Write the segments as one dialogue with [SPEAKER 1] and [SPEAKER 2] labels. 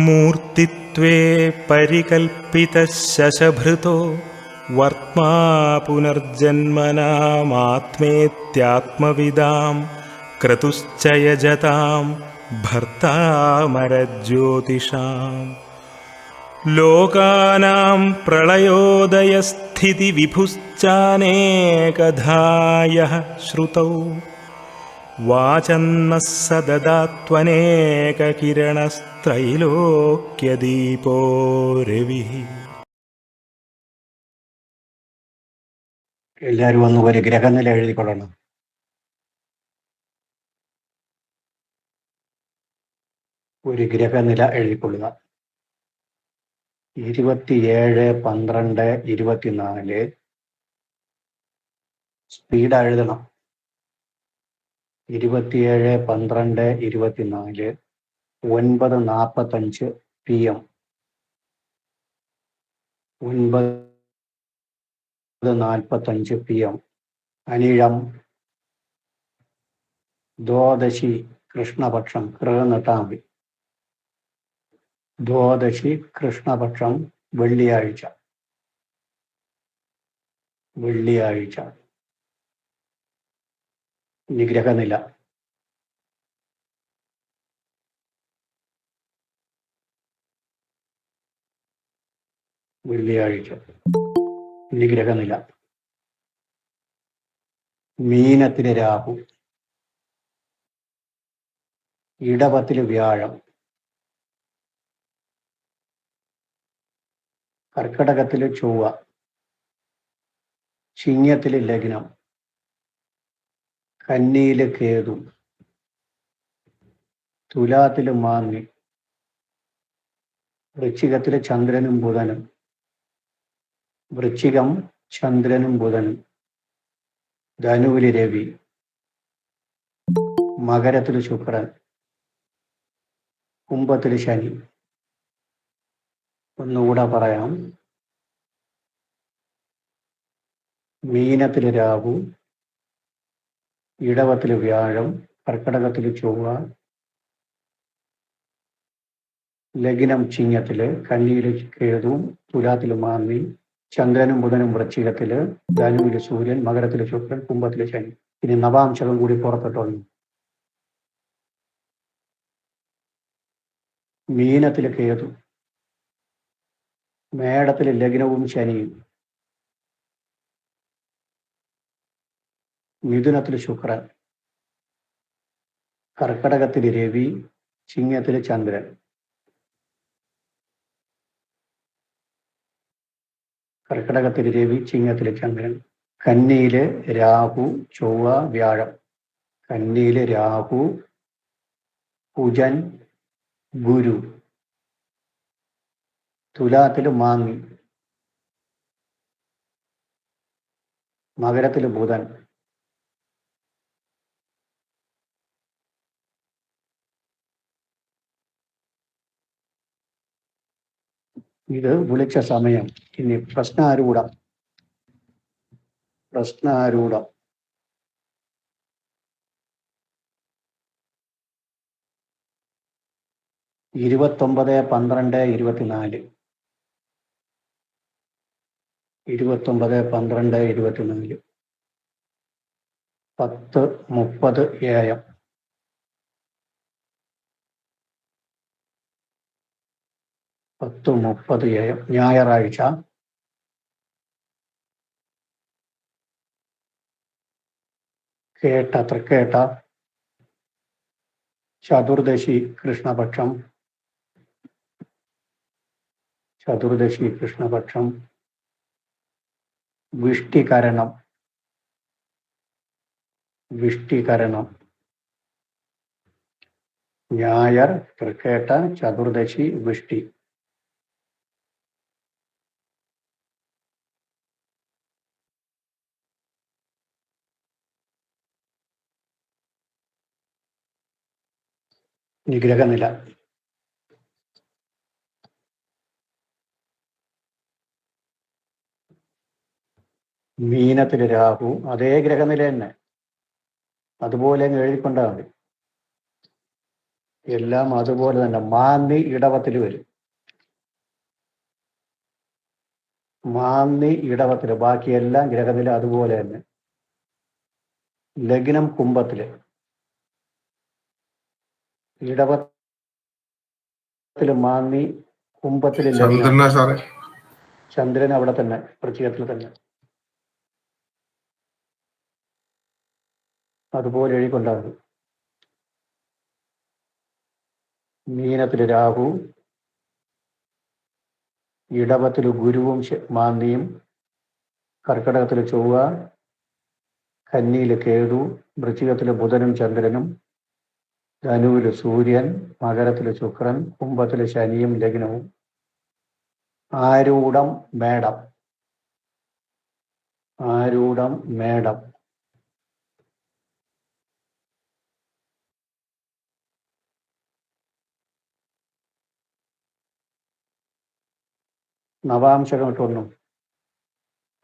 [SPEAKER 1] മൂർത്തിത്വേ പരികൽപ്പിതഃ ശശഭൃതോ വർത്മാ പുനർജന്മനാമാത്മേത്യാത്മവിദാം ക്രതുശ്ച യജതാം ഭർത്താമരജ്യോതിഷാം ലോകാനാം പ്രളയോദയസ്ഥിതി വിഭുശ്ചാനേകധായഃ ശ്രുതൗ വാചന്നഃ സദദാത്വനേകകിരണസ്ത്രൈലോക്യദീപോ രവിഃ.
[SPEAKER 2] എല്ലാവരും ഒന്ന് ഒരു ഗ്രഹനില എഴുതിക്കൊള്ളണം. ഒരു ഗ്രഹനില എഴുതിക്കൊള്ളുക. 27/12/24 സ്പീഡ് എഴുതണം. 27/12/24 9:45 PM. 9:45 PM. അനിഴം ദ്വാദശി കൃഷ്ണപക്ഷം കൃനട്ടാമ്പി. ദ്വാദശി കൃഷ്ണപക്ഷം വെള്ളിയാഴ്ച. വെള്ളിയാഴ്ച. നിഗ്രഹനില. വെള്ളിയാഴ്ച നിഗ്രഹനില. മീനത്തിലെ രാഹു, ഇടവത്തില് വ്യാഴം, കർക്കടകത്തില് ചൊവ്വ, ചിങ്ങത്തില് ലഗ്നം, കന്നിയില് കേതു, തുലാത്തില് മാങ്ങി, വൃശ്ചികത്തില് ചന്ദ്രനും ബുധനും. വൃശ്ചികം ചന്ദ്രനും ബുധനും. ധനുവില് രവി, മകരത്തില് ശുക്രൻ, കുംഭത്തില് ശനി. ഒന്നുകൂടെ പറയാം. മീനത്തില് രാഹു, ഇടവത്തില് വ്യാഴം, കർക്കടകത്തില് ചൊവ്വ, ലഗ്നം ചിങ്ങത്തില്, കന്നിയില് കേതു, തുലാത്തില് മാന്നി, ചന്ദ്രനും ബുധനും വൃശ്ചികത്തില്, ധനുവില് സൂര്യൻ, മകരത്തില് ശുക്രൻ, കുംഭത്തില് ശനി. ഇനി നവാംശകം കൂടി പുറത്തിട്ടോളൂ. മീനത്തില് കേതു, മേടത്തില് ലഗ്നവും ശനിയും, മിഥുനത്തില് ശുക്രൻ, കർക്കടകത്തില് രവി, ചിങ്ങത്തില് ചന്ദ്രൻ. കർക്കടകത്തില് രവി, ചിങ്ങത്തില് ചന്ദ്രൻ. കന്നിയില് രാഹു, ചൊവ്വ, വ്യാഴം. കന്നിയില് രാഹു, കുജൻ, ഗുരു. തുലാത്തില് മാങ്ങി, മകരത്തില് ബുധൻ, ഇത് വിളിച്ച സമയം. ഇനി പ്രശ്നാരൂഢം. 29/12/24. 29/12/24 10:30 AM. 10:30 AM ഞായറാഴ്ച. കേട്ട തൃക്കേട്ട, ചതുർദശി കൃഷ്ണപക്ഷം. ചതുർദശി കൃഷ്ണപക്ഷം. വിഷ്ടികരണം. വിഷ്ടികരണം. ഞായർ, തൃക്കേട്ട, ചതുർദശി, വിഷ്ടി. നിഗ്രഹനില. മീനത്തില് രാഹു, അതേ ഗ്രഹനില തന്നെ, അതുപോലെ എഴുതിക്കൊണ്ടാൽ മതി. എല്ലാം അതുപോലെ തന്നെ. മാന്തി ഇടവത്തിൽ വരും. മാന്തി ഇടവത്തിൽ, ബാക്കിയെല്ലാം ഗ്രഹനില അതുപോലെ തന്നെ. ലഗ്നം കുംഭത്തില്, ഇടവത്തിൽ മാന്തി, കുംഭത്തില് ലഗ്നം.
[SPEAKER 3] ചന്ദ്രനാ സാറേ?
[SPEAKER 2] ചന്ദ്രൻ അവിടെ തന്നെ, വൃശ്ചികത്തിൽ തന്നെ. അതുപോലെ എഴുതിക്കൊണ്ടാണ്. മീനത്തില് രാഹു, ഇടവത്തില് ഗുരുവും മാന്തിയും, കർക്കിടകത്തില് ചൊവ്വ, കന്നിയില് കേതു, വൃശ്ചികത്തില് ബുധനും ചന്ദ്രനും, ധനുവില് സൂര്യൻ, മകരത്തില് ശുക്രൻ, കുംഭത്തില് ശനിയും ലഗ്നവും. ആരൂഢം മേടം. ആരൂഢം മേടം. നവാംശകം ഇട്ടൊന്നും.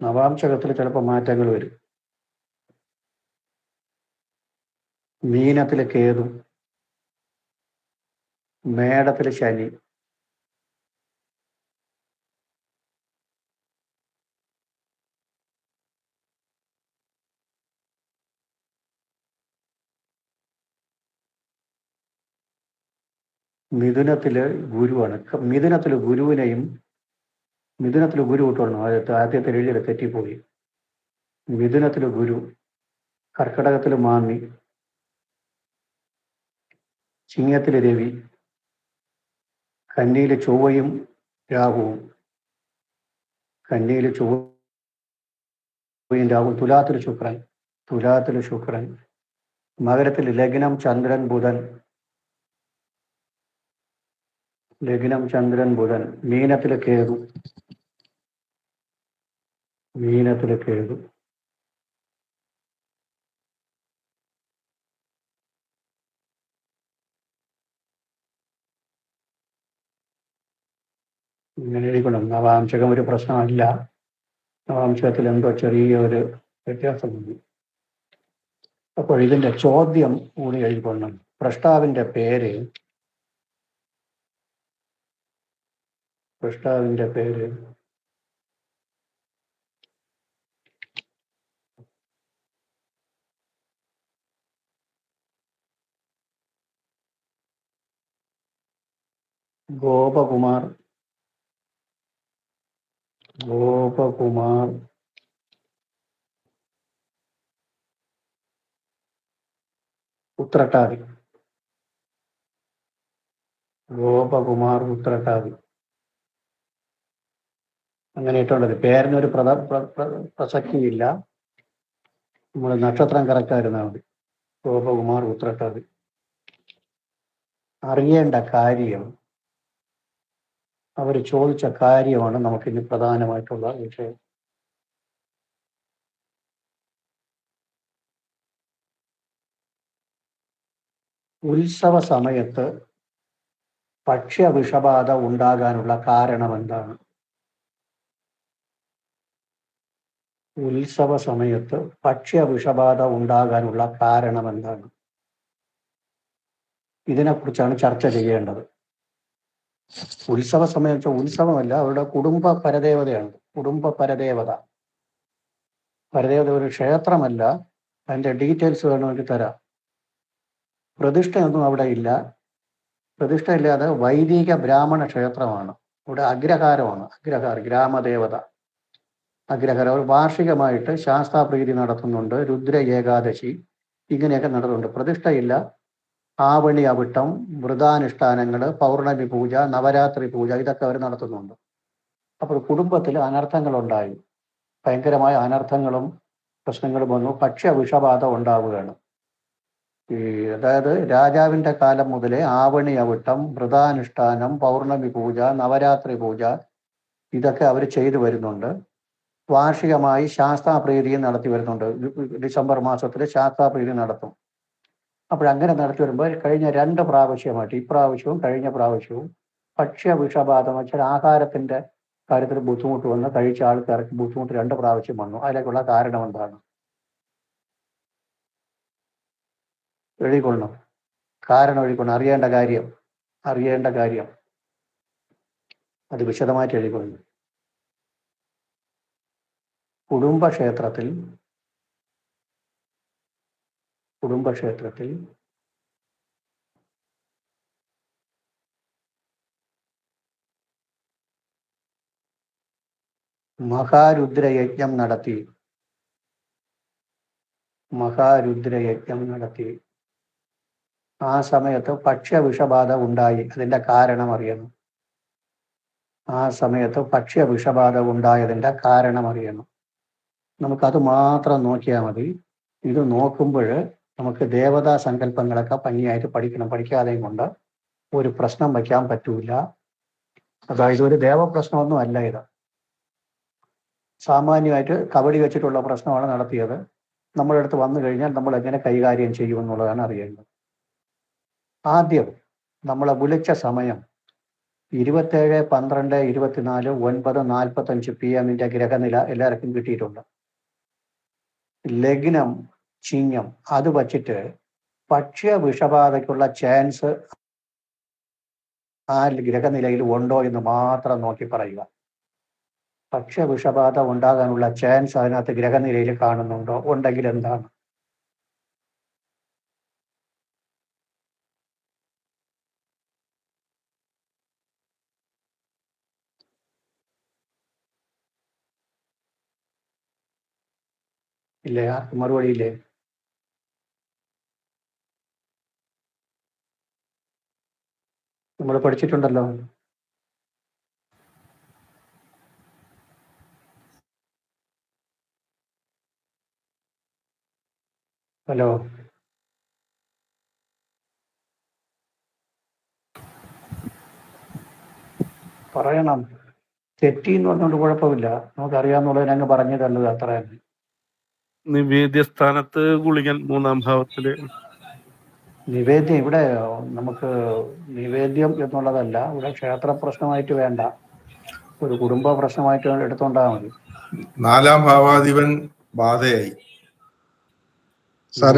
[SPEAKER 2] നവാംശകത്തിൽ ചിലപ്പോൾ മാറ്റങ്ങൾ വരും. മീനത്തില് കേതു, മേടത്തില് ശനി, മിഥുനത്തില് ഗുരുവാണ്. മിഥുനത്തില് ഗുരുവിനെയും, മിഥുനത്തില് ഗുരു ഇട്ടോളണം. ആദ്യത്തെ എഴുതിയത് തെറ്റിപ്പോയി. മിഥുനത്തില് ഗുരു, കർക്കിടകത്തില് മാന്തി, ചിങ്ങത്തില് രവി, കന്നിയില് ചൊവ്വയും രാഹുവും. കന്നിയില് ചൊവ്വയും രാഹുവും. തുലാത്തില് ശുക്രൻ. തുലാത്തില് ശുക്രൻ. മകരത്തില് ലഗ്നം ചന്ദ്രൻ ബുധൻ. ലഗ്നം ചന്ദ്രൻ ബുധൻ. മീനത്തില് കേതു. മീനത്തില് കേതു. ഇങ്ങനെ എഴുതിക്കണം. നവാംശകം ഒരു പ്രശ്നമല്ല. നവാംശകത്തിൽ എന്തോ ചെറിയ ഒരു വ്യത്യാസമുണ്ട്. അപ്പോൾ ഇതിന്റെ ചോദ്യം കൂടി എഴുതിക്കൊള്ളണം. പ്രഷ്ടാവിന്റെ പേര്, പ്രഷ്ടാവിന്റെ പേര് ഗോപകുമാർ. ഗോപകുമാർ ഉത്രട്ടാതി. ഗോപകുമാർ ഉത്രട്ടാതി. അങ്ങനെ ഇട്ടുള്ളത്. പേരിനൊരു പ്രസക്തിയില്ല. നമ്മൾ നക്ഷത്രം കറക്റ്റായിരുന്നാൽ മതി. ഗോപകുമാർ ഉത്രട്ടാതി. അറിയേണ്ട കാര്യം, അവർ ചോദിച്ച കാര്യമാണ് നമുക്കിനി പ്രധാനമായിട്ടുള്ള വിഷയം. ഉത്സവ സമയത്ത് ഭക്ഷ്യവിഷബാധ ഉണ്ടാകാനുള്ള കാരണം എന്താണ്? ഉത്സവ സമയത്ത് ഭക്ഷ്യവിഷബാധ ഉണ്ടാകാനുള്ള കാരണം എന്താണ്? ഇതിനെക്കുറിച്ചാണ് ചർച്ച ചെയ്യേണ്ടത്. ഉത്സവ സമയത്ത് ഉത്സവമല്ല, അവരുടെ കുടുംബ പരദേവതയാണ്. കുടുംബ പരദേവത. പരദേവത ഒരു ക്ഷേത്രമല്ല. അതിൻ്റെ ഡീറ്റെയിൽസ് വേണമെങ്കിൽ തരാം. പ്രതിഷ്ഠയൊന്നും അവിടെ ഇല്ല. പ്രതിഷ്ഠയില്ലാതെ വൈദിക ബ്രാഹ്മണ ക്ഷേത്രമാണ്. ഇവിടെ അഗ്രഹാരമാണ്. അഗ്രഹാരം, ഗ്രാമദേവത അഗ്രഹാരം. അവർ വാർഷികമായിട്ട് ശാസ്താപ്രീതി നടത്തുന്നുണ്ട്. രുദ്ര ഏകാദശി ഇങ്ങനെയൊക്കെ നടത്തുന്നുണ്ട്. പ്രതിഷ്ഠയില്ല. ആവണി അവിട്ടം, വ്രതാനുഷ്ഠാനങ്ങൾ, പൗർണമി പൂജ, നവരാത്രി പൂജ ഇതൊക്കെ അവർ നടത്തുന്നുണ്ട്. അപ്പോൾ കുടുംബത്തിൽ അനർത്ഥങ്ങളുണ്ടായി. ഭയങ്കരമായ അനർത്ഥങ്ങളും പ്രശ്നങ്ങളും വന്നു. ഭക്ഷ്യവിഷബാധ ഉണ്ടാവുകയാണ്. അതായത് രാജാവിൻ്റെ കാലം മുതലേ ആവണി അവിട്ടം, വ്രതാനുഷ്ഠാനം, പൗർണമി പൂജ, നവരാത്രി പൂജ ഇതൊക്കെ അവർ ചെയ്തു വരുന്നുണ്ട്. വാർഷികമായി ശാസ്താപ്രീതിയും നടത്തി വരുന്നുണ്ട്. ഡിസംബർ മാസത്തിൽ ശാസ്താപ്രീതി നടത്തും. അപ്പോഴങ്ങനെ നടത്തി വരുമ്പോൾ കഴിഞ്ഞ 2 പ്രാവശ്യമായിട്ട്, ഇപ്രാവശ്യവും കഴിഞ്ഞ പ്രാവശ്യവും ഭക്ഷ്യവിഷബാധ വെച്ചാൽ ആഹാരത്തിൻ്റെ കാര്യത്തിൽ ബുദ്ധിമുട്ട് വന്ന് കഴിച്ച ആൾക്കാർക്ക് ബുദ്ധിമുട്ട് 2 പ്രാവശ്യം വന്നു. അതിലേക്കുള്ള കാരണം എന്താണ്? എഴുതിക്കൊള്ളണം. കാരണം എഴുതിക്കൊണ്ട് അറിയേണ്ട കാര്യം അത് വിശദമായിട്ട് എഴുതിക്കൊണ്ട്. കുടുംബക്ഷേത്രത്തിൽ മഹാരുദ്രയജ്ഞം നടത്തി. ആ സമയത്ത് ഭക്ഷ്യവിഷബാധ ഉണ്ടായി. അതിന്റെ കാരണം അറിയണം. നമുക്കത് മാത്രം നോക്കിയാൽ മതി. ഇത് നോക്കുമ്പോൾ നമുക്ക് ദേവതാ സങ്കല്പങ്ങളൊക്കെ ഭംഗിയായിട്ട് പഠിക്കാതെയും കൊണ്ട് ഒരു പ്രശ്നം വയ്ക്കാൻ പറ്റൂല. അതായത് ഒരു ദേവപ്രശ്നമൊന്നും അല്ല ഇത്. സാമാന്യമായിട്ട് കബഡി വെച്ചിട്ടുള്ള പ്രശ്നമാണ് നടത്തിയത്. നമ്മുടെ അടുത്ത് വന്നു കഴിഞ്ഞാൽ നമ്മൾ എങ്ങനെ കൈകാര്യം ചെയ്യുമെന്നുള്ളതാണ് അറിയേണ്ടത്. ആദ്യം നമ്മളെ വിളിച്ച സമയം 27/12/24 9:45 PM ഗ്രഹനില എല്ലാവർക്കും കിട്ടിയിട്ടുണ്ട്. ലഗ്നം ചിങ്ങം. അത് വച്ചിട്ട് ഭക്ഷ്യവിഷബാധയ്ക്കുള്ള ചാൻസ് ആ ഗ്രഹനിലയിൽ ഉണ്ടോ എന്ന് മാത്രം നോക്കി പറയുക. ഭക്ഷ്യവിഷബാധ ഉണ്ടാകാനുള്ള ചാൻസ് അതിനകത്ത് ഗ്രഹനിലയിൽ കാണുന്നുണ്ടോ? ഉണ്ടെങ്കിൽ എന്താണ്? ഇല്ലേ? ആർക്കും മറുപടി ഇല്ലേ? നമ്മൾ പഠിച്ചിട്ടുണ്ടല്ലോ. ഹലോ, പറയണം. തെറ്റി എന്ന് പറഞ്ഞുകൊണ്ട് കുഴപ്പമില്ല. നമുക്കറിയാവുന്നതിന് അങ്ങ് പറഞ്ഞു തന്നത് അത്ര തന്നെ.
[SPEAKER 3] നിവേദ്യസ്ഥാനത്ത് ഗുളികൻ 3-ാം ഭാവത്തില്.
[SPEAKER 2] നിവേദ്യം ഇവിടെ നമുക്ക് നിവേദ്യം എന്നുള്ളതല്ല. ഇവിടെ ക്ഷേത്ര പ്രശ്നമായിട്ട് വേണ്ട, ഒരു കുടുംബ പ്രശ്നമായിട്ട് എടുത്തോണ്ടാ മതി.
[SPEAKER 4] 4-ാം ഭാവാധിപൻ ബാധയായി.
[SPEAKER 5] സാർ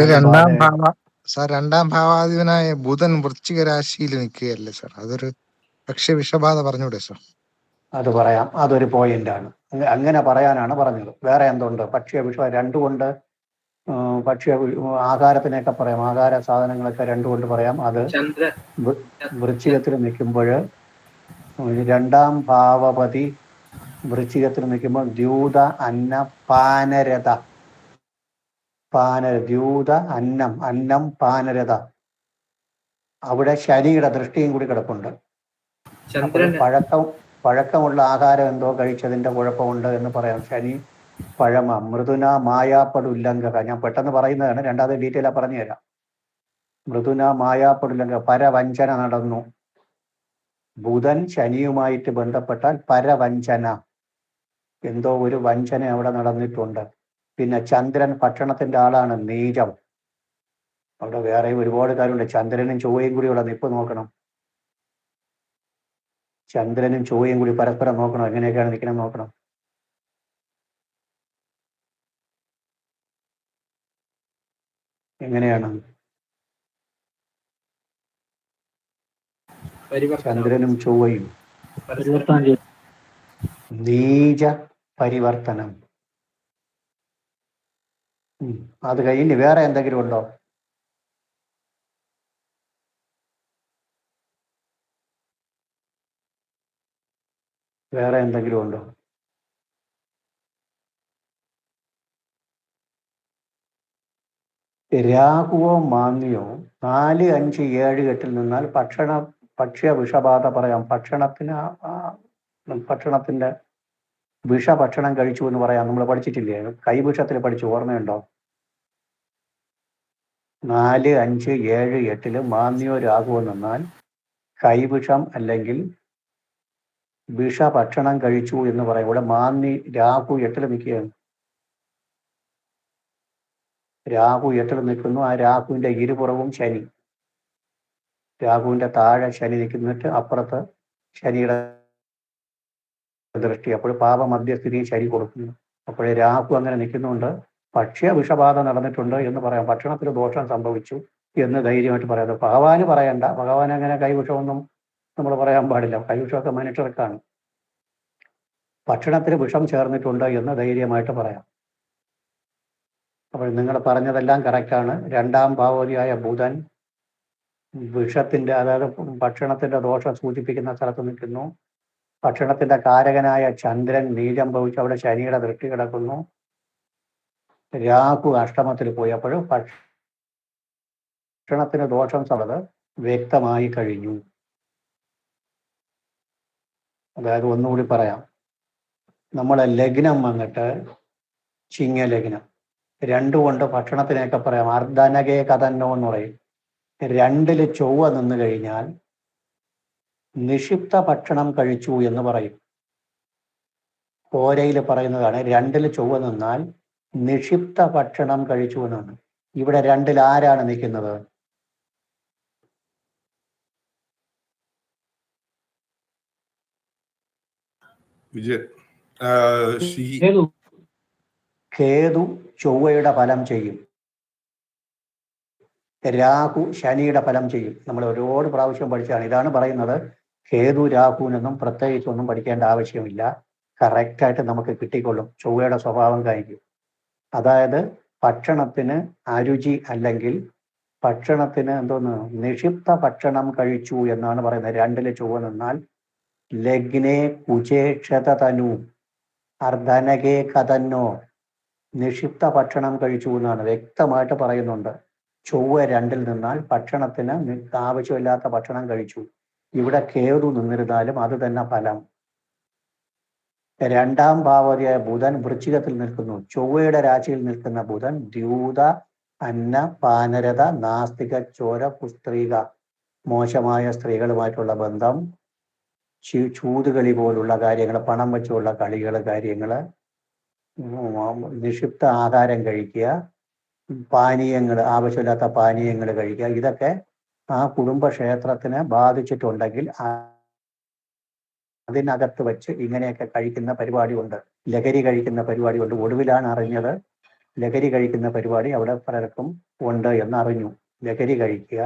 [SPEAKER 5] രണ്ടാം ഭാവാധിപനായ ബുധൻ വൃശ്ചിക രാശിയിൽ നിൽക്കുകയല്ലേ സാർ? അതൊരു ഭക്ഷ്യവിഷബാധ പറഞ്ഞൂടെ സാർ?
[SPEAKER 2] അത് പറയാം. അതൊരു പോയിന്റാണ്. അങ്ങനെ പറയാനാണ് പറഞ്ഞത്. വേറെ എന്തുണ്ട്? ഭക്ഷ്യവിഷ രണ്ടുകൊണ്ട് ആഹാരത്തിനെയൊക്കെ പറയാം. ആഹാര സാധനങ്ങളൊക്കെ രണ്ടുകൊണ്ട് പറയാം. അത് വൃശ്ചികത്തിൽ നിൽക്കുമ്പോൾ 2-ാം ഭാവപതി വൃശ്ചികത്തിൽ നിൽക്കുമ്പോൾ ദ്യൂത അന്ന പാനരത. ദ്യൂത അന്നം പാനരത. അവിടെ ശനിയുടെ ദൃഷ്ടിയും കൂടി കിടപ്പുണ്ട്. പഴക്കമുള്ള ആഹാരം എന്തോ കഴിച്ചതിന്റെ കുഴപ്പമുണ്ട് എന്ന് പറയാം. ശനി പഴമ മൃദുന മായാപ്പെടുല്ലംഘക. ഞാൻ പെട്ടെന്ന് പറയുന്നതാണ്, രണ്ടാമത് ഡീറ്റെയിലാ പറഞ്ഞു തരാം. മൃദുന മായാപ്പെടുല്ലംഘ, പരവഞ്ചന നടന്നു. ബുധൻ ശനിയുമായിട്ട് ബന്ധപ്പെട്ടാൽ പരവഞ്ചന, എന്തോ ഒരു വഞ്ചന അവിടെ നടന്നിട്ടുണ്ട്. പിന്നെ ചന്ദ്രൻ ഭക്ഷണത്തിന്റെ ആളാണ്, നീചം. അവിടെ വേറെ ഒരുപാട് കാര്യമുണ്ട്. ചന്ദ്രനും ചൊവ്വയും കൂടി ഇവിടെ നിപ്പ് നോക്കണം. ചന്ദ്രനും ചൊവ്വയും കൂടി പരസ്പരം നോക്കണം. എങ്ങനെയൊക്കെയാണ് നിൽക്കണം നോക്കണം. എങ്ങനെയാണ്? ചന്ദ്രനും ചൊവ്വയും നീച പരിവർത്തനം. അത് കഴിഞ്ഞ് വേറെ എന്തെങ്കിലും ഉണ്ടോ? വേറെ എന്തെങ്കിലും ഉണ്ടോ? രാഹുവോ മാന്ദ്യോ 4, 5, 7, 8 നിന്നാൽ ഭക്ഷ്യവിഷബാധ പറയാം. ഭക്ഷണത്തിന്റെ വിഷഭക്ഷണം കഴിച്ചു എന്ന് പറയാം. നമ്മൾ പഠിച്ചിട്ടില്ലേ? കൈവിഷത്തിൽ പഠിച്ചു, ഓർമ്മയുണ്ടോ? 4, 5, 7, 8 മാന്ദ്യോ രാഹുവോ നിന്നാൽ കൈവിഷം അല്ലെങ്കിൽ വിഷഭക്ഷണം കഴിച്ചു എന്ന് പറയും. ഇവിടെ രാഹു 8 നിൽക്കുകയാണ്. രാഹു 8 നിൽക്കുന്നു. ആ രാഹുവിന്റെ ഇരുപുറവും ശനി. രാഹുവിന്റെ താഴെ ശനി നിൽക്കുന്നിട്ട് അപ്പുറത്ത് ശനിയുടെ ദൃഷ്ടി. അപ്പോൾ പാപമധ്യസ്ഥിതി ശനി കൊടുക്കുന്നു. അപ്പോഴേ രാഹു അങ്ങനെ നിൽക്കുന്നുണ്ട്. ഭക്ഷ്യവിഷബാധ നടന്നിട്ടുണ്ട് എന്ന് പറയാം. ഭക്ഷണത്തിൽ ദോഷം സംഭവിച്ചു. എന്ന് ധൈര്യമായിട്ട് പറയാം. ഭഗവാന് പറയണ്ട, ഭഗവാൻ അങ്ങനെ കൈവിഷമൊന്നും നമ്മൾ പറയാൻ പാടില്ല. കൈവിഷമൊക്കെ മനുഷ്യർക്കാണ്. ഭക്ഷണത്തിന് വിഷം ചേർന്നിട്ടുണ്ട് എന്ന് ധൈര്യമായിട്ട് പറയാം. അപ്പോൾ നിങ്ങൾ പറഞ്ഞതെല്ലാം കറക്റ്റാണ്. രണ്ടാം ഭാവതിയായ ബുധൻ വിഷത്തിന്റെ, അതായത് ഭക്ഷണത്തിന്റെ ദോഷം സൂചിപ്പിക്കുന്ന സ്ഥലത്ത് നിൽക്കുന്നു. ഭക്ഷണത്തിന്റെ കാരകനായ ചന്ദ്രൻ നീചം ഭവിച്ച് അവിടെ ശനിയുടെ ദൃഷ്ടി കിടക്കുന്നു. രാഹു അഷ്ടമത്തിൽ പോയി. അപ്പോഴും ഭക്ഷണത്തിന് ദോഷം സമ്മത് വ്യക്തമായി കഴിഞ്ഞു. അതായത് ഒന്നുകൂടി പറയാം, നമ്മളെ ലഗ്നം വന്നിട്ട് ചിങ്ങലഗ്നം, രണ്ടുകൊണ്ട് ഭക്ഷണത്തിനെയൊക്കെ പറയാം. അർദ്ധനകേ കഥന്നോ എന്ന് പറയും. രണ്ടില് ചൊവ്വ നിന്ന് കഴിഞ്ഞാൽ നിക്ഷിപ്ത ഭക്ഷണം കഴിച്ചു എന്ന് പറയും. ഓരയിൽ പറയുന്നതാണ് രണ്ടില് ചൊവ്വ നിന്നാൽ നിക്ഷിപ്ത ഭക്ഷണം കഴിച്ചു എന്നാണ്. ഇവിടെ രണ്ടിൽ ആരാണ് നിൽക്കുന്നത്? കേതു ചൊവ്വയുടെ ഫലം ചെയ്യും, രാഹു ശനിയുടെ ഫലം ചെയ്യും. നമ്മൾ ഒരുപാട് പ്രാവശ്യം പഠിച്ചാണ്. ഇതാണ് പറയുന്നത്, കേതു രാഹുവിനൊന്നും പ്രത്യേകിച്ചൊന്നും പഠിക്കേണ്ട ആവശ്യമില്ല. കറക്റ്റായിട്ട് നമുക്ക് കിട്ടിക്കൊള്ളും. ചൊവ്വയുടെ സ്വഭാവം കാണിക്കും. അതായത് ഭക്ഷണത്തിന് അരുചി അല്ലെങ്കിൽ ഭക്ഷണത്തിന് നിക്ഷിപ്ത ഭക്ഷണം കഴിച്ചു എന്നാണ് പറയുന്നത്. രണ്ടില് ചൊവ്വ നിന്നാൽ ലഗ്നേ കുചേ ക്ഷതതനു അർദ്ധനകേ കഥന്നോ, നിക്ഷിപ്ത ഭക്ഷണം കഴിച്ചു എന്നാണ് വ്യക്തമായിട്ട് പറയുന്നുണ്ട്. ചൊവ്വ രണ്ടിൽ നിന്നാൽ ഭക്ഷണത്തിന് ആവശ്യമില്ലാത്ത ഭക്ഷണം കഴിച്ചു. ഇവിടെ കേതു നിന്നിരുന്നാലും അത് തന്നെ ഫലം. രണ്ടാം ഭാവതിയായ ബുധൻ വൃശ്ചികത്തിൽ നിൽക്കുന്നു. ചൊവ്വയുടെ രാശിയിൽ നിൽക്കുന്ന ബുധൻ ദ്യൂത, അന്ന, പാനരത, നാസ്തിക, ചോര, പുസ്ത്രീക, മോശമായ സ്ത്രീകളുമായിട്ടുള്ള ബന്ധം, ചൂതുകളി പോലുള്ള കാര്യങ്ങൾ, പണം വെച്ചുള്ള കളികൾ, കാര്യങ്ങൾ, നിക്ഷിപ്ത ആഹാരം കഴിക്കുക, പാനീയങ്ങൾ, ആവശ്യമില്ലാത്ത പാനീയങ്ങൾ കഴിക്കുക, ഇതൊക്കെ ആ കുടുംബക്ഷേത്രത്തിനെ ബാധിച്ചിട്ടുണ്ടെങ്കിൽ അതിനകത്ത് വെച്ച് ഇങ്ങനെയൊക്കെ കഴിക്കുന്ന പരിപാടി ഉണ്ട്. ലഹരി കഴിക്കുന്ന പരിപാടി ഉണ്ട്. ഒടുവിലാണ് അറിഞ്ഞത് ലഹരി കഴിക്കുന്ന പരിപാടി അവിടെ പലർക്കും ഉണ്ട് എന്നറിഞ്ഞു. ലഹരി കഴിക്കുക,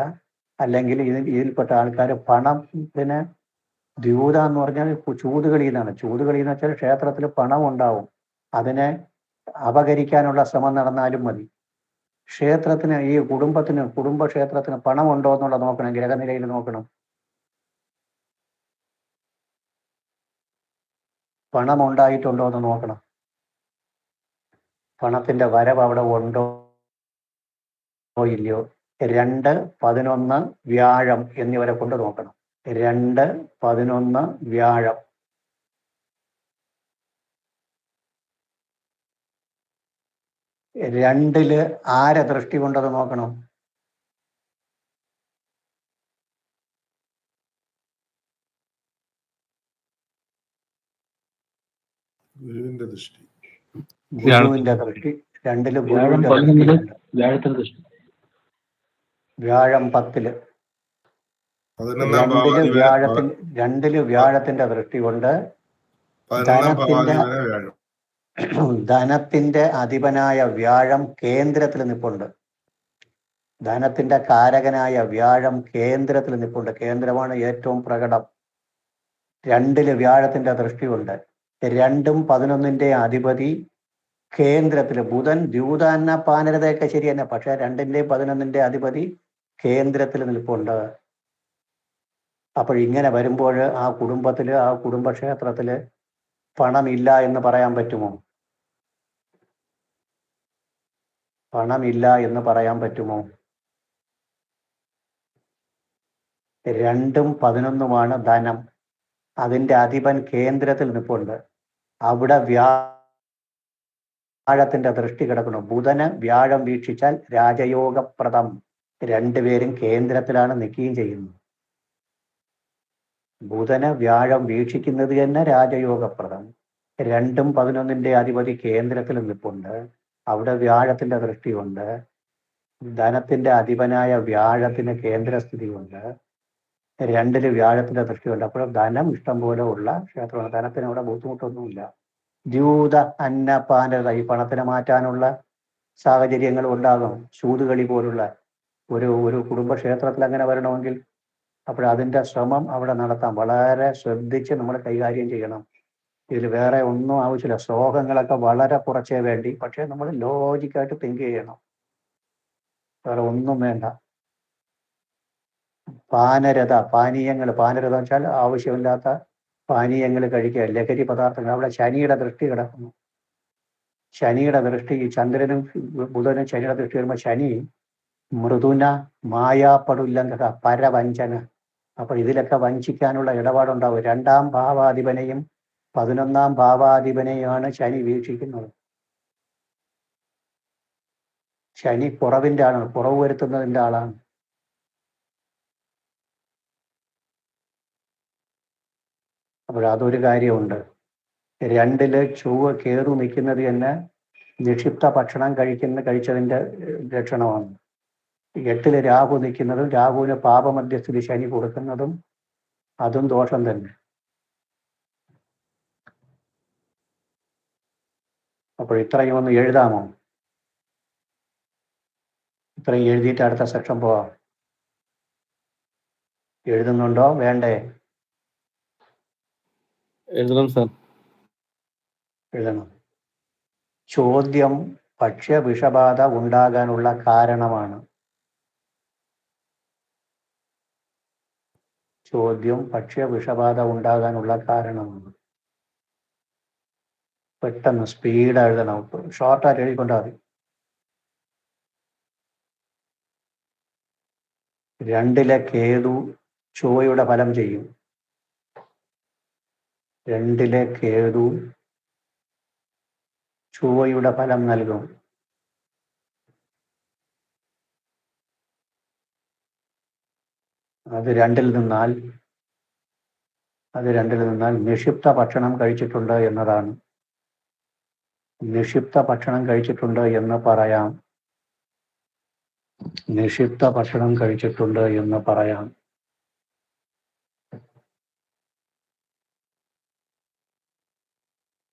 [SPEAKER 2] അല്ലെങ്കിൽ ഇതിൽപ്പെട്ട ആൾക്കാർ പണത്തിന് ദ്യൂത എന്ന് പറഞ്ഞാൽ ചൂതുകളി എന്നാണ്. ചൂതുകളി എന്ന് വെച്ചാൽ ക്ഷേത്രത്തിൽ പണം ഉണ്ടാവും, അതിനെ അപഹരിക്കാനുള്ള ശ്രമം നടന്നാലും മതി. ക്ഷേത്രത്തിന്, ഈ കുടുംബക്ഷേത്രത്തിന് പണം ഉണ്ടോ എന്നുള്ള നോക്കണം, ഗ്രഹനിലയിൽ നോക്കണം. പണം ഉണ്ടായിട്ടുണ്ടോ എന്ന് നോക്കണം. പണത്തിന്റെ വരവ് അവിടെ ഉണ്ടോ ഇല്ലയോ. 2, 11 വ്യാഴം എന്നിവരെ കൊണ്ട് നോക്കണം. 2, 11 വ്യാഴം. രണ്ടില് ആരെ ദൃഷ്ടി കൊണ്ടത് നോക്കണം?
[SPEAKER 4] ഗുരുവിന്റെ ദൃഷ്ടി.
[SPEAKER 2] ഗുരുവിന്റെ ദൃഷ്ടി. രണ്ടില് ഗുരുവിന്റെ ദൃഷ്ടി. വ്യാഴം 10. രണ്ടില് വ്യാഴത്തിന്റെ ദൃഷ്ടി കൊണ്ട് ധനത്തിന്റെ അധിപനായ വ്യാഴം കേന്ദ്രത്തിൽ നിൽപ്പുണ്ട്. ധനത്തിന്റെ കാരകനായ വ്യാഴം കേന്ദ്രത്തിൽ നിൽപ്പുണ്ട്. കേന്ദ്രമാണ് ഏറ്റവും പ്രകടം. രണ്ടില് വ്യാഴത്തിന്റെ ദൃഷ്ടിയുണ്ട്. 2ഉം 11ന്റെ അധിപതി കേന്ദ്രത്തില്. ബുധൻ ദ്യൂതാന്ന പാനരതയൊക്കെ ശരി തന്നെ, പക്ഷെ 2ന്റെയും 11ന്റെ അധിപതി കേന്ദ്രത്തിൽ നിൽപ്പുണ്ട്. അപ്പോൾ ഇങ്ങനെ വരുമ്പോൾ ആ കുടുംബത്തില്, ആ കുടുംബക്ഷേത്രത്തില് പണമില്ല എന്ന് പറയാൻ പറ്റുമോ? പണമില്ല എന്ന് പറയാൻ പറ്റുമോ? 2ഉം 11ഉമാണ് ധനം. അതിന്റെ അധിപൻ കേന്ദ്രത്തിൽ നിൽപ്പുണ്ട്. അവിടെ വ്യാഴത്തിന്റെ ദൃഷ്ടി കിടക്കണം. ബുധന് വ്യാഴം വീക്ഷിച്ചാൽ രാജയോഗപ്രദം. രണ്ടുപേരും കേന്ദ്രത്തിലാണ് നിൽക്കുകയും ചെയ്യുന്നത്. ബുധന് വ്യാഴം വീക്ഷിക്കുന്നത് തന്നെ രാജയോഗപ്രദം. 2ഉം 11ന്റെ അധിപതി കേന്ദ്രത്തിൽ നിൽപ്പുണ്ട്. അവിടെ വ്യാഴത്തിന്റെ ദൃഷ്ടിയുണ്ട്. ധനത്തിന്റെ അധിപനായ വ്യാഴത്തിന് കേന്ദ്രസ്ഥിതിയുണ്ട്. 2ല് വ്യാഴത്തിന്റെ ദൃഷ്ടിയുണ്ട്. അപ്പോൾ ധനം ഇഷ്ടം പോലെ ഉള്ള ക്ഷേത്രമാണ്. ധനത്തിന് അവിടെ ബുദ്ധിമുട്ടൊന്നുമില്ല. ദ്യൂത, അന്ന, പാനരത, ഈ പണത്തിനെ മാറ്റാനുള്ള സാഹചര്യങ്ങൾ ഉണ്ടാകും. ചൂതുകളി പോലുള്ള ഒരു കുടുംബക്ഷേത്രത്തിൽ അങ്ങനെ വരണമെങ്കിൽ അപ്പോൾ അതിൻ്റെ ശ്രമം അവിടെ നടത്താം. വളരെ ശ്രദ്ധിച്ച് നമ്മൾ കൈകാര്യം ചെയ്യണം. ഇതിൽ വേറെ ഒന്നും ആവശ്യമില്ല. ശ്ലോകങ്ങളൊക്കെ വളരെ കുറച്ചേ വേണ്ടി, പക്ഷേ നമ്മൾ ലോജിക്കായിട്ട് തിങ്ക് ചെയ്യണം. വേറെ ഒന്നും വേണ്ട. പാനീയങ്ങൾ, പാനരഥം വെച്ചാൽ ആവശ്യമില്ലാത്ത പാനീയങ്ങൾ കഴിക്കുക, ലഹരി പദാർത്ഥങ്ങൾ. അവിടെ ശനിയുടെ ദൃഷ്ടി കിടക്കുന്നു. ശനിയുടെ ദൃഷ്ടി, ചന്ദ്രനും ബുധനും ശനിയുടെ ദൃഷ്ടി വരുമ്പോൾ ശനി മൃദുന മായാപ്പെടുല്ലങ്ക പരവഞ്ചന. അപ്പൊ ഇതിലൊക്കെ വഞ്ചിക്കാനുള്ള ഇടപാടുണ്ടാവും. 2ാം ഭാവാധിപനെയും 11ാം ഭാവാധിപനെയാണ് ശനി വീക്ഷിക്കുന്നത്. ശനി കുറവിന്റെ ആളാണ്, കുറവ് വരുത്തുന്നതിന്റെ ആളാണ്. അപ്പോൾ അതൊരു കാര്യമുണ്ട്. 2-ല് ചൊവ്വ കേറു നിൽക്കുന്നത് തന്നെ നിക്ഷിപ്ത ഭക്ഷണം കഴിച്ചതിന്റെ ലക്ഷണമാണ്. 8-ല് രാഹു നിൽക്കുന്നതും രാഹുവിന് പാപമധ്യസ്ഥിതി ശനി കൊടുക്കുന്നതും അതും ദോഷം തന്നെ. അപ്പോൾ ഇത്രയും ഒന്ന് എഴുതാമോ? ഇത്രയും എഴുതിയിട്ട് അടുത്ത സെക്ഷൻ പോവാം. എഴുതുന്നുണ്ടോ? വേണ്ടേ?
[SPEAKER 3] എഴുതണം സാർ.
[SPEAKER 2] എഴുതണം. ചോദ്യം ഭക്ഷ്യവിഷബാധ ഉണ്ടാകാനുള്ള കാരണമാണ്. ചോദ്യം ഭക്ഷ്യവിഷബാധ ഉണ്ടാകാനുള്ള കാരണമാണ്. പെട്ടെന്ന് സ്പീഡ് എഴുതണം. ഷോർട്ടായിട്ട് എഴുതിക്കൊണ്ടാൽ മതി. 2-ലെ കേതു ചൊവ്വയുടെ ഫലം ചെയ്യും. 2-ലെ കേതു ചൊവ്വയുടെ ഫലം നൽകും. അത് 2-ൽ നിന്നാൽ നിക്ഷിപ്ത ഭക്ഷണം കഴിച്ചിട്ടുണ്ട് എന്നതാണ്. നിക്ഷിപ്ത ഭക്ഷണം കഴിച്ചിട്ടുണ്ട് എന്ന് പറയാം. നിക്ഷിപ്ത ഭക്ഷണം കഴിച്ചിട്ടുണ്ട് എന്ന് പറയാം.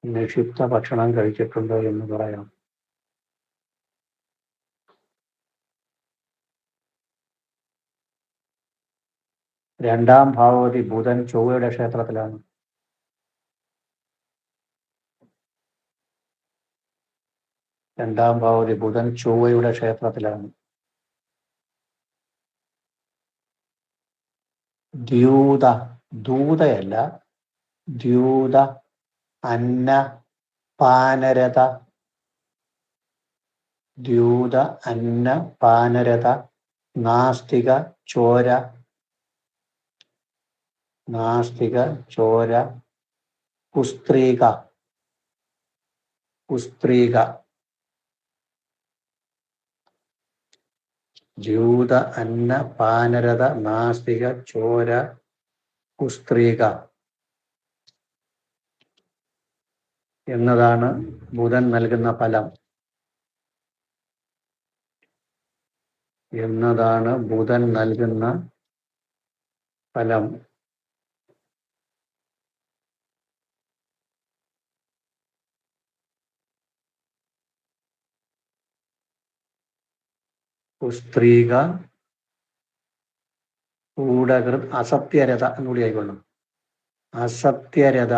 [SPEAKER 2] നിക്ഷിപ്ത ഭക്ഷണം കഴിച്ചിട്ടുണ്ട് എന്ന് പറയാം. രണ്ടാം ഭാവതി ബുധൻ ചൊവ്വയുടെ ക്ഷേത്രത്തിലാണ്. രണ്ടാം ഭാവതി ബുധൻ ചൊവ്വയുടെ ക്ഷേത്രത്തിലാണ്. ദ്യൂത, ദൂതയല്ല, ദ്യൂത, അന്ന, പാനരത. ദ്യൂത, അന്ന, പാനരത, നാസ്തിക, ചോര. നാസ്തിക, ചോര, കുസ്ത്രീക. കുസ്ത്രീക. ദ്യൂത, അന്ന, പാനരത, നാസ്തിക, ചോര, കുസ്ത്രീക എന്നതാണ് ബുധൻ നൽകുന്ന ഫലം. എന്നതാണ് ബുധൻ നൽകുന്ന ഫലം. കുസ്ത്രീക, കൂടകൃത്, അസത്യരഥ എന്നുകൂടി ആയിക്കൊള്ളും. അസത്യരഥ,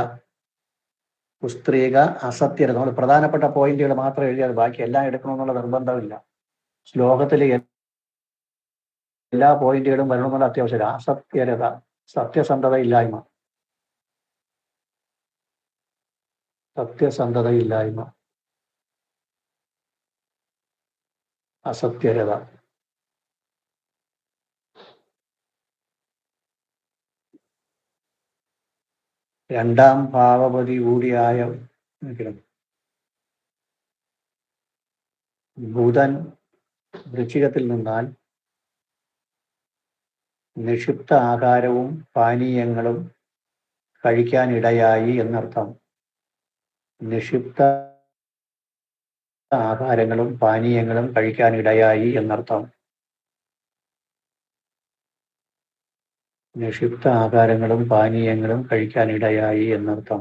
[SPEAKER 2] കുസ്ത്രീക, അസത്യരഥ. നമ്മൾ പ്രധാനപ്പെട്ട പോയിന്റുകൾ മാത്രം എഴുതിയാൽ ബാക്കി എല്ലാം എടുക്കണമെന്നുള്ള നിർബന്ധമില്ല. ശ്ലോകത്തിൽ എല്ലാ പോയിന്റുകളും വരണമെന്നുള്ള അത്യാവശ്യമില്ല. അസത്യരഥ, സത്യസന്ധതയില്ലായ്മ. സത്യസന്ധതയില്ലായ്മ, അസത്യരഥ. രണ്ടാം ഭാവപതി കൂടിയായ ബുധൻ വൃശ്ചികത്തിൽ നിന്നാൽ നിക്ഷിപ്ത ആഹാരവും പാനീയങ്ങളും കഴിക്കാനിടയായി എന്നർത്ഥം. നിക്ഷിപ്ത ആഹാരങ്ങളും പാനീയങ്ങളും കഴിക്കാനിടയായി എന്നർത്ഥം. നിക്ഷിപ്ത ആഹാരങ്ങളും പാനീയങ്ങളും കഴിക്കാനിടയായി എന്നർത്ഥം.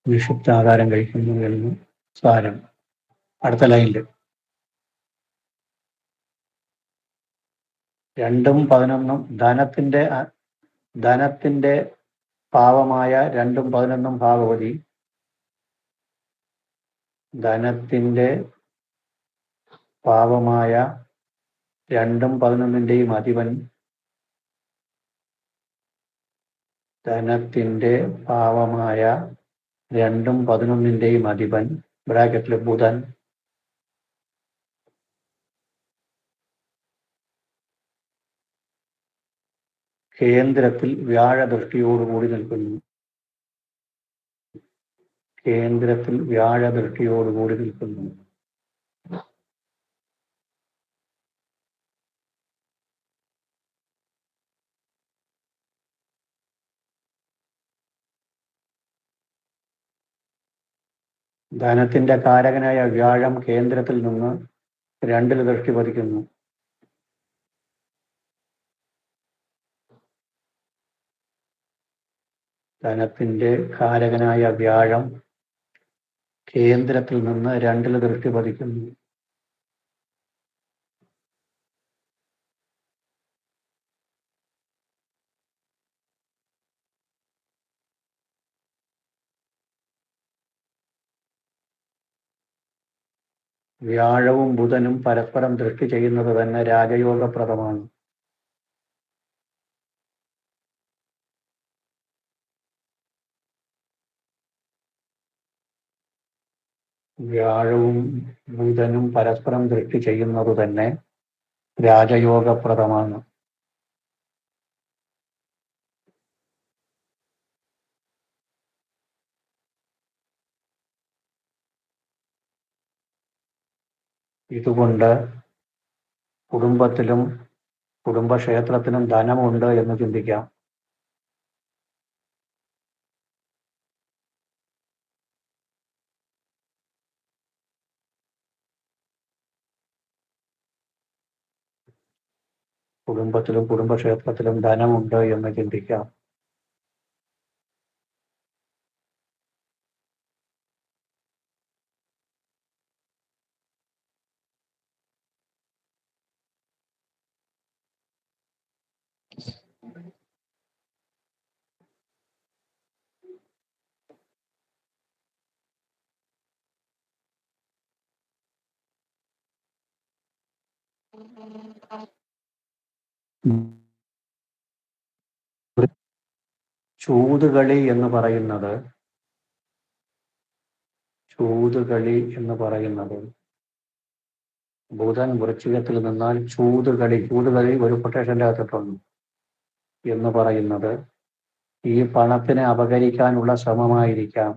[SPEAKER 2] വിഷുപ്ത ആഹാരം കഴിക്കുന്നു എന്ന് സാരം. അടുത്ത ലൈനിൽ 2ഉം 11ഉം ധനത്തിന്റെ ഭാവമായ 2ഉം 11ഉം ഭാഗവതി. ധനത്തിന്റെ ഭാവമായ 2ഉം 11ന്റെയും അധിപൻ. ധനത്തിന്റെ ഭാവമായ 2ഉം 11ന്റെയും അധിപൻ ബ്രാക്കറ്റിൽ ബുധൻ. കേന്ദ്രത്തിൽ വ്യാഴദൃഷ്ടിയോടുകൂടി നിൽക്കുന്നു. കേന്ദ്രത്തിൽ വ്യാഴദൃഷ്ടിയോടുകൂടി നിൽക്കുന്നു. ധനത്തിന്റെ കാരകനായ വ്യാഴം കേന്ദ്രത്തിൽ നിന്ന് 2ൽ ദൃഷ്ടി പതിക്കുന്നു. ധനത്തിന്റെ കാരകനായ വ്യാഴം കേന്ദ്രത്തിൽ നിന്ന് 2ൽ ദൃഷ്ടി പതിക്കുന്നു. വ്യാഴവും ബുധനും പരസ്പരം ദൃഷ്ടി ചെയ്യുന്നത് തന്നെ രാജയോഗപ്രദമാണ്. വ്യാഴവും ബുധനും പരസ്പരം ദൃഷ്ടി ചെയ്യുന്നത് തന്നെ രാജയോഗപ്രദമാണ്. ഇതുകൊണ്ട് കുടുംബത്തിലും കുടുംബക്ഷേത്രത്തിനും ധനമുണ്ട് എന്ന് ചിന്തിക്കാം. കുടുംബത്തിലും കുടുംബക്ഷേത്രത്തിലും ധനമുണ്ട് എന്ന് ചിന്തിക്കാം. ചൂതുകളി എന്ന് പറയുന്നത് ബുധൻ വൃശ്ചികത്തിൽ നിന്നാൽ ചൂതുകളി ഒരു കൊട്ടേഷന്റെ അകത്തിട്ടുണ്ട് എന്ന് പറയുന്നത് ഈ പണത്തിനെ അപഹരിക്കാനുള്ള ശ്രമമായിരിക്കാം.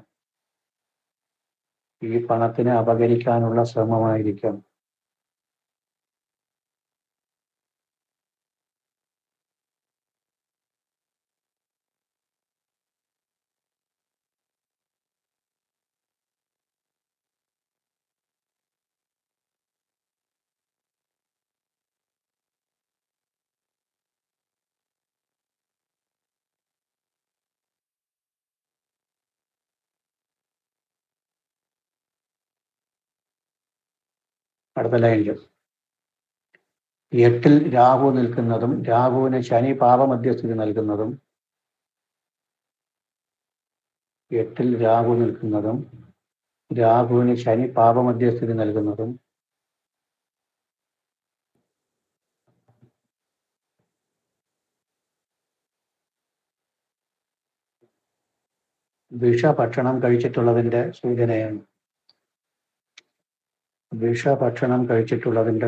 [SPEAKER 2] അടുത്ത ലൈനിൽ 8ൽ രാഹു നിൽക്കുന്നതും രാഹുവിന് ശനി പാപമധ്യസ്ഥിതി നൽകുന്നതും 8ൽ രാഹു നിൽക്കുന്നതും രാഹുവിന് ശനി പാപമധ്യസ്ഥിതി നൽകുന്നതും വിഷഭക്ഷണം കഴിച്ചിട്ടുള്ളതിന്റെ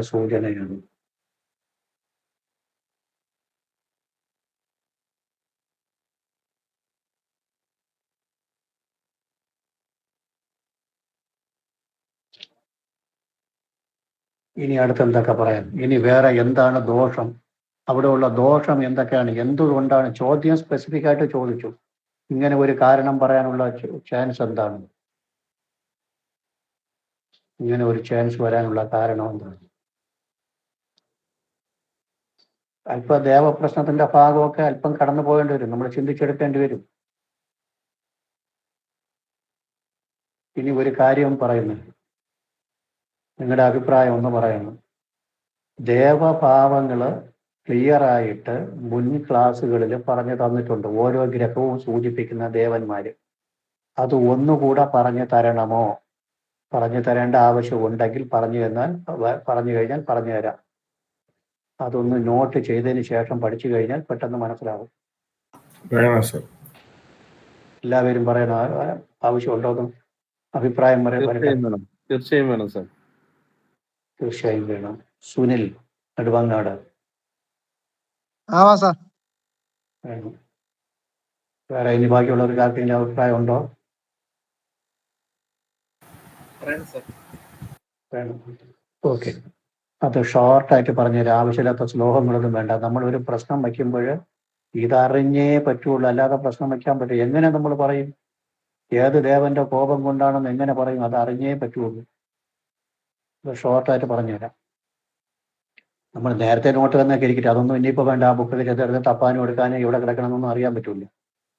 [SPEAKER 2] സൂചനയാണ്. ഇനി അടുത്ത് എന്തൊക്കെ പറയാം? ഇനി വേറെ എന്താണ് ദോഷം? അവിടെയുള്ള ദോഷം എന്തൊക്കെയാണ്? എന്തുകൊണ്ടാണ്? ചോദ്യം സ്പെസിഫിക് ആയിട്ട് ചോദിച്ചു. ഇങ്ങനെ ഒരു കാരണം പറയാനുള്ള ചാൻസ് എന്താണ്? ഇങ്ങനെ ഒരു ചാൻസ് വരാനുള്ള കാരണം എന്താണ്? അല്പ ദേവപ്രശ്നത്തിന്റെ ഭാഗമൊക്കെ അല്പം കടന്നു പോകേണ്ടി വരും. നമ്മൾ ചിന്തിച്ചെടുക്കേണ്ടി വരും. ഇനി ഒരു കാര്യം പറയുന്നു, നിങ്ങളുടെ അഭിപ്രായം ഒന്ന് പറയുന്നു. ദേവഭാവങ്ങൾ ക്ലിയറായിട്ട് മുൻ ക്ലാസ്സുകളിൽ പറഞ്ഞു തന്നിട്ടുണ്ട്, ഓരോ ഗ്രഹവും സൂചിപ്പിക്കുന്ന ദേവന്മാര്. അത് ഒന്നുകൂടെ പറഞ്ഞു തരണമോ? പറഞ്ഞു തരേണ്ട ആവശ്യമുണ്ടെങ്കിൽ പറഞ്ഞു കഴിഞ്ഞാൽ പറഞ്ഞു തരാം. അതൊന്ന് നോട്ട് ചെയ്തതിന് ശേഷം പഠിച്ചു കഴിഞ്ഞാൽ പെട്ടെന്ന് മനസ്സിലാവും.
[SPEAKER 4] വേണം സർ.
[SPEAKER 2] എല്ലാവരും പറയണ ആവശ്യമുണ്ടോന്നും അഭിപ്രായം വരട്ടെ.
[SPEAKER 3] തീർച്ചയായും വേണം സർ.
[SPEAKER 2] തീർച്ചയായും വേണം. സുനിൽ നെടുവങ്ങാട്
[SPEAKER 5] ആവാ സാർ.
[SPEAKER 2] വേണം. വേറെ ഇനി ബാക്കിയുള്ളവർക്ക് ആർക്കെങ്കിലും അഭിപ്രായം ഉണ്ടോ? വേണം. ഓക്കെ. അത് ഷോർട്ടായിട്ട് പറഞ്ഞുതരാം. ആവശ്യമില്ലാത്ത ശ്ലോകങ്ങളൊന്നും വേണ്ട. നമ്മളൊരു പ്രശ്നം വയ്ക്കുമ്പോൾ ഇതറിഞ്ഞേ പറ്റുള്ളൂ, അല്ലാതെ പ്രശ്നം വയ്ക്കാൻ പറ്റും. എങ്ങനെ നമ്മൾ പറയും? ഏത് ദേവന്റെ കോപം കൊണ്ടാണെന്ന് എങ്ങനെ പറയും? അത് അറിഞ്ഞേ പറ്റുള്ളൂ. ഇത് ഷോർട്ടായിട്ട് പറഞ്ഞുതരാം. നമ്മൾ നേരത്തെ നോട്ട് തന്നൊക്കെ ഇരിക്കട്ടെ, അതൊന്നും ഇനിയിപ്പോൾ വേണ്ട. ആ ബുക്കിൽ ചെറുതെടുത്ത് തപ്പാനും എടുക്കാനും ഇവിടെ കിടക്കണമെന്നൊന്നും അറിയാൻ പറ്റില്ല.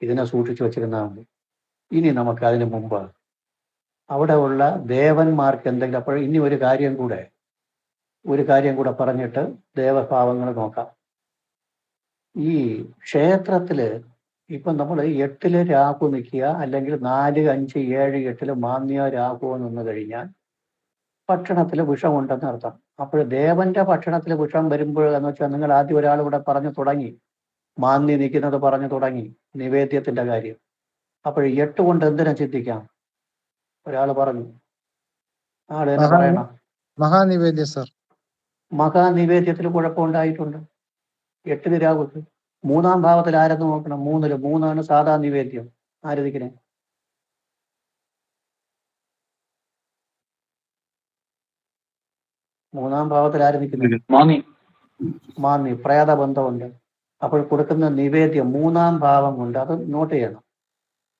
[SPEAKER 2] ഇതിനെ സൂക്ഷിച്ചു വെച്ചിരുന്നാൽ മതി. ഇനി നമുക്ക് അതിന് മുമ്പ് അവിടെ ഉള്ള ദേവന്മാർക്ക് എന്തെങ്കിലും, അപ്പോൾ ഇനി ഒരു കാര്യം കൂടെ പറഞ്ഞിട്ട് ദേവഭാവങ്ങൾ നോക്കാം. ഈ ക്ഷേത്രത്തില് ഇപ്പം നമ്മൾ 8 രാഹു നിൽക്കുക, അല്ലെങ്കിൽ 4, 5, 7, 8 മാന്യ രാഹു നിന്ന് കഴിഞ്ഞാൽ ഭക്ഷണത്തിൽ വിഷമുണ്ടെന്ന് അർത്ഥം. അപ്പോൾ ദേവന്റെ ഭക്ഷണത്തിൽ വിഷം വരുമ്പോൾ എന്ന് വെച്ചാൽ, നിങ്ങൾ ആദ്യം ഒരാൾ ഇവിടെ പറഞ്ഞു തുടങ്ങി, മാന്തി നിൽക്കുന്നത് പറഞ്ഞു തുടങ്ങി, നിവേദ്യത്തിന്റെ കാര്യം. അപ്പോൾ 8 കൊണ്ട് എന്തിനാ ചിന്തിക്കാം? ഒരാൾ പറഞ്ഞു, ആൾ തന്നെ പറയണം.
[SPEAKER 5] മഹാനിവേദ്യ സർ.
[SPEAKER 2] മഹാനിവേദ്യത്തിൽ കുഴപ്പമുണ്ടായിട്ടുണ്ട്. 8 രാഹുക്ക് 3-ാം ഭാവത്തിൽ ആരെന്ന് നോക്കണം? 3-ല് 3 സാധാ നിവേദ്യം. ആരതിക്കണേ? 3-ാം ഭാവത്തിൽ ആര് നിൽക്കുന്നു? മാന്നി. പ്രേതബന്ധമുണ്ട്. അപ്പോൾ കൊടുക്കുന്ന നിവേദ്യം 3-ാം ഭാവം കൊണ്ട്, അത് നോട്ട് ചെയ്യണം.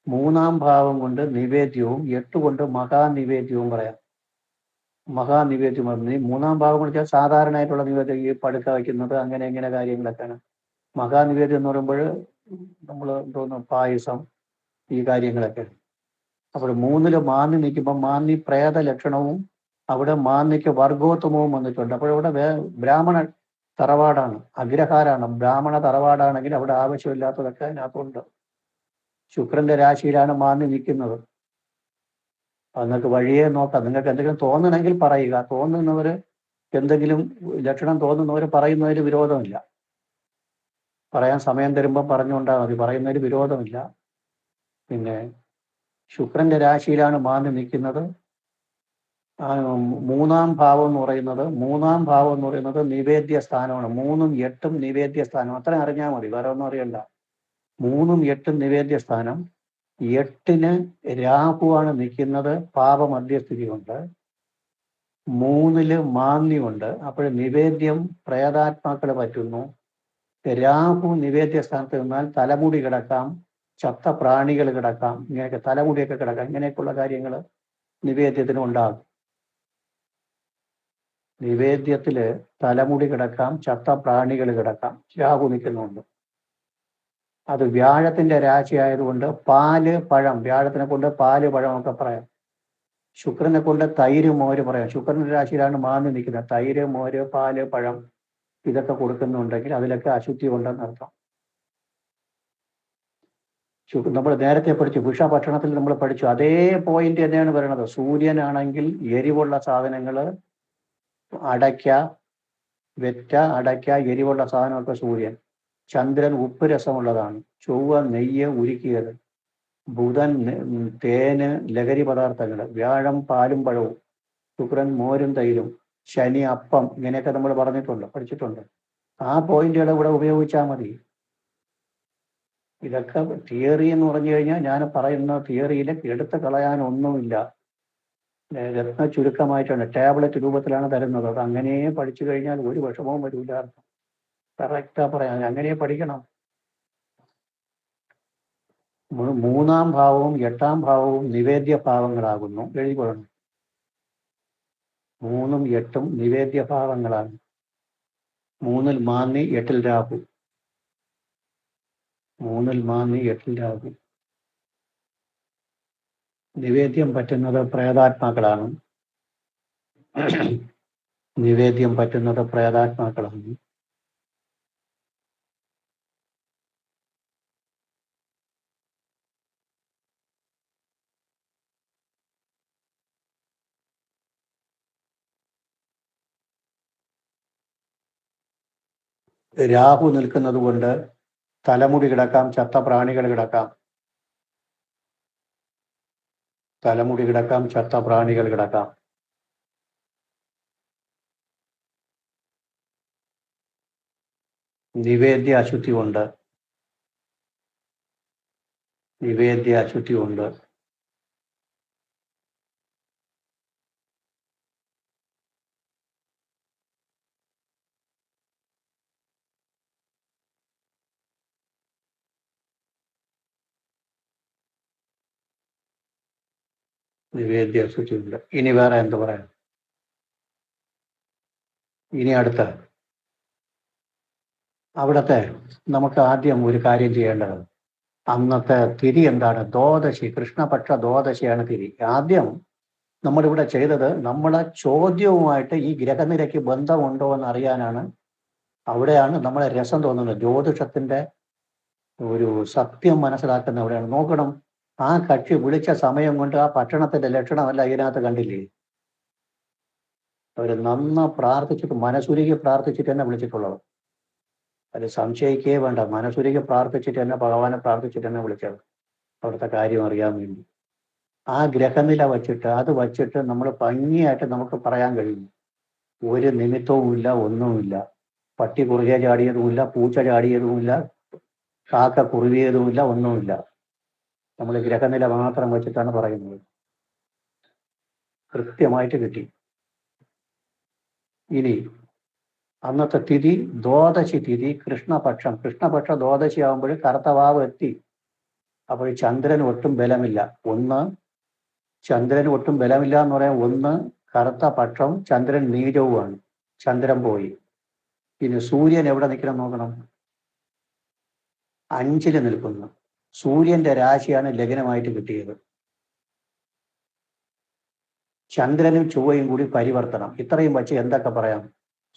[SPEAKER 2] 3-ാം ഭാവം കൊണ്ട് നിവേദ്യവും 8 കൊണ്ട് മഹാനിവേദ്യവും പറയാം. മഹാനിവേദ്യം 3-ാം ഭാവം കൊണ്ട് വെച്ചാൽ സാധാരണയായിട്ടുള്ള നിവേദ്യം, ഈ പടുക്ക വയ്ക്കുന്നത്, അങ്ങനെ ഇങ്ങനെ കാര്യങ്ങളൊക്കെയാണ്. മഹാനിവേദ്യം എന്ന് പറയുമ്പോൾ നമ്മൾ എന്തോന്നു, പായസം, ഈ കാര്യങ്ങളൊക്കെ. അപ്പോൾ 3-ല് മാന്നി നിൽക്കുമ്പോൾ മാന്നി പ്രേത ലക്ഷണവും അവിടെ മാന്നിക്ക് വർഗോത്തമവും വന്നിട്ടുണ്ട്. അപ്പോൾ ഇവിടെ ബ്രാഹ്മണ തറവാടാണ്, അഗ്രഹാരാണ്. ബ്രാഹ്മണ തറവാടാണെങ്കിൽ അവിടെ ആവശ്യമില്ലാത്തതൊക്കെ അതിനകത്തുണ്ട്. ശുക്രന്റെ രാശിയിലാണ് മാന്നി നിൽക്കുന്നത്. അത് നിങ്ങൾക്ക് വഴിയെ നോക്കാം. നിങ്ങൾക്ക് എന്തെങ്കിലും തോന്നണമെങ്കിൽ പറയുക. തോന്നുന്നവര്, എന്തെങ്കിലും ലക്ഷണം തോന്നുന്നവർ പറയുന്നതിൽ വിരോധമില്ല. പറയാൻ സമയം തരുമ്പോൾ പറഞ്ഞുകൊണ്ടാൽ മതി. പറയുന്നതിൽ വിരോധമില്ല. പിന്നെ ശുക്രന്റെ രാശിയിലാണ് മാന്നി നിൽക്കുന്നത്. 3-ാം ഭാവം എന്ന് പറയുന്നത് നിവേദ്യ സ്ഥാനമാണ്. 3-ഉം 8-ഉം നിവേദ്യ സ്ഥാനം. അത്ര അറിഞ്ഞാൽ മതി, വേറെ ഒന്നും അറിയണ്ട. 3-ഉം 8-ഉം നിവേദ്യ സ്ഥാനം. 8-ന് രാഹുവാണ് നിൽക്കുന്നത്, പാപമധ്യസ്ഥിതി കൊണ്ട്. 3-ല് മാന്യമുണ്ട്. അപ്പോൾ നിവേദ്യം പ്രേതാത്മാക്കൾ പറ്റുന്നു. രാഹു നിവേദ്യ സ്ഥാനത്ത് നിന്നാൽ തലമുടി കിടക്കാം, ചത്ത പ്രാണികൾ കിടക്കാം, ഇങ്ങനെയൊക്കെ തലമുടിയൊക്കെ കിടക്കാം. ഇങ്ങനെയൊക്കെയുള്ള കാര്യങ്ങൾ നിവേദ്യത്തിന് ഉണ്ടാകും. നിവേദ്യത്തില് തലമുടി കിടക്കാം, ചത്ത പ്രാണികൾ കിടക്കാം. രാഹു നിൽക്കുന്നുണ്ട്. അത് വ്യാഴത്തിന്റെ രാശി ആയതുകൊണ്ട് പാല്, പഴം, വ്യാഴത്തിനെ കൊണ്ട് പാല്, പഴം ഒക്കെ പറയാം. ശുക്രനെ കൊണ്ട് തൈര്, മോര് പറയാം. ശുക്രന്റെ രാശിയിലാണ് മാന്നി നിൽക്കുന്നത്. തൈര്, മോര്, പാല്, പഴം ഇതൊക്കെ കൊടുക്കുന്നുണ്ടെങ്കിൽ അതിലൊക്കെ അശുദ്ധി ഉണ്ടെന്ന് അർത്ഥം. നമ്മൾ നേരത്തെ പഠിച്ചു, ഭക്ഷണത്തിൽ നമ്മൾ പഠിച്ചു. അതേ പോയിന്റ് തന്നെയാണ് പറയുന്നത്. സൂര്യനാണെങ്കിൽ എരിവുള്ള സാധനങ്ങൾ, അടയ്ക്ക, വെറ്റ, അടയ്ക്ക, എരിവുള്ള സാധനമൊക്കെ സൂര്യൻ. ചന്ദ്രൻ ഉപ്പ് രസമുള്ളതാണ്. ചൊവ്വ നെയ്യ് ഉരുക്കിയത്. ബുധൻ തേന്, ലഹരി പദാർത്ഥങ്ങൾ. വ്യാഴം പാലും പഴവും. ശുക്രൻ മോരും തൈരും. ശനി അപ്പം. ഇങ്ങനെയൊക്കെ നമ്മൾ പഠിച്ചിട്ടുണ്ട്. ആ പോയിന്റുകൾ ഇവിടെ ഉപയോഗിച്ചാൽ മതി. ഇതൊക്കെ തിയറി എന്ന് പറഞ്ഞു കഴിഞ്ഞാൽ, ഞാൻ പറയുന്ന തിയറിയിൽ എടുത്തു കളയാനൊന്നുമില്ല. രത്ന ചുരുക്കമായിട്ടാണ്, ടാബ്ലറ്റ് രൂപത്തിലാണ് തരുന്നത്. അത് അങ്ങനെ പഠിച്ചു കഴിഞ്ഞാൽ ഒരു വിഷമവും വരില്ല. കറക്റ്റാ പറയാം, അങ്ങനെ പഠിക്കണം. 3-ാം ഭാവവും 8-ാം ഭാവവും നിവേദ്യ ഭാവങ്ങളാകുന്നു. എഴുതിക്കൊള്ളണം. 3-ഉം 8-ഉം നിവേദ്യ ഭാവങ്ങളാണ്. 3-ൽ മാന്നി, 8-ൽ രാഹു. 3-ൽ മാന്നി, 8-ൽ രാഹു. നിവേദ്യം പറ്റുന്നത് പ്രേതാത്മാക്കളാണ്. നിവേദ്യം പറ്റുന്നത് പ്രേതാത്മാക്കളാണ്. രാഹു നിൽക്കുന്നത് കൊണ്ട് തലമുടി കിടക്കാം, ചത്ത പ്രാണികൾ കിടക്കാം. തലമുടി കിടക്കാം, ചത്ത പ്രാണികൾ കിടക്കാം. നിവേദ്യ അശുദ്ധി ഉണ്ട്. നിവേദ്യ അശുദ്ധി ഉണ്ട്. നിവേദ്യ അശുദ്ധി ഉണ്ട്. ഇനി വേറെ എന്ത് പറയാം? ഇനി അടുത്ത അവിടത്തെ നമുക്ക് ആദ്യം ഒരു കാര്യം ചെയ്യേണ്ടത്, അന്നത്തെ തിരി എന്താണ്? ദ്വാദശി, കൃഷ്ണപക്ഷ ദ്വാദശിയാണ് തിരി. ആദ്യം നമ്മളിവിടെ ചെയ്തത് നമ്മളെ ചോദ്യവുമായിട്ട് ഈ ഗ്രഹനിരയ്ക്ക് ബന്ധമുണ്ടോ എന്ന് അറിയാനാണ്. അവിടെയാണ് നമ്മളെ രസം തോന്നുന്നത്. ജ്യോതിഷത്തിന്റെ ഒരു സത്യം മനസ്സിലാക്കുന്ന അവിടെയാണ്. നോക്കണം, ആ കക്ഷി വിളിച്ച സമയം കൊണ്ട് ആ ഭക്ഷണത്തിന്റെ ലക്ഷണമല്ല ഇതിനകത്ത് കണ്ടില്ലേ? അവര് പ്രാർത്ഥിച്ചിട്ട്, മനസ്സുരുകി പ്രാർത്ഥിച്ചിട്ട് തന്നെ വിളിച്ചിട്ടുള്ളത്. അത് സംശയിക്കേ വേണ്ട. മനസ്സുരുകി പ്രാർത്ഥിച്ചിട്ട് തന്നെ, ഭഗവാനെ പ്രാർത്ഥിച്ചിട്ട് തന്നെ വിളിച്ചത്, അവിടുത്തെ കാര്യം അറിയാൻ വേണ്ടി. ആ ഗ്രഹനില വച്ചിട്ട്, അത് വച്ചിട്ട് നമ്മൾ ഭംഗിയായിട്ട് നമുക്ക് പറയാൻ കഴിയും. ഒരു നിമിത്തവും ഇല്ല, ഒന്നുമില്ല. പട്ടി കുറുകെ ചാടിയതുമില്ല, പൂച്ച ചാടിയതുമില്ല, കാക്ക കുറുകിയതുമില്ല, ഒന്നുമില്ല. നമ്മൾ ഗ്രഹനില മാത്രം വെച്ചിട്ടാണ് പറയുന്നത്. കൃത്യമായിട്ട് കിട്ടി. ഇനി അന്നത്തെ തിഥി ദ്വാദശി തിഥി, കൃഷ്ണപക്ഷം. കൃഷ്ണപക്ഷ ദ്വാദശി ആകുമ്പോൾ കറുത്തവാവ് എത്തി. അപ്പോൾ ചന്ദ്രൻ ഒട്ടും ബലമില്ല. ചന്ദ്രൻ ഒട്ടും ബലമില്ല എന്ന് പറയാൻ, ഒന്ന് കറുത്ത പക്ഷം, ചന്ദ്രൻ നീചവുമാണ്, ചന്ദ്രൻ പോയി. പിന്നെ സൂര്യൻ എവിടെ നിൽക്കണം നോക്കണം, 5 നിൽക്കുന്നു. സൂര്യന്റെ രാശിയാണ് ലഗ്നമായിട്ട് കിട്ടിയത്. ചന്ദ്രനും ചൊവ്വയും കൂടി പരിവർത്തനം. ഇത്രയും വച്ച് എന്തൊക്കെ പറയാം?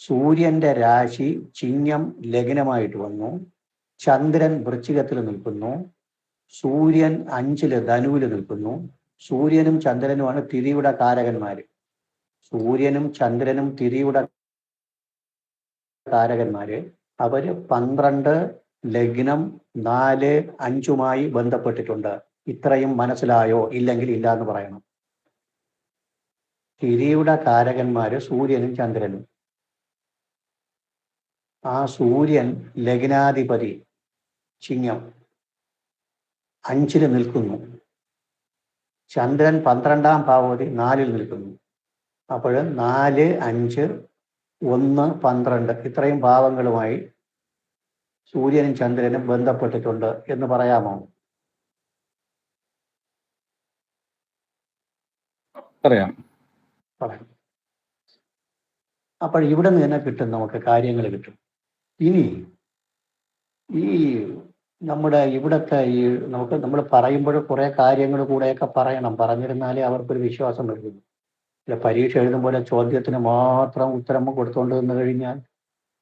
[SPEAKER 2] സൂര്യന്റെ രാശി ചിങ്ങം ലഗ്നമായിട്ട് വന്നു. ചന്ദ്രൻ വൃശ്ചികത്തിൽ നിൽക്കുന്നു. സൂര്യൻ 5 ധനുവിൽ നിൽക്കുന്നു. സൂര്യനും ചന്ദ്രനുമാണ് തിരിയുടെ കാരകന്മാര്. സൂര്യനും ചന്ദ്രനും തിരിയുടെ കാരകന്മാര്. അവര് 12 ലഗ്നം 4, 5 ബന്ധപ്പെട്ടിട്ടുണ്ട്. ഇത്രയും മനസ്സിലായോ? ഇല്ലെങ്കിൽ ഇല്ല എന്ന് പറയണം. തിരിയുടെ കാരകന്മാര് സൂര്യനും ചന്ദ്രനും. ആ സൂര്യൻ ലഗ്നാധിപതി ചിങ്ങം 5 നിൽക്കുന്നു. ചന്ദ്രൻ 12-ാം ഭാവപതി 4 നിൽക്കുന്നു. അപ്പോൾ 4, 5, 1, 12 ഇത്രയും ഭാവങ്ങളുമായി സൂര്യനും ചന്ദ്രനും ബന്ധപ്പെട്ടിട്ടുണ്ട് എന്ന് പറയാമോ?
[SPEAKER 3] പറയാം.
[SPEAKER 2] പറയാം. അപ്പോൾ ഇവിടെ നിന്ന് തന്നെ കിട്ടും, നമുക്ക് കാര്യങ്ങൾ കിട്ടും. ഇനി ഈ നമ്മുടെ ഇവിടത്തെ ഈ നമ്മൾ പറയുമ്പോൾ കുറെ കാര്യങ്ങൾ കൂടെയൊക്കെ പറയണം. പറഞ്ഞിരുന്നാലേ അവർക്കൊരു വിശ്വാസം വരുള്ളൂ. അല്ല, പരീക്ഷ എഴുതുമ്പോൾ ചോദ്യത്തിന് മാത്രം ഉത്തരം കൊടുത്തുകൊണ്ട് നിന്ന് കഴിഞ്ഞാൽ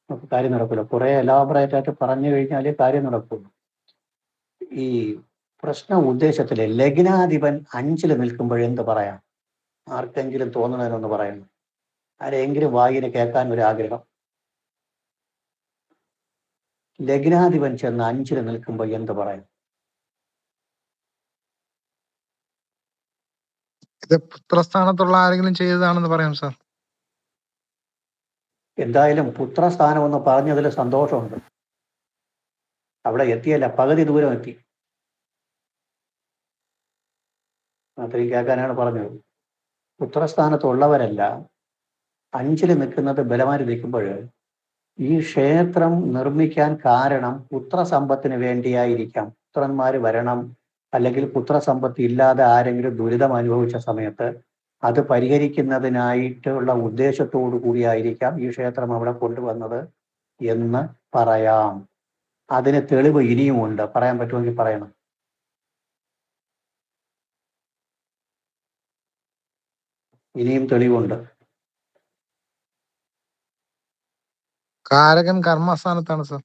[SPEAKER 2] നമുക്ക് കാര്യം നടക്കില്ല. കുറെ എലാബറേറ്റ് ആയിട്ട് പറഞ്ഞു കഴിഞ്ഞാലേ കാര്യം നടക്കുള്ളൂ. ഈ പ്രശ്ന ഉദ്ദേശത്തില് ലഗ്നാധിപൻ 5 നിൽക്കുമ്പോൾ എന്ത് പറയാം? ആർക്കെങ്കിലും തോന്നണതെന്ന് പറയണം. ആരെങ്കിലും വായിന് കേൾക്കാൻ ഒരു ആഗ്രഹം. ലഗ്നാധിപൻ ചെന്ന് 5 നിൽക്കുമ്പോൾ എന്ത് പറയാം?
[SPEAKER 5] ഇത് പുത്രസ്ഥാനത്തുള്ള ആരെങ്കിലും ചെയ്തതാണെന്ന് പറയാം സാർ.
[SPEAKER 2] എന്തായാലും പുത്രസ്ഥാനം എന്ന് പറഞ്ഞതിൽ സന്തോഷമുണ്ട്. അവിടെ എത്തിയല്ല, പകുതി ദൂരം എത്തി. അത്രയും കേൾക്കാനാണ് പറഞ്ഞത്. പുത്രസ്ഥാനത്തുള്ളവരല്ല 5 നിൽക്കുന്നത് ബലമാരി നിൽക്കുമ്പോൾ ഈ ക്ഷേത്രം നിർമ്മിക്കാൻ കാരണം പുത്രസമ്പത്തിന് വേണ്ടിയായിരിക്കാം. പുത്രന്മാര് വരണം, അല്ലെങ്കിൽ പുത്രസമ്പത്ത് ഇല്ലാതെ ആരെങ്കിലും ദുരിതം അനുഭവിച്ച സമയത്ത് അത് പരിഹരിക്കുന്നതിനായിട്ടുള്ള ഉദ്ദേശത്തോടു കൂടിയായിരിക്കാം ഈ ക്ഷേത്രം അവിടെ കൊണ്ടുവന്നത് എന്ന് പറയാം. അതിന് തെളിവ് ഇനിയുമുണ്ട്. പറയാൻ പറ്റുമെങ്കിൽ പറയണം. ഇനിയും തെളിവുണ്ട്.
[SPEAKER 5] കാരകൻ കർമ്മസ്ഥാനത്താണ് സർ.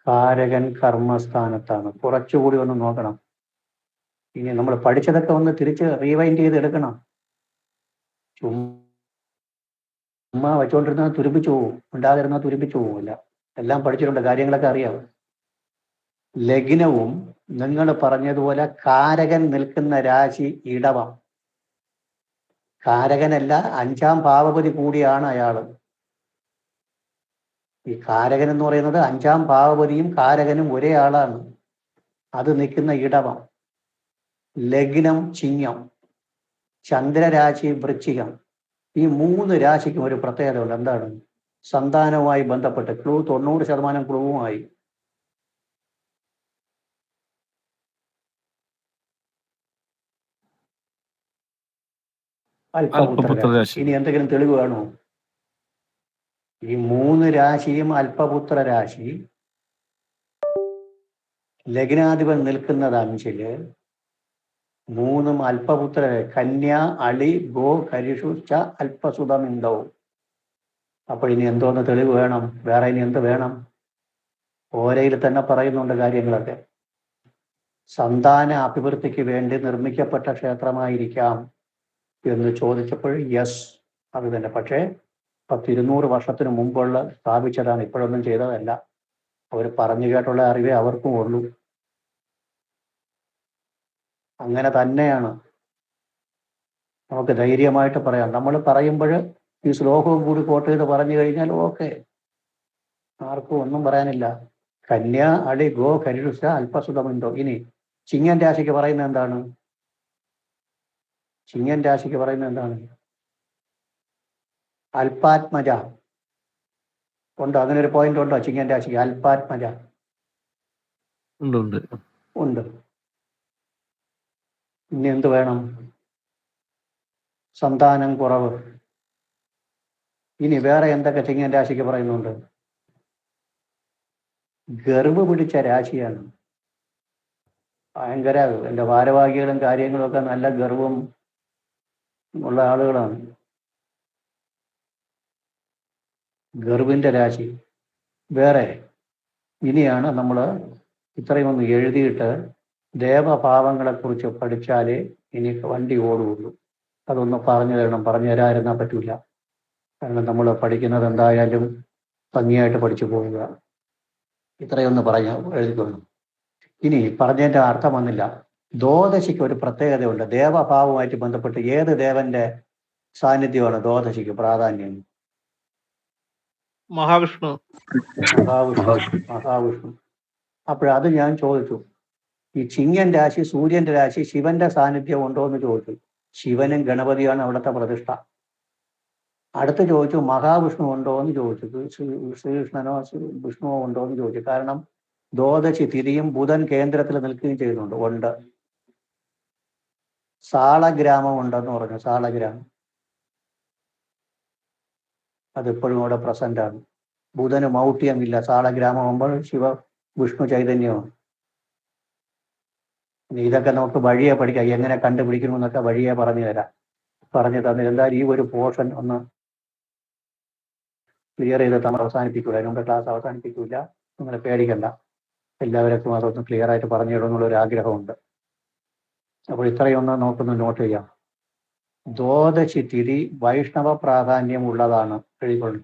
[SPEAKER 2] കാരകൻ കർമ്മസ്ഥാനത്താണ്. കുറച്ചുകൂടി ഒന്ന് നോക്കണം. ഇനി നമ്മൾ പഠിച്ചതൊക്കെ ഒന്ന് തിരിച്ച് റീവൈൻഡ് ചെയ്ത് എടുക്കണം. ചുമ്മാ വെച്ചുകൊണ്ടിരുന്നാൽ തുരുപ്പിച്ചു പോകും, ഉണ്ടാതിരുന്നാൽ തുരുപ്പിച്ചു പോകില്ല. എല്ലാം പഠിച്ചിട്ടുണ്ട്, കാര്യങ്ങളൊക്കെ അറിയാം. ലഗ്നവും നിങ്ങൾ പറഞ്ഞതുപോലെ കാരകൻ നിൽക്കുന്ന രാശി ഇടവം. കാരകനല്ല, 5ാം ഭാവപതി കൂടിയാണ് അയാള്. ഈ കാരകൻ എന്ന് പറയുന്നത് 5ാം ഭാവപതിയും കാരകനും ഒരേ ആളാണ്. അത് നിൽക്കുന്ന ഇടവം. ലഗ്നം ചിങ്ങം, ചന്ദ്രരാശി വൃശ്ചികം. ഈ 3 രാശിക്കും ഒരു പ്രത്യേകതയുണ്ട്. എന്താണ്? സന്താനവുമായി ബന്ധപ്പെട്ട് ക്ലൂ 90% ക്ലൂവുമായി. അല്പപുത്ര രാശി. ഇനി എന്തെങ്കിലും തെളിവ് വേണോ? ഈ 3 രാശിയും അല്പപുത്ര രാശി. ലഗ്നാധിപൻ നിൽക്കുന്നത് 5-ല്, 3 അല്പപുത്ര. കന്യ, അളി, ഗോ, കരിഷു ച അല്പസുതമിന്തോ. അപ്പോൾ ഇനി എന്തോന്ന് തെളിവ് വേണം? വേറെ ഇനി എന്ത് വേണം? ഓരയിൽ തന്നെ പറയുന്നുണ്ട് കാര്യങ്ങളൊക്കെ. സന്താന അഭിവൃദ്ധിക്ക് വേണ്ടി നിർമ്മിക്കപ്പെട്ട ക്ഷേത്രമായിരിക്കാം എന്ന് ചോദിച്ചപ്പോൾ യെസ്, അത് തന്നെ. പക്ഷേ 100-200 വർഷത്തിന് മുമ്പുള്ള സ്ഥാപിച്ചതാണ്, ഇപ്പോഴൊന്നും ചെയ്തതല്ല. അവർ പറഞ്ഞു കേട്ടുള്ള അറിവേ അവർക്കും ഉള്ളൂ. അങ്ങനെ തന്നെയാണ്. നമുക്ക് ധൈര്യമായിട്ട് പറയാം. നമ്മൾ പറയുമ്പോൾ ഈ ശ്ലോകവും കൂടി കോട്ട് ചെയ്ത് പറഞ്ഞു കഴിഞ്ഞാൽ ഓക്കെ, ആർക്കും ഒന്നും പറയാനില്ല. കന്യ, അളി, ഗോ, കരിഷുസ അല്പസുതമുണ്ടോ. ഇനി ചിങ്ങൻ രാശിക്ക് പറയുന്നത് എന്താണ്? ചിങ്ങൻ രാശിക്ക് പറയുന്നത് എന്താണ്? അല്പാത്മജ ഉണ്ടോ? അങ്ങനെ ഒരു പോയിന്റ് ഉണ്ടോ ചിങ്ങൻ രാശിക്ക്? അല്പാത്മജ ഉണ്ട്. ഇനി എന്ത് വേണം? സന്താനം കുറവ്. ഇനി വേറെ എന്തൊക്കെ ചിങ്ങൻ രാശിക്ക് പറയുന്നുണ്ട്? ഗർവ് പിടിച്ച രാശിയാണ്. ഭയങ്കര എൻ്റെ ഭാരവാഹികളും കാര്യങ്ങളും ഒക്കെ നല്ല ഗർവും ഉള്ള ആളുകളാണ്. ഗർവിന്റെ രാശി. വേറെ ഇനിയാണ് നമ്മൾ ഇത്രയും ഒന്ന് എഴുതിയിട്ട് ദേവഭാവങ്ങളെക്കുറിച്ച് പഠിച്ചാലേ ഇനി വണ്ടി ഓടുകയുള്ളൂ. അതൊന്ന് പറഞ്ഞു തരണം. പറഞ്ഞു തരാതിരുന്നാൽ പറ്റൂല. കാരണം നമ്മൾ പഠിക്കുന്നത് എന്തായാലും ഭംഗിയായിട്ട് പഠിച്ചു പോവുക. ഇത്രയൊന്ന് പറഞ്ഞ് എഴുതിക്കൊള്ളു. ഇനി പറഞ്ഞതിൻ്റെ അർത്ഥം വന്നില്ല. ദ്വാദശിക്ക് ഒരു പ്രത്യേകതയുണ്ട്. ദേവഭാവവുമായിട്ട് ബന്ധപ്പെട്ട് ഏത് ദേവന്റെ സാന്നിധ്യമാണ് ദ്വാദശിക്ക് പ്രാധാന്യം?
[SPEAKER 3] മഹാവിഷ്ണു.
[SPEAKER 2] മഹാവിഷ്ണു. അപ്പോഴത് ഞാൻ ചോദിച്ചു, ഈ ചിങ്ങൻ രാശി, സൂര്യന്റെ രാശി, ശിവന്റെ സാന്നിധ്യം ഉണ്ടോ എന്ന് ചോദിച്ചു. ശിവനും ഗണപതിയാണ് അവിടുത്തെ പ്രതിഷ്ഠ. അടുത്ത് ചോദിച്ചു മഹാവിഷ്ണു ഉണ്ടോ എന്ന് ചോദിച്ചു. ശ്രീകൃഷ്ണനോ വിഷ്ണുവോ ഉണ്ടോ എന്ന് ചോദിച്ചു. കാരണം ദ്വാദശി തിരിയും ബുധൻ കേന്ദ്രത്തിൽ നിൽക്കുകയും ചെയ്യുന്നുണ്ട്. ഉണ്ട്. സാളഗ്രാമം ഉണ്ടെന്ന് പറഞ്ഞു. സാളഗ്രാമം അതിപ്പോഴും അവിടെ പ്രസന്റ് ആണ്. ബുധന് മൗഢ്യമില്ല. സാളഗ്രാമം ആകുമ്പോൾ ശിവ വിഷ്ണു ചൈതന്യമാണ്. ഇതൊക്കെ നമുക്ക് വഴിയെ പഠിക്കാം. എങ്ങനെ കണ്ടുപിടിക്കണമെന്നൊക്കെ വഴിയെ പറഞ്ഞു തരാം. പറഞ്ഞു തന്നെ. എന്തായാലും ഈ ഒരു പോർഷൻ ഒന്ന് ക്ലിയർ ചെയ്ത് നമ്മൾ അവസാനിപ്പിക്കൂല. അതിനുമുമ്പ് ക്ലാസ് അവസാനിപ്പിക്കൂല. നിങ്ങൾ പേടിക്കണ്ട. എല്ലാവർക്കും അതൊന്ന് ക്ലിയർ ആയിട്ട് പറഞ്ഞു തരണമെന്നുള്ളൊരു ആഗ്രഹമുണ്ട്. അപ്പോൾ ഇത്രയൊന്ന് നോക്കുന്നു നോട്ട് ചെയ്യാം. ദ്വാദശി തിഥി വൈഷ്ണവ പ്രാധാന്യം ഉള്ളതാണ്. എഴുതിക്കൊള്ളു.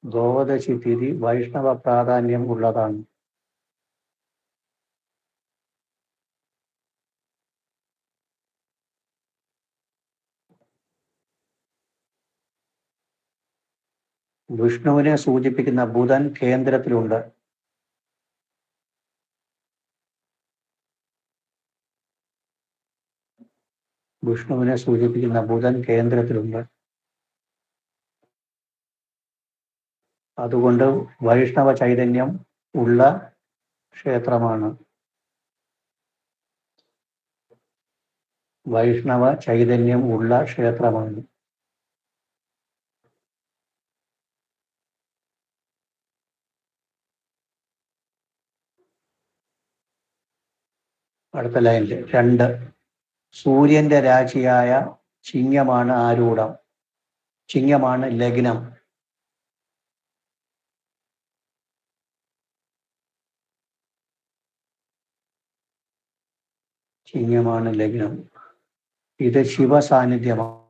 [SPEAKER 2] ദ്വാദശി തിഥി വൈഷ്ണവ പ്രാധാന്യം ഉള്ളതാണ്. വിഷ്ണുവിനെ സൂചിപ്പിക്കുന്ന ബുധൻ കേന്ദ്രത്തിലുണ്ട്. വിഷ്ണുവിനെ സൂചിപ്പിക്കുന്ന ബുധൻ കേന്ദ്രത്തിലുണ്ട്. അതുകൊണ്ട് വൈഷ്ണവ ചൈതന്യം ഉള്ള ക്ഷേത്രമാണ്. വൈഷ്ണവ ചൈതന്യം ഉള്ള ക്ഷേത്രമാണ്. അടുത്ത ലൈനിൽ 2 സൂര്യന്റെ രാശിയായ ചിങ്ങമാണ് ആരൂഢം, ചിങ്ങമാണ് ലഗ്നം. ചിങ്ങമാണ് ലഗ്നം. ഇത് ശിവസാന്നിധ്യമാണ്.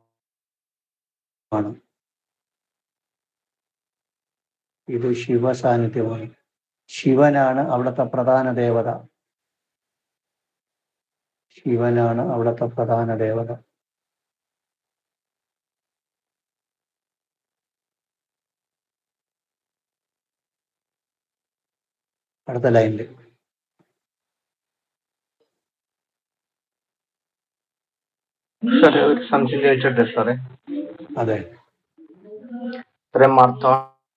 [SPEAKER 2] ഇത് ശിവസാന്നിധ്യമാണ്. ശിവനാണ് അവിടുത്തെ പ്രധാന ദേവത. ശിവനാണ് അവിടുത്തെ പ്രധാന ദേവത. അടുത്ത ലൈനിൽ
[SPEAKER 6] സാറേ ഒരു സംശയം ചോദിച്ചോട്ടെ സാറേ?
[SPEAKER 2] അതെ.
[SPEAKER 6] സാറേ മാർത്താണ്ഡോദയ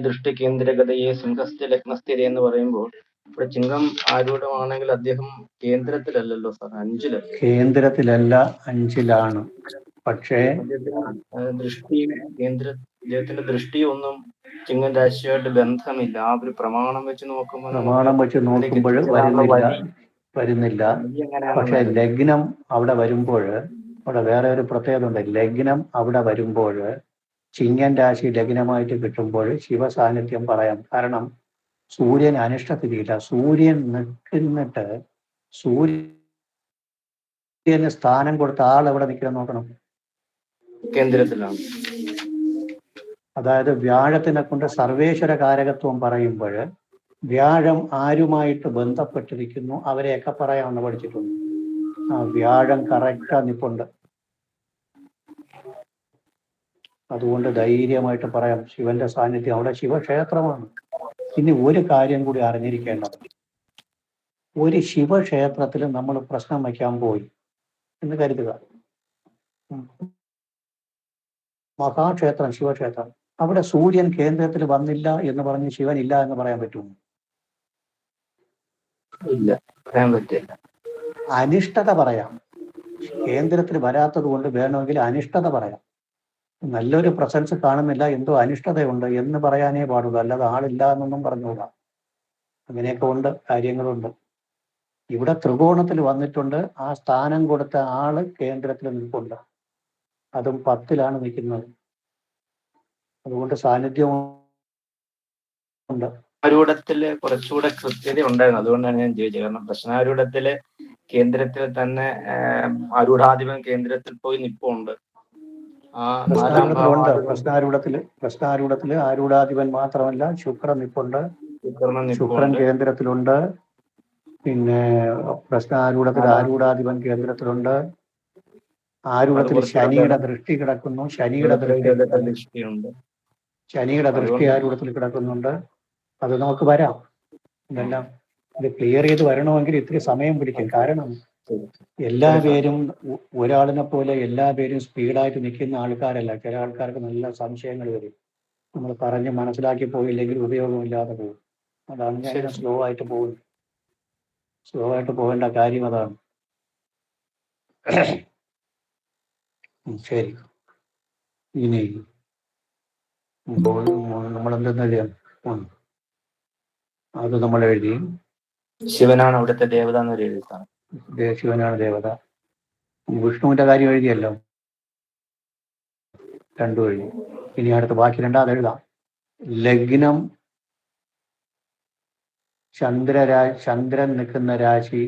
[SPEAKER 6] ദൃഷ്ടി കേന്ദ്രഗതയെ സിംഹസ്ഥ ലഗ്നസ്ഥിത എന്ന് പറയുമ്പോൾ ഇവിടെ ചിങ്ങം ആരൂഢമാണെങ്കിൽ അദ്ദേഹം കേന്ദ്രത്തിലല്ലല്ലോ സാർ, അഞ്ചിലല്ലേ?
[SPEAKER 2] കേന്ദ്രത്തിലല്ല, അഞ്ചിലാണ്. പക്ഷേ
[SPEAKER 6] ദൃഷ്ടിയും അദ്ദേഹത്തിന്റെ ദൃഷ്ടിയൊന്നും ചിങ്ങം രാശിയായിട്ട് ബന്ധമില്ല. ആ ഒരു പ്രമാണം വെച്ച് നോക്കുമ്പോൾ
[SPEAKER 2] വരുന്നില്ല. പക്ഷെ ലഗ്നം അവിടെ വരുമ്പോൾ അവിടെ വേറെ ഒരു പ്രത്യേകത ഉണ്ട്. ലഗ്നം അവിടെ വരുമ്പോൾ, ചിങ്ങൻ രാശി ലഗ്നമായിട്ട് കിട്ടുമ്പോൾ ശിവസാന്നിധ്യം പറയാം. കാരണം സൂര്യൻ അനിഷ്ടസ്ഥിതിയില്ല. സൂര്യൻ നിൽക്കുന്നിട്ട് സൂര്യന് സ്ഥാനം കൊടുത്ത ആൾ എവിടെ നിൽക്കണം നോക്കണം.
[SPEAKER 6] കേന്ദ്രത്തിലാണ്.
[SPEAKER 2] അതായത് വ്യാഴത്തിനെ കൊണ്ട് സർവേശ്വര കാരകത്വം പറയുമ്പോൾ വ്യാഴം ആരുമായിട്ട് ബന്ധപ്പെട്ടിരിക്കുന്നു അവരെയൊക്കെ പറയാമെന്ന് പഠിച്ചിട്ടുണ്ട്. ആ വ്യാഴം കറക്റ്റാ നിപ്പുണ്ട്. അതുകൊണ്ട് ധൈര്യമായിട്ട് പറയാം ശിവന്റെ സാന്നിധ്യം അവിടെ. ശിവക്ഷേത്രമാണ്. ഇനി ഒരു കാര്യം കൂടി അറിഞ്ഞിരിക്കേണ്ടത്, ഒരു ശിവക്ഷേത്രത്തിൽ നമ്മൾ പ്രശ്നം വയ്ക്കാൻ പോയി എന്ന് കരുതുക. മഹാക്ഷേത്രം, ശിവക്ഷേത്രം, അവിടെ സൂര്യൻ കേന്ദ്രത്തിൽ വന്നില്ല എന്ന് പറഞ്ഞ് ശിവൻ ഇല്ല എന്ന് പറയാൻ പറ്റുമോ?
[SPEAKER 6] ഇല്ല, പറയാൻ പറ്റില്ല.
[SPEAKER 2] അനിഷ്ടത പറയാം. കേന്ദ്രത്തിൽ വരാത്തത് കൊണ്ട് വേണമെങ്കിൽ അനിഷ്ടത പറയാം. നല്ലൊരു പ്രസൻസ് കാണുന്നില്ല, എന്തോ അനിഷ്ടതയുണ്ട് എന്ന് പറയാനേ പാടുള്ളൂ. അല്ലാതെ ആളില്ല എന്നൊന്നും പറഞ്ഞുകൂടാ. അങ്ങനെയൊക്കെ ഉണ്ട്, കാര്യങ്ങളുണ്ട്. ഇവിടെ ത്രികോണത്തിൽ വന്നിട്ടുണ്ട്. ആ സ്ഥാനം കൊടുത്ത ആള് കേന്ദ്രത്തിൽ നിൽപ്പുണ്ട്. അതും 10ലാണ് നിൽക്കുന്നത്. അതുകൊണ്ട് സാന്നിധ്യമുണ്ട്.
[SPEAKER 6] ആരൂഢത്തില് കുറച്ചുകൂടെ കൃത്യത ഉണ്ടായിരുന്നു. അതുകൊണ്ടാണ് ഞാൻ ചോദിച്ചത്. കാരണം പ്രശ്നാരൂഢത്തില് കേന്ദ്രത്തിൽ തന്നെ ആരൂഢാധിപൻ കേന്ദ്രത്തിൽ പോയി നിപ്പുണ്ട്.
[SPEAKER 2] പ്രശ്നാരൂഢത്തില് ആരൂഢാധിപൻ മാത്രമല്ല ശുക്രൻ നിപ്പുണ്ട്. ശുക്രൻ കേന്ദ്രത്തിലുണ്ട്. പിന്നെ പ്രശ്നാരൂഢത്തിൽ ആരൂഢാധിപൻ കേന്ദ്രത്തിലുണ്ട്. ആരൂഢത്തിൽ ശനിയുടെ ദൃഷ്ടി കിടക്കുന്നു. ശനിയുടെ ദൃഷ്ടി ആരൂഢത്തിൽ കിടക്കുന്നുണ്ട്. അത് നമുക്ക് വരാം. ഇതെല്ലാം ഇത് ക്ലിയർ ചെയ്ത് വരണമെങ്കിൽ ഇത്തിരി സമയം പിടിക്കും. കാരണം എല്ലാ പേരും ഒരാളിനെ പോലെ എല്ലാ പേരും സ്പീഡായിട്ട് നിൽക്കുന്ന ആൾക്കാരല്ല. ചില ആൾക്കാർക്ക് നല്ല സംശയങ്ങൾ വരും. നമ്മൾ പറഞ്ഞ് മനസ്സിലാക്കി പോയില്ലെങ്കിൽ ഉപയോഗമില്ലാതെ പോകും. അതാണ് ഞാൻ സ്ലോ ആയിട്ട് പോകുന്നത്. സ്ലോ ആയിട്ട് പോകേണ്ട കാര്യം അതാണ്. ശരി, ഇനി നമ്മളെന്തെന്നറിയാം, അത് നമ്മൾ എഴുതി.
[SPEAKER 6] ശിവനാണ് അവിടുത്തെ ദേവത എന്നൊരു എഴുത്താണ്.
[SPEAKER 2] ശിവനാണ് ദേവത. വിഷ്ണുവിന്റെ കാര്യം എഴുതിയല്ലോ, രണ്ടും എഴുതി. ഇനി അടുത്ത് ബാക്കി രണ്ടാമത് എഴുതാം. ലഗ്നം ചന്ദ്രൻ നിൽക്കുന്ന രാശി,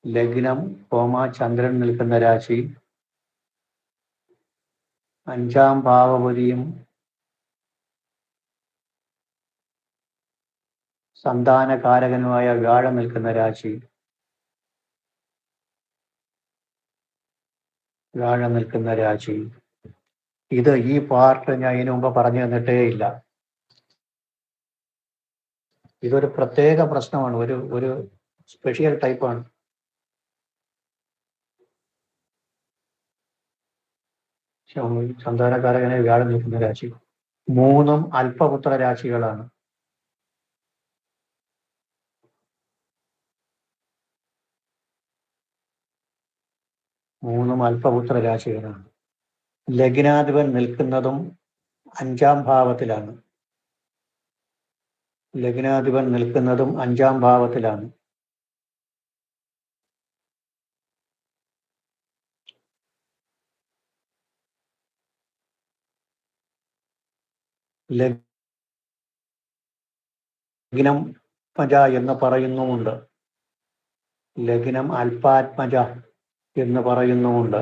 [SPEAKER 2] ലഗ്നം ചന്ദ്രൻ നിൽക്കുന്ന രാശി, 5ാം ഭാവപതിയും സന്താനകാരകനുമായ വ്യാഴം നിൽക്കുന്ന രാശി, ഇത് ഈ പാർട്ട് ഞാൻ ഇതിനു മുമ്പ് പറഞ്ഞു തന്നിട്ടേ ഇല്ല. ഇതൊരു പ്രത്യേക പ്രശ്നമാണ്, ഒരു സ്പെഷ്യൽ ടൈപ്പാണ്. സന്താനകാരകനെ വ്യാഴം നിൽക്കുന്ന രാശി. 3ഉം അല്പപുത്ര രാശികളാണ്. ലഗ്നാധിപൻ നിൽക്കുന്നതും 5ാം ഭാവത്തിലാണ്. ലഗ്നം ആത്മജ എന്ന് പറയുന്നുമുണ്ട്. ലഗ്നം അല്പാത്മജ എന്ന് പറയുന്നുമുണ്ട്.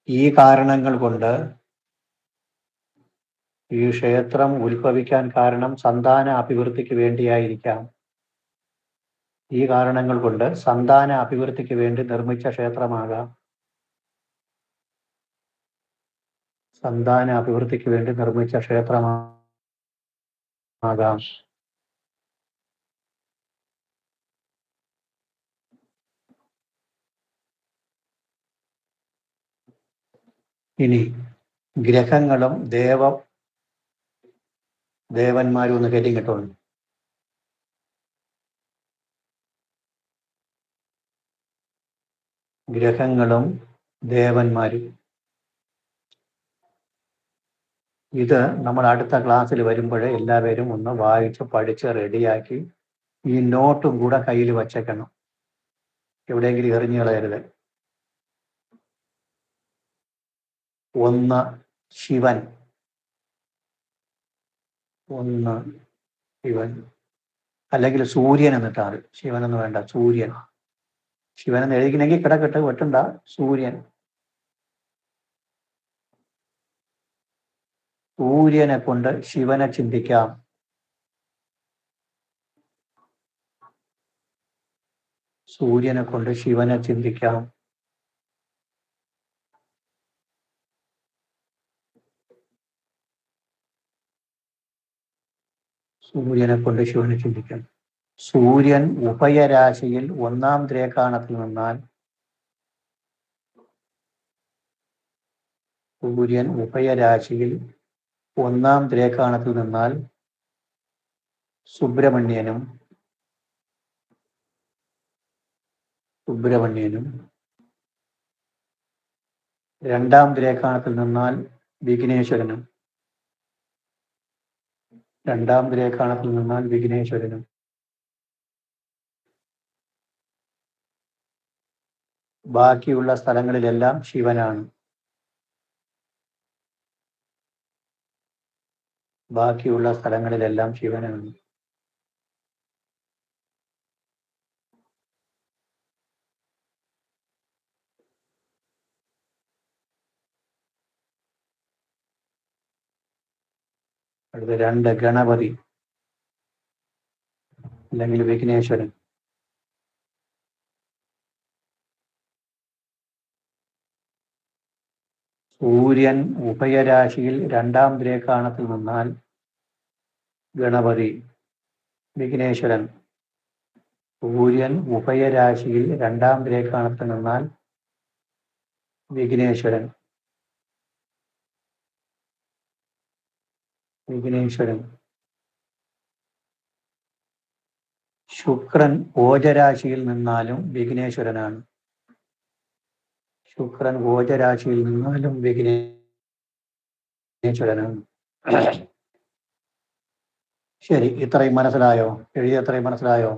[SPEAKER 2] ഈ കാരണങ്ങൾ കൊണ്ട് ഈ ക്ഷേത്രം ഉത്ഭവിക്കാൻ കാരണം സന്താന അഭിവൃദ്ധിക്ക് വേണ്ടിയായിരിക്കാം. ഈ കാരണങ്ങൾ കൊണ്ട് സന്താന അഭിവൃദ്ധിക്ക് വേണ്ടി നിർമ്മിച്ച ക്ഷേത്രമാകാം. സന്താന അഭിവൃദ്ധിക്ക് വേണ്ടി നിർമ്മിച്ച ക്ഷേത്രമാകാം. ഇനി ഗ്രഹങ്ങളും ദേവന്മാരും ഒന്ന് കയറ്റി കിട്ടുള്ളൂ. ഗ്രഹങ്ങളും ദേവന്മാരും ഇത് നമ്മൾ അടുത്ത ക്ലാസ്സിൽ വരുമ്പോൾ എല്ലാവരും ഒന്ന് വായിച്ച് പഠിച്ച് റെഡിയാക്കി ഈ നോട്ടും കൂടെ കയ്യിൽ വച്ചേക്കണം. എവിടെയെങ്കിലും എറിഞ്ഞു കളയരുത്. ഒന്ന് ശിവൻ, ഒന്ന് ശിവൻ, അല്ലെങ്കിൽ സൂര്യൻ എന്നിട്ടാണ്. ശിവനെന്ന് വേണ്ട, സൂര്യൻ. ശിവൻ എന്ന് എഴുതിക്കണമെങ്കിൽ കിടക്കട്ടെ, വെട്ടണ്ട. സൂര്യൻ. സൂര്യനെ കൊണ്ട് ശിവനെ ചിന്തിക്കാം. സൂര്യനെ കൊണ്ട് ശിവനെ ചിന്തിക്കാം. സൂര്യനെ കൊണ്ട് ശിവനെ ചിന്തിക്കാം. സൂര്യൻ ഉഭയരാശിയിൽ ഒന്നാം ദ്രേകാണത്തിൽ നിന്നാൽ, സൂര്യൻ ഉഭയരാശിയിൽ ഒന്നാം ദ്രേകാണത്തിൽ നിന്നാൽ സുബ്രഹ്മണ്യനും രണ്ടാം ദ്രേകാണത്തിൽ നിന്നാൽ വിഘ്നേശ്വരനും, രണ്ടാം ദ്രേകാണത്തിൽ നിന്നാൽ വിഘ്നേശ്വരനും, ബാക്കിയുള്ള സ്ഥലങ്ങളിലെല്ലാം ശിവനാണ്. ബാക്കിയുള്ള സ്ഥലങ്ങളിലെല്ലാം ശിവനാണ്. അടുത്ത രണ്ട് ഗണപതി അല്ലെങ്കിൽ വിഘ്നേശ്വരൻ. സൂര്യൻ ഉഭയരാശിയിൽ രണ്ടാം ദ്രേകാണത്തിൽ നിന്നാൽ ഗണപതി, വിഘ്നേശ്വരൻ. സൂര്യൻ ഉഭയരാശിയിൽ രണ്ടാം ദ്രേകാണത്തിൽ നിന്നാൽ വിഘ്നേശ്വരൻ, ശുക്രൻ ഓജരാശിയിൽ നിന്നാലും വിഘ്നേശ്വരനാണ്. ശുക്രൻ ഓജരാശിയിൽ നിന്നാലും വിഘ്നേശ്വരനാണ്. ശരി, ഇത്രയും മനസ്സിലായോ? എഴുതിയത്രയും മനസ്സിലായോ?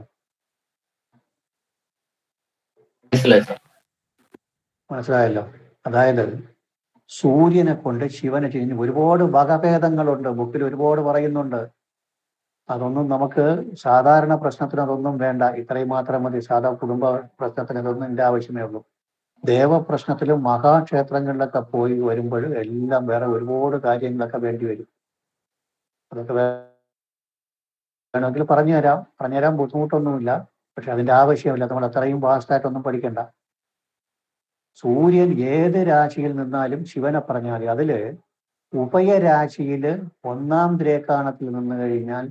[SPEAKER 2] മനസ്സിലായല്ലോ. അതായത് സൂര്യനെ കൊണ്ട് ശിവനെ ചെയ്യുന്ന ഒരുപാട് വകഭേദങ്ങളുണ്ട്. ബുക്കിൽ ഒരുപാട് പറയുന്നുണ്ട്. അതൊന്നും നമുക്ക് സാധാരണ പ്രശ്നത്തിന് അതൊന്നും വേണ്ട. ഇത്രയും മാത്രം മതി. സാധാ കുടുംബ പ്രശ്നത്തിന് ഇതൊന്നും എൻ്റെ ആവശ്യമേ ഉള്ളൂ. ദേവപ്രശ്നത്തിലും മഹാക്ഷേത്രങ്ങളിലൊക്കെ പോയി വരുമ്പോൾ എല്ലാം വേറെ ഒരുപാട് കാര്യങ്ങളൊക്കെ വേണ്ടി വരും. അതൊക്കെ വേണമെങ്കിൽ പറഞ്ഞുതരാൻ ബുദ്ധിമുട്ടൊന്നുമില്ല. പക്ഷെ അതിൻ്റെ ആവശ്യമില്ല. നമ്മൾ അത്രയും വാസ്റ്റായിട്ടൊന്നും പഠിക്കണ്ട. സൂര്യൻ ഏത് രാശിയിൽ നിന്നാലും ശിവനെ പറഞ്ഞാൽ മതി. അതില് ഉഭയരാശിയിൽ ഒന്നാം ദ്രേകാണത്തിൽ നിന്ന് കഴിഞ്ഞാൽ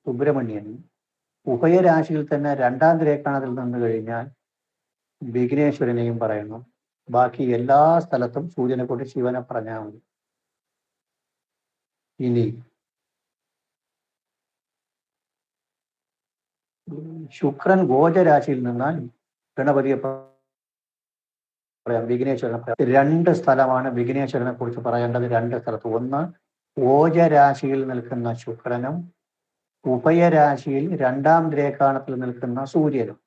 [SPEAKER 2] സുബ്രഹ്മണ്യനും, ഉഭയരാശിയിൽ തന്നെ രണ്ടാം ദ്രേകാണത്തിൽ നിന്ന് കഴിഞ്ഞാൽ വിഘ്നേശ്വരനെയും പറയണം. ബാക്കി എല്ലാ സ്ഥലത്തും സൂര്യനെ കൊണ്ട് ശിവനെ പറഞ്ഞാൽ മതി. ഇനി ശുക്രൻ ഗോചരാശിയിൽ നിന്നാൽ ഗണപതിയെ പറയാം, വിഘ്നേശ്വരനെ പറയാം. രണ്ട് സ്ഥലമാണ് വിഘ്നേശ്വരനെ കുറിച്ച് പറയേണ്ടത്. രണ്ട് സ്ഥലത്ത്, ഒന്ന് ഓജരാശിയിൽ നിൽക്കുന്ന ശുക്രനും ഉഭയരാശിയിൽ രണ്ടാം ദ്രേക്കാണത്തിൽ നിൽക്കുന്ന സൂര്യനും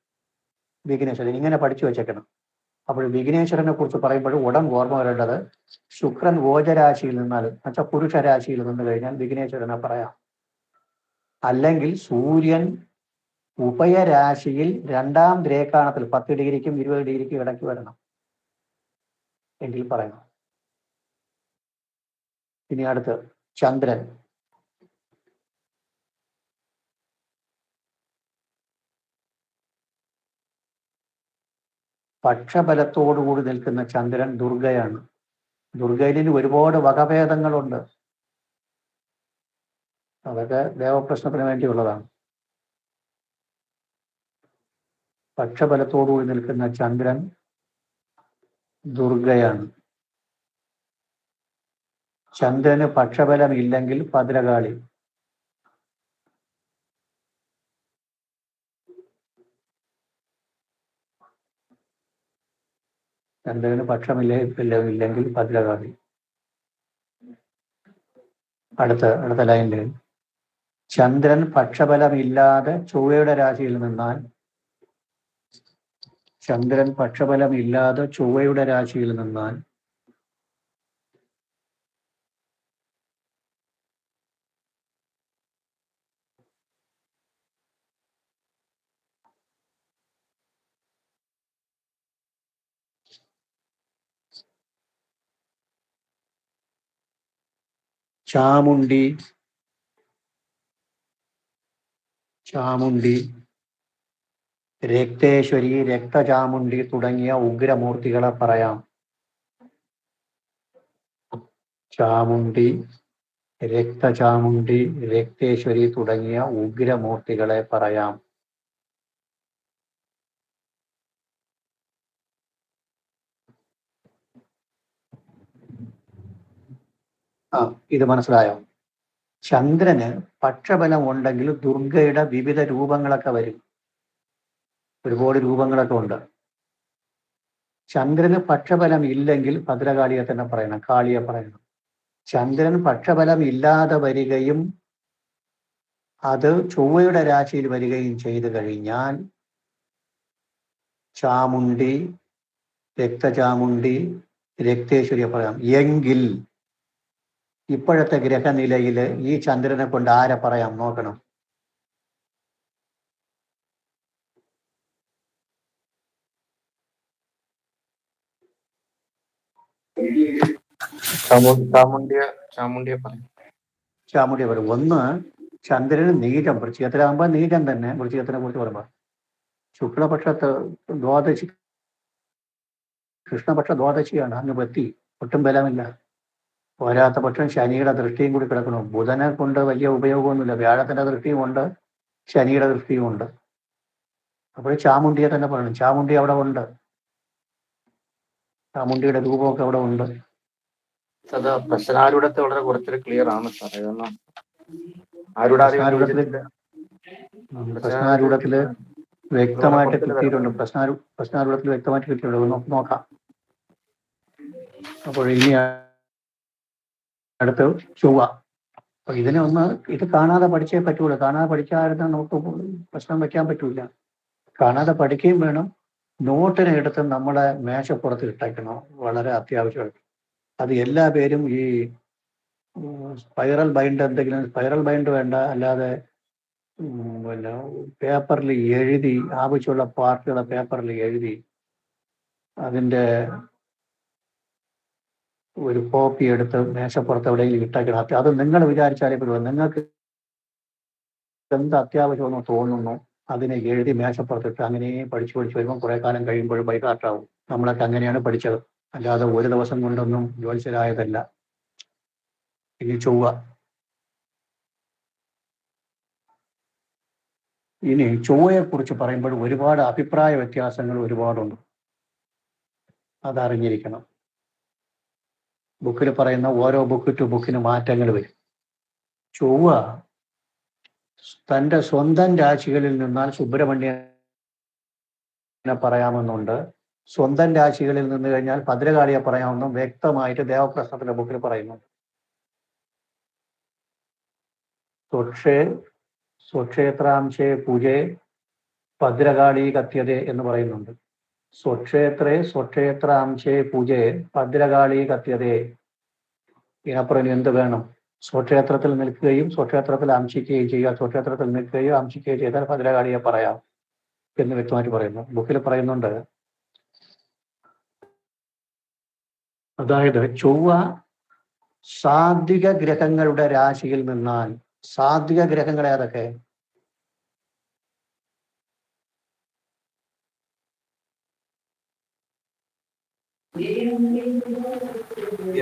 [SPEAKER 2] വിഘ്നേശ്വരൻ. ഇങ്ങനെ പഠിച്ചു വെച്ചേക്കണം. അപ്പോൾ വിഘ്നേശ്വരനെ കുറിച്ച് പറയുമ്പോൾ ഉടൻ ഓർമ്മ വരേണ്ടത് ശുക്രൻ ഗോചരാശിയിൽ നിന്നാൽ എന്നുവെച്ചാൽ പുരുഷരാശിയിൽ നിന്ന് കഴിഞ്ഞാൽ വിഘ്നേശ്വരനെ പറയാം. അല്ലെങ്കിൽ സൂര്യൻ ഉഭയരാശിയിൽ രണ്ടാം ദ്രേക്കാണത്തിൽ 10 ഡിഗ്രിക്കും 20 ഡിഗ്രിക്കും ഇടയ്ക്ക് വരണം എങ്കിൽ പറയണം. ഇനി അടുത്ത് ചന്ദ്രൻ. പക്ഷബലത്തോടുകൂടി നിൽക്കുന്ന ചന്ദ്രൻ ദുർഗയാണ്. ദുർഗയിൽ ഒരുപാട് വകഭേദങ്ങളുണ്ട്. അതൊക്കെ ദേവപ്രശ്നത്തിന് വേണ്ടിയുള്ളതാണ്. പക്ഷബലത്തോടുകൂടി നിൽക്കുന്ന ചന്ദ്രൻ ദുർഗയാണ്. ചന്ദ്രന് പക്ഷബലം ഇല്ലെങ്കിൽ ഭദ്രകാളി. ചന്ദ്രന് പക്ഷമില്ലെങ്കിൽ ഭദ്രകാളി. അടുത്ത ലൈനിൽ ചന്ദ്രൻ പക്ഷബലമില്ലാതെ ചൊവ്വയുടെ രാശിയിൽ നിന്നാൽ ചന്ദ്രൻ പക്ഷബലമില്ലാതെ ചൊവ്വയുടെ രാശിയിൽ നിന്നാൽ ചാമുണ്ഡി, രക്തേശ്വരി, രക്തചാമുണ്ഡി തുടങ്ങിയ ഉഗ്രമൂർത്തികളെ പറയാം. ചാമുണ്ഡി, രക്തചാമുണ്ഡി, രക്തേശ്വരി തുടങ്ങിയ ഉഗ്രമൂർത്തികളെ പറയാം. ഇത് മനസ്സിലായോ? ചന്ദ്രന് പക്ഷബലം ഉണ്ടെങ്കിൽ ദുർഗയുടെ വിവിധ രൂപങ്ങളൊക്കെ വരും. ഒരുപാട് രൂപങ്ങളൊക്കെ ഉണ്ട്. ചന്ദ്രന് പക്ഷബലം ഇല്ലെങ്കിൽ ഭദ്രകാളിയെ തന്നെ പറയണം, കാളിയെ പറയണം. ചന്ദ്രൻ പക്ഷബലം ഇല്ലാതെ വരികയും അത് ചൊവ്വയുടെ രാശിയിൽ വരികയും ചെയ്തു കഴിഞ്ഞാൽ ചാമുണ്ഡി, രക്തചാമുണ്ഡി, രക്തേശ്വരിയെ പറയാം. എങ്കിൽ ഇപ്പോഴത്തെ ഗ്രഹനിലയിൽ ഈ ചന്ദ്രനെ കൊണ്ട് ആരെ പറയാം നോക്കണം. ചാമുണ്ഡിയെ പറയും. ഒന്ന്, ചന്ദ്രന് നീചം, വൃശ്ചികത്തിലാകുമ്പോൾ നീചം തന്നെ. വൃശ്ചികത്തിനെ കുറിച്ച് പറയുമ്പോൾ ശുക്ലപക്ഷത്ത് ദ്വാദശി, കൃഷ്ണപക്ഷ ദ്വാദശിയാണ്. അങ്ങ് പറ്റി ഒട്ടും ബലമില്ല. പോരാത്ത പക്ഷം ശനിയുടെ ദൃഷ്ടിയും കൂടി കിടക്കണം. ബുധനെ കൊണ്ട് വലിയ ഉപയോഗമൊന്നുമില്ല. വ്യാഴത്തിന്റെ ദൃഷ്ടിയും ഉണ്ട്, ശനിയുടെ ദൃഷ്ടിയും ഉണ്ട്. അപ്പോൾ ചാമുണ്ഡിയെ തന്നെ പറയണം. ചാമുണ്ഡി അവിടെ ഉണ്ട്. ചാമുണ്ഡിയുടെ രൂപമൊക്കെ അവിടെ ഉണ്ട്.
[SPEAKER 6] അത് പ്രശ്നാരൂഢത്തെ വളരെ കുറച്ചൊരു ക്ലിയർ ആണ് സാർ. കാരണം
[SPEAKER 2] പ്രശ്നാരൂഢത്തില് വ്യക്തമായിട്ട് കിട്ടിയിട്ടുണ്ട്. പ്രശ്നാരൂഢത്തിൽ വ്യക്തമായിട്ട് കിട്ടിയിട്ടുണ്ട്. നോക്കാം. അപ്പോൾ ഇനി അടുത്ത് ചൊവ്വ. അപ്പൊ ഇതിനെ ഒന്ന് ഇത് കാണാതെ പഠിച്ചേ പറ്റൂല. കാണാതെ പഠിക്കാതിരുന്നാൽ നമുക്ക് പ്രശ്നം വെക്കാൻ പറ്റൂല. കാണാതെ പഠിക്കുകയും വേണം. നോട്ടിനെ എടുത്ത് നമ്മളെ മേശപ്പുറത്ത് ഇട്ടേക്കണം, വളരെ അത്യാവശ്യമായിട്ട്. അത് എല്ലാ പേരും ഈ സ്പൈറൽ ബൈൻഡ്, എന്തെങ്കിലും സ്പൈറൽ ബൈൻഡ് വേണ്ട, അല്ലാതെ പിന്നെ പേപ്പറിൽ എഴുതി, ആവശ്യമുള്ള പാർട്ടുകളെ പേപ്പറിൽ എഴുതി അതിൻ്റെ ഒരു കോപ്പി എടുത്ത് മേശപ്പുറത്ത് എവിടെയെങ്കിലും ഇട്ടേക്കണം. അത് നിങ്ങൾ വിചാരിച്ചാലേ പറ്റുള്ളൂ. നിങ്ങൾക്ക് എന്ത് അത്യാവശ്യമെന്ന് തോന്നുന്നു അതിനെ എഴുതി മേശപ്പുറത്തിട്ട് അങ്ങനെ പഠിച്ചു വരുമ്പോൾ കുറെ കാലം കഴിയുമ്പോൾ ബൈഹാർട്ടാവും. നമ്മളൊക്കെ അങ്ങനെയാണ് പഠിച്ചത്, അല്ലാതെ ഒരു ദിവസം കൊണ്ടൊന്നും ജ്യോത്സ്യരായതല്ല. ഇനി ചൊവ്വ. ഇനി ചൊവ്വയെ കുറിച്ച് പറയുമ്പോൾ ഒരുപാട് അഭിപ്രായ വ്യത്യാസങ്ങൾ ഒരുപാടുണ്ട്. അതറിഞ്ഞിരിക്കണം. ബുക്കിൽ പറയുന്ന ഓരോ ബുക്ക് ടു ബുക്കിന് മാറ്റങ്ങൾ വരും. ചൊവ്വ തൻ്റെ സ്വന്തം രാശികളിൽ നിന്നാൽ സുബ്രഹ്മണ്യനെ പറയാമെന്നുണ്ട്. സ്വന്തം രാശികളിൽ നിന്ന് കഴിഞ്ഞാൽ ഭദ്രകാളിയെ പറയാമെന്നും വ്യക്തമായിട്ട് ദേവപ്രശ്നത്തിലെ ബുക്കിൽ പറയുന്നുണ്ട്. സ്വക്ഷേത്രാംശേ പൂജേ ഭദ്രകാളി കഥ്യതേ എന്ന് പറയുന്നുണ്ട്. സ്വക്ഷേത്രാംശേ പൂജേ ഭദ്രകാളി കഥ്യതേ. ഇതിനപ്പുറം ഇനി എന്ത് വേണം? സ്വക്ഷേത്രത്തിൽ നിൽക്കുകയും സ്വക്ഷേത്രത്തിൽ അംശിക്കുകയും ചെയ്യുക. സ്വക്ഷേത്രത്തിൽ നിൽക്കുകയും അംശിക്കുകയും ചെയ്താൽ ഭദ്രകാളിയെ പറയാം എന്ന് വ്യക്തമായിട്ട് പറയുന്നു. ബുക്കിൽ പറയുന്നുണ്ട്. അതായത് ചൊവ്വ സാത്വിക ഗ്രഹങ്ങളുടെ രാശിയിൽ നിന്നാൽ, സാത്വിക ഗ്രഹങ്ങൾ ഏതൊക്കെ?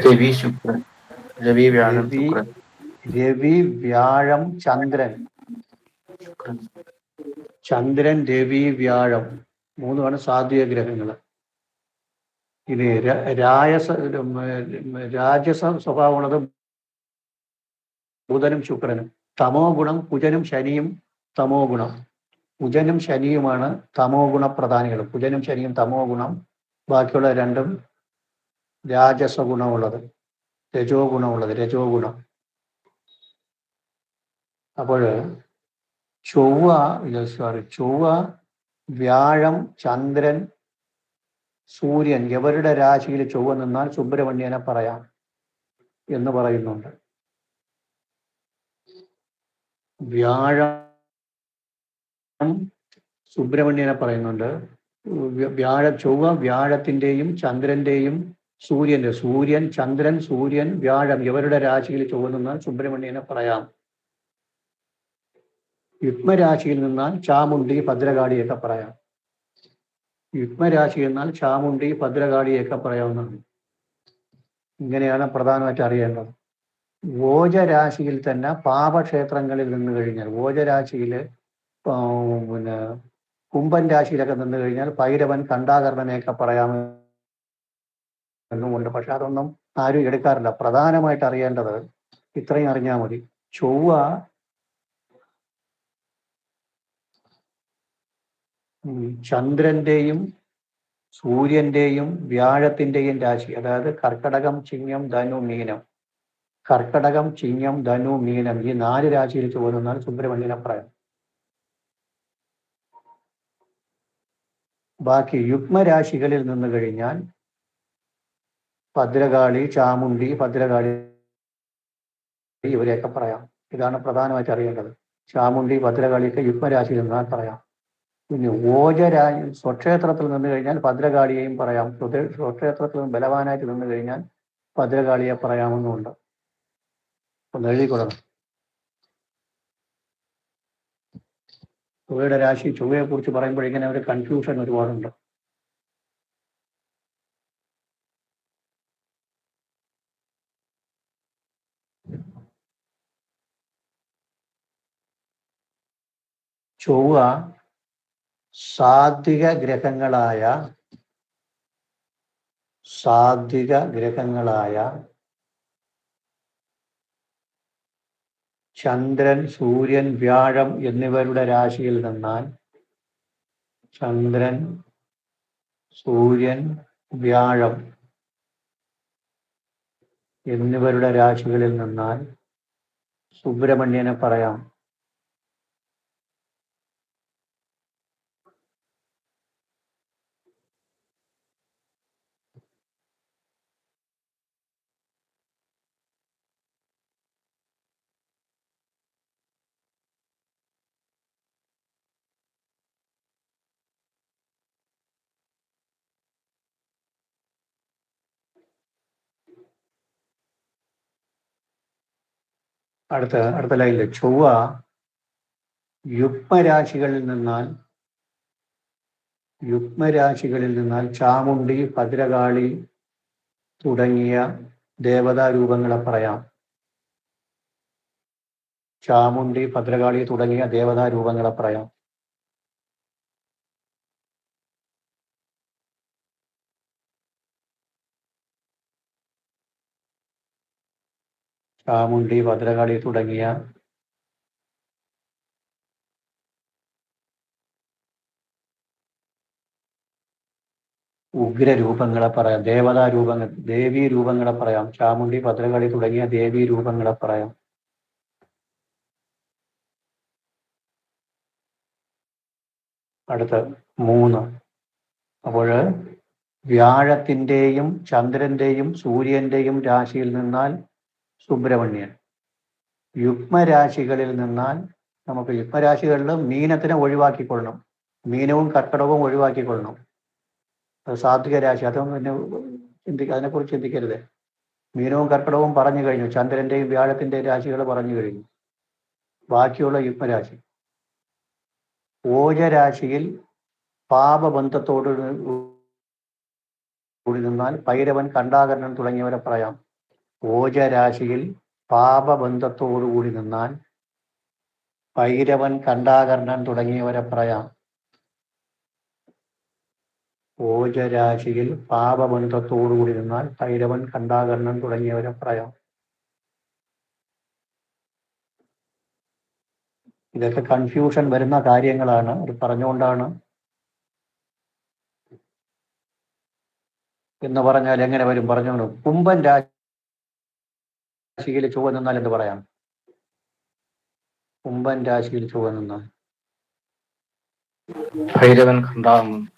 [SPEAKER 6] രവി, ശുക്രൻ, രവി, വ്യാഴം, ശുക്രൻ.
[SPEAKER 2] രവി, വ്യാഴം, ചന്ദ്രൻ. ചന്ദ്രൻ, രവി, വ്യാഴം മൂന്നുമാണ് സാത്വിക ഗ്രഹങ്ങൾ. ഇനി രാജസ സ്വഭാവമുള്ളത് ബുധനും ശുക്രനും. തമോ ഗുണം കുജനും ശനിയും. തമോ ഗുണം കുജനും ശനിയുമാണ് തമോ ഗുണപ്രധാനികൾ. കുജനും ശനിയും തമോ ഗുണം. ബാക്കിയുള്ള രണ്ടും രാജസ ഗുണമുള്ളത്, രജോ ഗുണം. അപ്പോൾ ചൊവ്വ, വ്യാഴം, ചന്ദ്രൻ, സൂര്യൻ ഇവരുടെ രാശിയിൽ ചൊവ്വ നിന്നാൽ സുബ്രഹ്മണ്യനെ പറയാം എന്ന് പറയുന്നുണ്ട്. വ്യാഴം സുബ്രഹ്മണ്യനെ പറയുന്നുണ്ട്. ചൊവ്വ വ്യാഴത്തിൻ്റെയും ചന്ദ്രന്റെയും സൂര്യൻ, ചന്ദ്രൻ, സൂര്യൻ, വ്യാഴം ഇവരുടെ രാശിയിൽ ചൊവ്വ നിന്നാൽ സുബ്രഹ്മണ്യനെ പറയാം. യുഗ്മരാശിയിൽ നിന്നാൽ ചാമുണ്ഡി, ഭദ്രകാളിയൊക്കെ പറയാം. യുഗ്മരാശി എന്നാൽ ചാമുണ്ഡി, ഭദ്രകാളിയൊക്കെ പറയാവുന്നതാണ്. ഇങ്ങനെയാണ് പ്രധാനമായിട്ട് അറിയേണ്ടത്. ഓജരാശിയിൽ തന്നെ പാപക്ഷേത്രങ്ങളിൽ നിന്ന് കഴിഞ്ഞാൽ, ഓജരാശിയിൽ പിന്നെ കുംഭൻ രാശിയിലൊക്കെ നിന്ന് കഴിഞ്ഞാൽ ഭൈരവൻ, ഖണ്ഡാകർണനെയൊക്കെ പറയാമെന്നുമുണ്ട്. പക്ഷെ അതൊന്നും ആരും എടുക്കാറില്ല. പ്രധാനമായിട്ട് അറിയേണ്ടത് ഇത്രയും അറിഞ്ഞാൽ മതി. ചൊവ്വ ചന്ദ്രന്റെയും സൂര്യന്റെയും വ്യാഴത്തിന്റെയും രാശി, അതായത് കർക്കടകം, ചിങ്ങം, ധനു, മീനം. കർക്കടകം, ചിങ്ങം, ധനു, മീനം ഈ 4 രാശിയിൽ ചൊവ്വ നിന്നാൽ സുബ്രഹ്മണ്യനെ പറയാം. ബാക്കി യുഗ്മരാശികളിൽ നിന്ന് കഴിഞ്ഞാൽ ഭദ്രകാളി, ചാമുണ്ഡി, ഭദ്രകാളി ഇവരെയൊക്കെ പറയാം. ഇതാണ് പ്രധാനമായിട്ട് അറിയേണ്ടത്. ചാമുണ്ഡി, ഭദ്രകാളിയൊക്കെ യുഗ്മരാശിയിൽ നിന്നാൽ പറയാം. പിന്നെ സ്വക്ഷേത്രത്തിൽ നിന്ന് കഴിഞ്ഞാൽ ഭദ്രകാളിയെയും പറയാം. സ്വക്ഷേത്രത്തിൽ നിന്ന് ബലവാനായിട്ട് നിന്ന് കഴിഞ്ഞാൽ ഭദ്രകാളിയെ പറയാമെന്നുമുണ്ട്. ഒന്ന് എഴുതിക്കൊള്ളണം. ചൊവ്വയുടെ രാശി, ചൊവ്വയെ കുറിച്ച് പറയുമ്പോഴിങ്ങനെ ഒരു കൺഫ്യൂഷൻ ഒരുപാടുണ്ട്. ചൊവ്വ സാത്വിക ഗ്രഹങ്ങളായ ചന്ദ്രൻ, സൂര്യൻ, വ്യാഴം എന്നിവരുടെ രാശിയിൽ നിന്നാൽ, ചന്ദ്രൻ, സൂര്യൻ, വ്യാഴം എന്നിവരുടെ രാശികളിൽ നിന്നാൽ സുബ്രഹ്മണ്യനെ പറയാം. അടുത്ത ലൈനിൽ ചൊവ്വ യുഗ്മരാശികളിൽ നിന്നാൽ ചാമുണ്ഡി, ഭദ്രകാളി തുടങ്ങിയ ദേവതാരൂപങ്ങളെ പറയാം. ചാമുണ്ഡി, ഭദ്രകാളി തുടങ്ങിയ ദേവതാരൂപങ്ങളെ പറയാം. ചാമുണ്ഡി, ഭദ്രകാളി തുടങ്ങിയ ഉഗ്രരൂപങ്ങളെ പറയാം. ദേവതാ രൂപങ്ങൾ, ദേവീ രൂപങ്ങളെ പറയാം. ചാമുണ്ഡി, ഭദ്രകാളി തുടങ്ങിയ ദേവീ രൂപങ്ങളെ പറയാം. അടുത്ത 3. അപ്പോൾ വ്യാഴത്തിൻ്റെയും ചന്ദ്രന്റെയും സൂര്യന്റെയും രാശിയിൽ നിന്നാൽ സുബ്രഹ്മണ്യൻ. യുഗ്മരാശികളിൽ നിന്നാൽ നമുക്ക് യുഗ്മരാശികളിൽ മീനത്തിനെ ഒഴിവാക്കിക്കൊള്ളണം. മീനവും കർക്കിടകവും ഒഴിവാക്കിക്കൊള്ളണം. അത് സാത്വിക രാശി. അതൊന്നും പിന്നെ അതിനെക്കുറിച്ച് ചിന്തിക്കരുത്. മീനവും കർക്കിടകവും പറഞ്ഞു കഴിഞ്ഞു. ചന്ദ്രന്റെയും വ്യാഴത്തിന്റെയും രാശികൾ പറഞ്ഞു കഴിഞ്ഞു. ബാക്കിയുള്ള യുഗ്മരാശി. ഓജരാശിയിൽ പാപബന്ധത്തോട് കൂടി നിന്നാൽ ഭൈരവൻ, കണ്ടാകർണൻ തുടങ്ങിയവരെ പറയാം. ഓജരാശിയിൽ പാപബന്ധത്തോടുകൂടി നിന്നാൽ ഭൈരവൻ, കണ്ടാകർണൻ തുടങ്ങിയവരെ പറയാം. ഓജരാശിയിൽ പാപബന്ധത്തോടുകൂടി നിന്നാൽ ഭൈരവൻ, കണ്ടാകർണൻ തുടങ്ങിയവരെ പറയാം. ഇതൊക്കെ കൺഫ്യൂഷൻ വരുന്ന കാര്യങ്ങളാണ്. അത് പറഞ്ഞുകൊണ്ടാണ്. എന്ന് പറഞ്ഞാൽ എങ്ങനെ വരും? പറഞ്ഞോളൂ. കുംഭൻ രാശിയിൽ ചൊവ്വ നിന്നാൽ എന്ത് പറയാം? കുംഭൻ രാശിയിൽ ചൊവ്വ നിന്നാൽ
[SPEAKER 6] ഭൈരവൻ, കണ്ടാകർണൻ.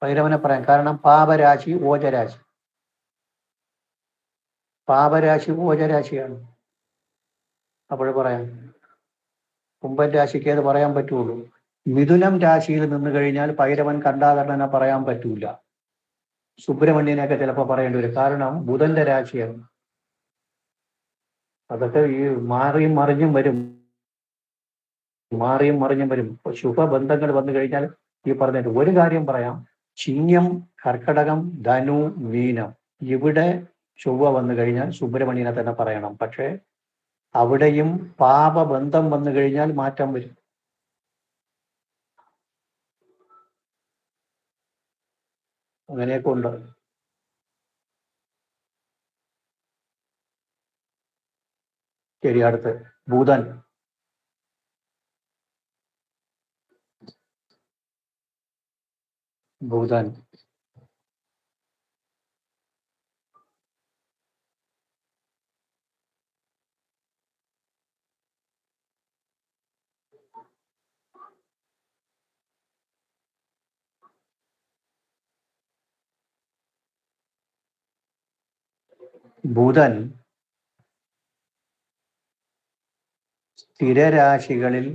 [SPEAKER 2] ഭൈരവനെ പറയാം. കാരണം പാപരാശി ഓജരാശി. പാപരാശി ഓജരാശിയാണ്. അപ്പോൾ പറയാം. കുംഭൻ രാശിക്ക് അത് പറയാൻ പറ്റുള്ളൂ. മിഥുനം രാശിയിൽ നിന്ന് കഴിഞ്ഞാൽ ഭൈരവൻ, കണ്ടാകർണനെ പറയാൻ പറ്റൂല. സുബ്രഹ്മണ്യനെയൊക്കെ ചിലപ്പോൾ പറയേണ്ടി വരും. കാരണം ബുധന്റെ രാശിയാണ്. അതൊക്കെ ഈ മാറിയും മറിഞ്ഞും വരും. ശുഭബന്ധങ്ങൾ വന്നു കഴിഞ്ഞാൽ ഈ പറഞ്ഞിട്ട് ഒരു കാര്യം പറയാം. ചിങ്ങം, കർക്കടകം, ധനു, മീനം ഇവിടെ ചൊവ്വ വന്നു കഴിഞ്ഞാൽ സുബ്രഹ്മണ്യനെ തന്നെ പറയണം. പക്ഷേ അവിടെയും പാപബന്ധം വന്നു കഴിഞ്ഞാൽ മാറ്റം വരും. അങ്ങനെയൊക്കെ ഉണ്ട്. ശരി, അടുത്ത് ബുധൻ. ബുധൻ ബുധൻ സ്ഥിരരാശികളിൽ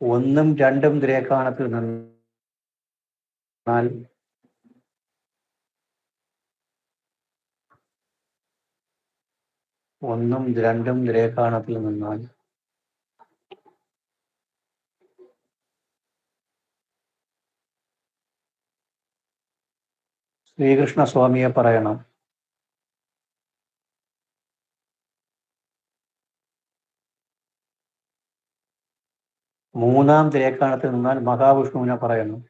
[SPEAKER 2] ഒന്നും രണ്ടും ദ്രേക്കാണത്തിൽ നിന്നാൽ ശ്രീകൃഷ്ണ സ്വാമിയെ പറയണം. മൂന്നാം ദ്രേക്കാണത്തിൽ നിന്നാൽ മഹാവിഷ്ണുവിനെ പറയണം.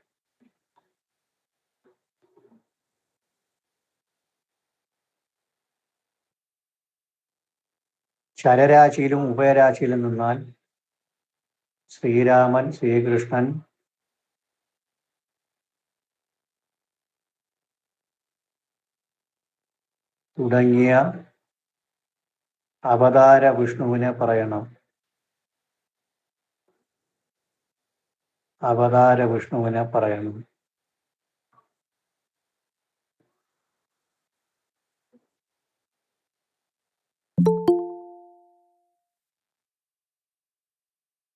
[SPEAKER 2] ശരരാശിയിലും ഉഭയരാശിയിലും നിന്നാൽ ശ്രീരാമൻ, ശ്രീകൃഷ്ണൻ തുടങ്ങിയ അവതാര വിഷ്ണുവിനെ പറയണം.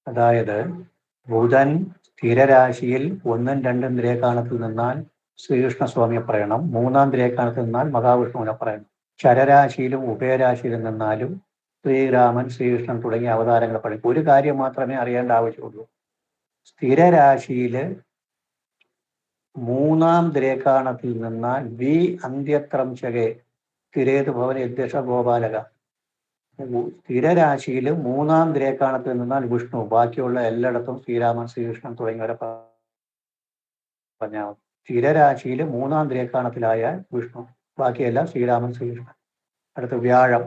[SPEAKER 2] അതായത് ബുധൻ സ്ഥിരരാശിയിൽ ഒന്നും രണ്ടും ദ്രേക്കാണത്തിൽ നിന്നാൽ ശ്രീകൃഷ്ണസ്വാമിയെ പറയണം. മൂന്നാം ദ്രേക്കാണത്തിൽ നിന്നാൽ മഹാവിഷ്ണുവിനെ പറയണം. ശരരാശിയിലും ഉഭയരാശിയിലും നിന്നാലും ശ്രീരാമൻ, ശ്രീകൃഷ്ണൻ തുടങ്ങിയ അവതാരങ്ങളെ പറയും. ഒരു കാര്യം മാത്രമേ അറിയേണ്ട ആവശ്യമുള്ളൂ. സ്ഥിരരാശിയിൽ മൂന്നാം ദ്രേക്കാണത്തിൽ നിന്നാൽ വി അന്ത്യത്രംശകെ സ്ഥിരേതു ഭവന യദ്ദേശ ഗോപാലക. സ്ഥിരരാശിയിൽ മൂന്നാം ദ്രേക്കാണത്തിൽ നിന്നാൽ വിഷ്ണു. ബാക്കിയുള്ള എല്ലായിടത്തും ശ്രീരാമൻ, ശ്രീകൃഷ്ണൻ തുടങ്ങിയവരെ പറഞ്ഞാൽ മതി. സ്ഥിരരാശിയിൽ 3-ാം ദ്രേക്കാണത്തിലായ വിഷ്ണു, ബാക്കിയെല്ലാം ശ്രീരാമൻ ശ്രീകൃഷ്ണൻ. അടുത്ത് വ്യാഴം.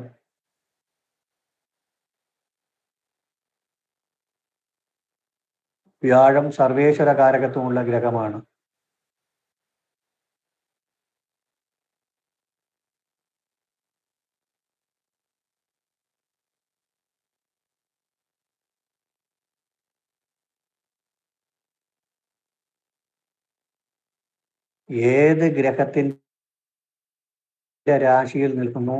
[SPEAKER 2] വ്യാഴം സർവേശ്വര കാരകത്വമുള്ള ഗ്രഹമാണ്. ഏത് ഗ്രഹത്തിന്റെ രാശിയിൽ നിൽക്കുന്നു,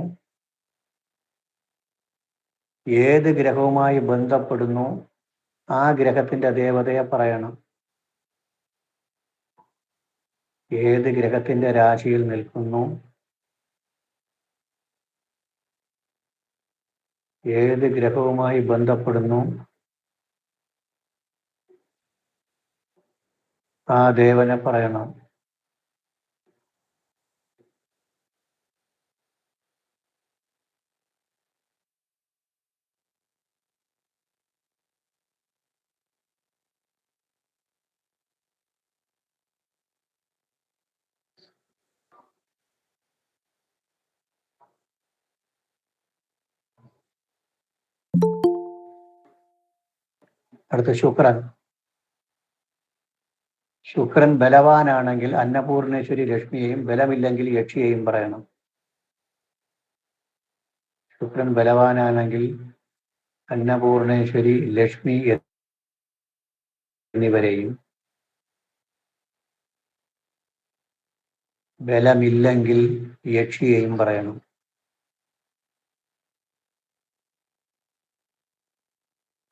[SPEAKER 2] ഏത് ഗ്രഹവുമായി ബന്ധപ്പെടുന്നു, ആ ഗ്രഹത്തിന്റെ ദേവതയെ പറയണം. ഏത് ഗ്രഹത്തിന്റെ രാശിയിൽ നിൽക്കുന്നു, ഏത് ഗ്രഹവുമായി ബന്ധപ്പെടുന്നു, ആ ദേവനെ പറയണം. അടുത്ത ശുക്രൻ. ശുക്രൻ ബലവാനാണെങ്കിൽ അന്നപൂർണേശ്വരി ലക്ഷ്മിയെയും, ബലമില്ലെങ്കിൽ യക്ഷിയെയും പറയണം. ശുക്രൻ ബലവാനാണെങ്കിൽ അന്നപൂർണേശ്വരി, ലക്ഷ്മി എന്നിവരെയും, ബലമില്ലെങ്കിൽ യക്ഷിയെയും പറയണം.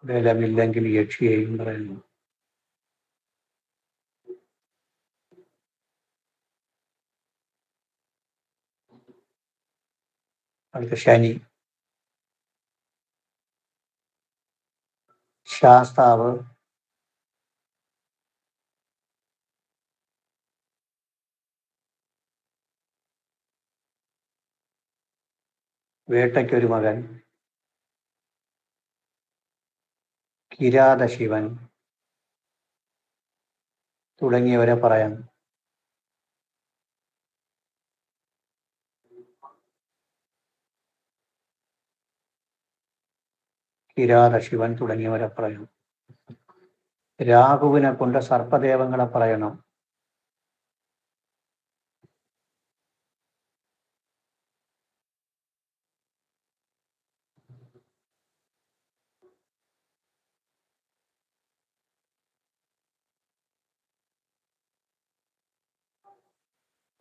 [SPEAKER 2] ബലമില്ലെങ്കിൽ യക്ഷിയെയും പറയണം. അടുത്ത ശനി. ശാസ്താവ്, വേട്ടയ്ക്കൊരു മകൻ, കിരാത ശിവൻ തുടങ്ങിയവരെ പറയാം. കിരാത ശിവൻ തുടങ്ങിയവരെ പറയണം. രാഹുവിനെ കൊണ്ട് സർപ്പദേവങ്ങളെ പറയണം.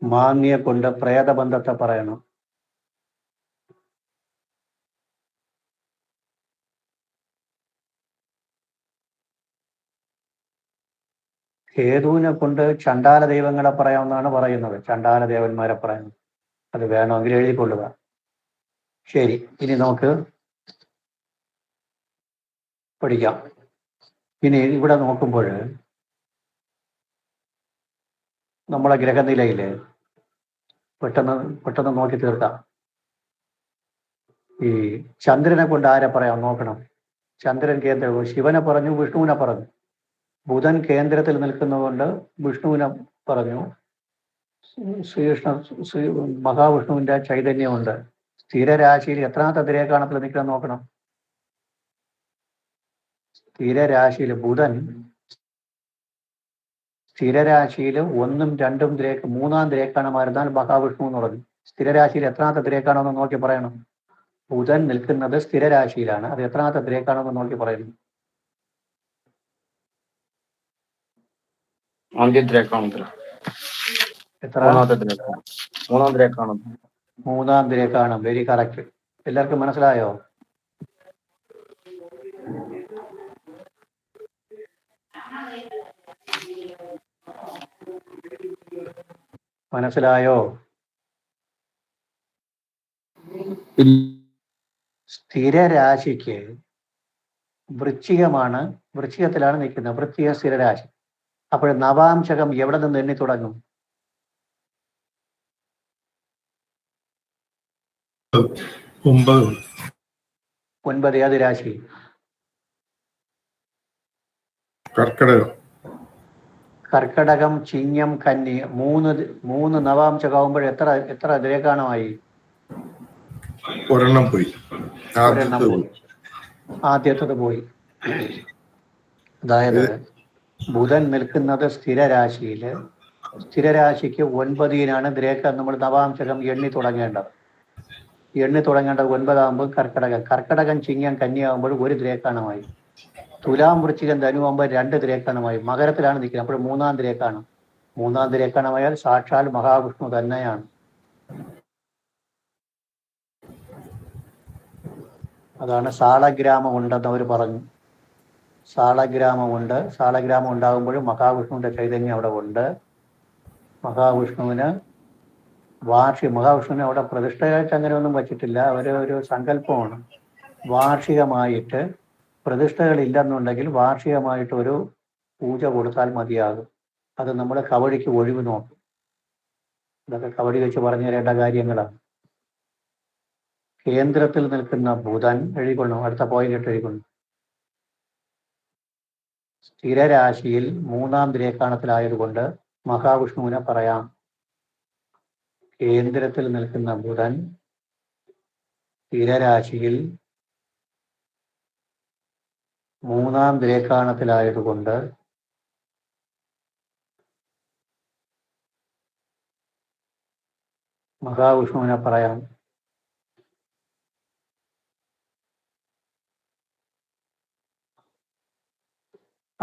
[SPEAKER 2] മാന്യെ കൊണ്ട് പ്രേതബന്ധത്തെ പറയണം. കേതുവിനെ കൊണ്ട് ചണ്ടാല ദൈവങ്ങളെ പറയാമെന്നാണ് പറയുന്നത്. ചണ്ടാല ദേവന്മാരെ പറയുന്നത്. അത് വേണമെങ്കിൽ എഴുതിക്കൊള്ളുക. ശരി, ഇനി നമുക്ക് പഠിക്കാം. ഇനി ഇവിടെ നോക്കുമ്പോൾ നമ്മളെ ഗ്രഹനിലയില് പെട്ടെന്ന് നോക്കി തീർക്കാം. ഈ ചന്ദ്രനെ കൊണ്ട് ആരെ പറയാം നോക്കണം. ചന്ദ്രൻ കേന്ദ്രം, ശിവനെ പറഞ്ഞു, വിഷ്ണുവിനെ പറഞ്ഞു. ബുധൻ കേന്ദ്രത്തിൽ നിൽക്കുന്നതുകൊണ്ട് വിഷ്ണുവിനെ പറഞ്ഞു. മഹാവിഷ്ണുവിന്റെ ചൈതന്യമുണ്ട്. സ്ഥിരരാശിയിൽ എത്രാമത്തെ ദ്രേക്കാണത്തിൽ നിൽക്കണം നോക്കണം. സ്ഥിരരാശിയിൽ ബുധൻ സ്ഥിരരാശിയിൽ 1-ഉം 2-ഉം ദ്രേക്ക് 3-ാം ദ്രേക്കാണമായിരുന്നാൽ മഹാവിഷ്ണു എന്ന് പറഞ്ഞു. സ്ഥിരരാശിയിൽ എത്രാമത്തെ ദ്രേക്കാണെന്ന് നോക്കി പറയണം. ബുധൻ നിൽക്കുന്നത് സ്ഥിരരാശിയിലാണ്. അത് എത്രാമത്തെ ദ്രേക്കാണെന്ന് നോക്കി പറയുന്നു. എത്ര? 3-ാം ദ്രേക്കാണ്. Very correct. എല്ലാവർക്കും മനസ്സിലായോ? മനസ്സിലായോ? സ്ഥിരരാശിക്ക് വൃശ്ചികത്തിലാണ് നിൽക്കുന്നത്. വൃശ്ചിക സ്ഥിരരാശി. അപ്പോൾ നവാംശകം എവിടെ നിന്ന് എണ്ണി തുടങ്ങും? 9 ഏത് രാശി?
[SPEAKER 4] കർക്കിടകം.
[SPEAKER 2] കർക്കടകം, ചിങ്ങം, കന്നി മൂന്ന് നവാംശകാവുമ്പോൾ എത്ര ദ്രേക്കാണമായി?
[SPEAKER 4] ഒരെണ്ണം പോയി.
[SPEAKER 2] ഒരെണ്ണം
[SPEAKER 4] ആദ്യത്തെ
[SPEAKER 2] പോയി. ആദ്യത്തത് പോയി. അതായത് ബുധൻ നിൽക്കുന്നത് സ്ഥിരരാശിയിൽ. സ്ഥിരരാശിക്ക് 9 ദ്രേക്കം നമ്മൾ നവാംശകം എണ്ണി തുടങ്ങേണ്ടത് 9 കർക്കടകം, ചിങ്ങം, കന്യാകുമ്പോൾ 1 ദ്രേക്കാണമായി. തുലാം, വൃശ്ചികം, ധനുവാകുമ്പോൾ 2 ദ്രേക്കാണമായി. മകരത്തിലാണ് നിൽക്കുന്നത്, അപ്പോൾ 3 ദ്രേക്കാണ്. 3 ദ്രേക്കാണമായാൽ സാക്ഷാൽ മഹാവിഷ്ണു തന്നെയാണ്. അതാണ് സാളഗ്രാമം ഉണ്ടെന്ന് അവർ പറഞ്ഞു. സാളഗ്രാമമുണ്ട്. സാളഗ്രാമം ഉണ്ടാകുമ്പോഴും മഹാവിഷ്ണുവിന്റെ ചൈതന്യം അവിടെ ഉണ്ട്. മഹാവിഷ്ണുവിന് അവിടെ പ്രതിഷ്ഠയായിട്ട് അങ്ങനെ ഒന്നും വച്ചിട്ടില്ല. ഒരു സങ്കല്പമാണ്. വാർഷികമായിട്ട് പ്രതിഷ്ഠകളില്ലെന്നുണ്ടെങ്കിൽ വാർഷികമായിട്ട് ഒരു പൂജ കൊടുത്താൽ മതിയാകും. അത് നമ്മൾ കവടിക്ക് ഒഴിവ് നോക്കും. ഇതൊക്കെ കവടി വെച്ച് പറഞ്ഞു തരേണ്ട കാര്യങ്ങളാണ്. കേന്ദ്രത്തിൽ നിൽക്കുന്ന ബുധൻ എഴുതിക്കൊള്ളണം. അടുത്ത പോയിന്റ് എഴുതിക്കൊള്ളണം. സ്ഥിരരാശിയിൽ 3 ദ്രേക്കാണത്തിലായതുകൊണ്ട് മഹാവിഷ്ണുവിനെ പറയാം. കേന്ദ്രത്തിൽ നിൽക്കുന്ന ബുധൻ സ്ഥിരരാശിയിൽ 3 ദ്രേക്കാണത്തിലായതുകൊണ്ട് മഹാവിഷ്ണുവിനെ പറയാം.